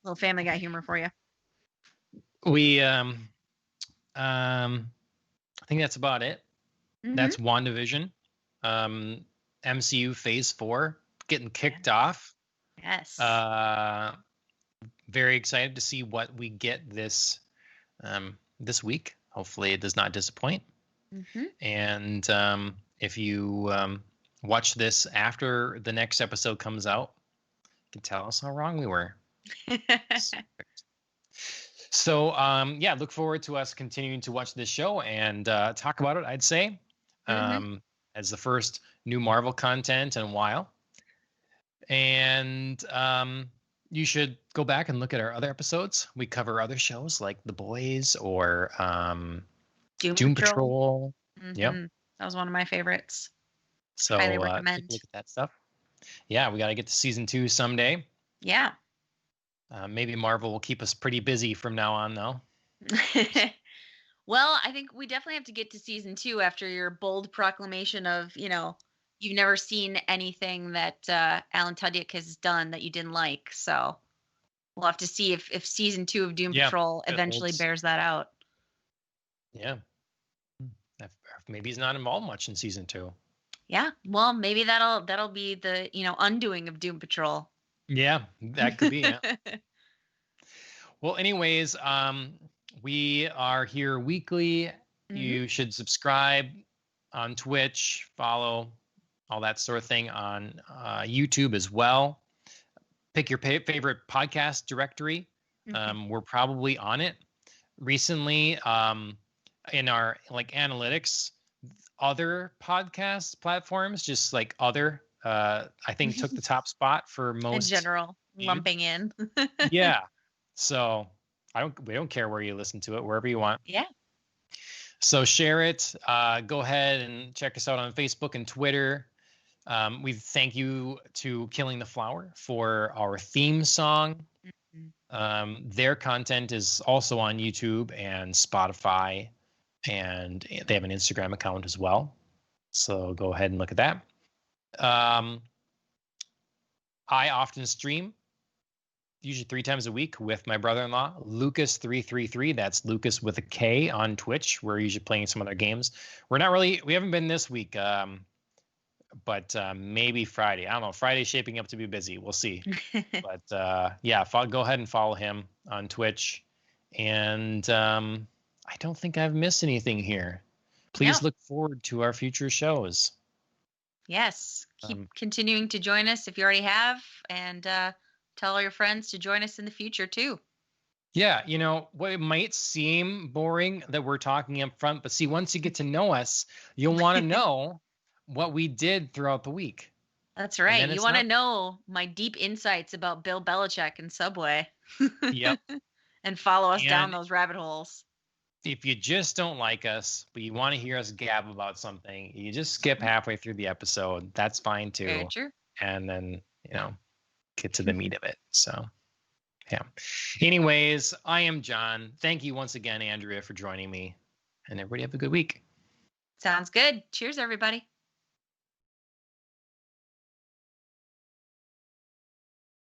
B: little Family Guy humor for you.
A: We I think that's about it.
B: Mm-hmm.
A: That's WandaVision. MCU Phase 4 getting kicked off.
B: Yes.
A: Very excited to see what we get this week. Hopefully it does not disappoint.
B: Mm-hmm.
A: And if you watch this after the next episode comes out, you can tell us how wrong we were. So yeah, look forward to us continuing to watch this show and talk about it, I'd say, as the first new Marvel content in a while. And you should go back and look at our other episodes. We cover other shows like The Boys or Doom Patrol.
B: Mm-hmm.
A: Yep.
B: That was one of my favorites.
A: So
B: Highly
A: take a
B: recommend.
A: look at that stuff. Yeah, we got to get to season 2 someday.
B: Yeah.
A: Maybe Marvel will keep us pretty busy from now on, though.
B: Well, I think we definitely have to get to season 2 after your bold proclamation of, you've never seen anything that Alan Tudyk has done that you didn't like. So we'll have to see if season 2 of Doom
A: Yeah,
B: Patrol
A: it
B: eventually
A: holds.
B: bears that out.
A: Yeah. Maybe he's not involved much in season 2.
B: Yeah. Well, maybe that'll be the, undoing of Doom Patrol.
A: Yeah, that could be. Yeah. Well, anyways, we are here weekly. You should subscribe on Twitch, follow, all that sort of thing on YouTube as well. Pick your favorite podcast directory. We're probably on it. Recently, in our analytics, other podcast platforms, just like other, I think took the top spot for most
B: in general, lumping in.
A: Yeah. So we don't care where you listen to it, wherever you want.
B: Yeah.
A: So share it. Go ahead and check us out on Facebook and Twitter. We thank you to Killing the Flower for our theme song. Their content is also on YouTube and Spotify, and they have an Instagram account as well. So go ahead and look at that. I often stream, usually 3 times a week, with my brother-in-law, Lucas333. That's Lucas with a K on Twitch. We're usually playing some other games. We haven't been this week, but maybe Friday. I don't know. Friday's shaping up to be busy. We'll see. But yeah, go ahead and follow him on Twitch. And I don't think I've missed anything here. Please look forward to our future shows.
B: Yes. Keep continuing to join us if you already have, and tell all your friends to join us in the future too. Yeah,
A: it might seem boring that we're talking up front, but see, once you get to know us, you'll want to know what we did throughout the week.
B: That's right. You want to know my deep insights about Bill Belichick and Subway.
A: Yep.
B: And follow us down those rabbit holes.
A: If you just don't like us, but you want to hear us gab about something, you just skip halfway through the episode. That's fine too.
B: Very true.
A: And then, get to the meat of it. So, yeah. Anyways, I am John. Thank you once again, Andrea, for joining me. And everybody have a good week.
B: Sounds good. Cheers, everybody.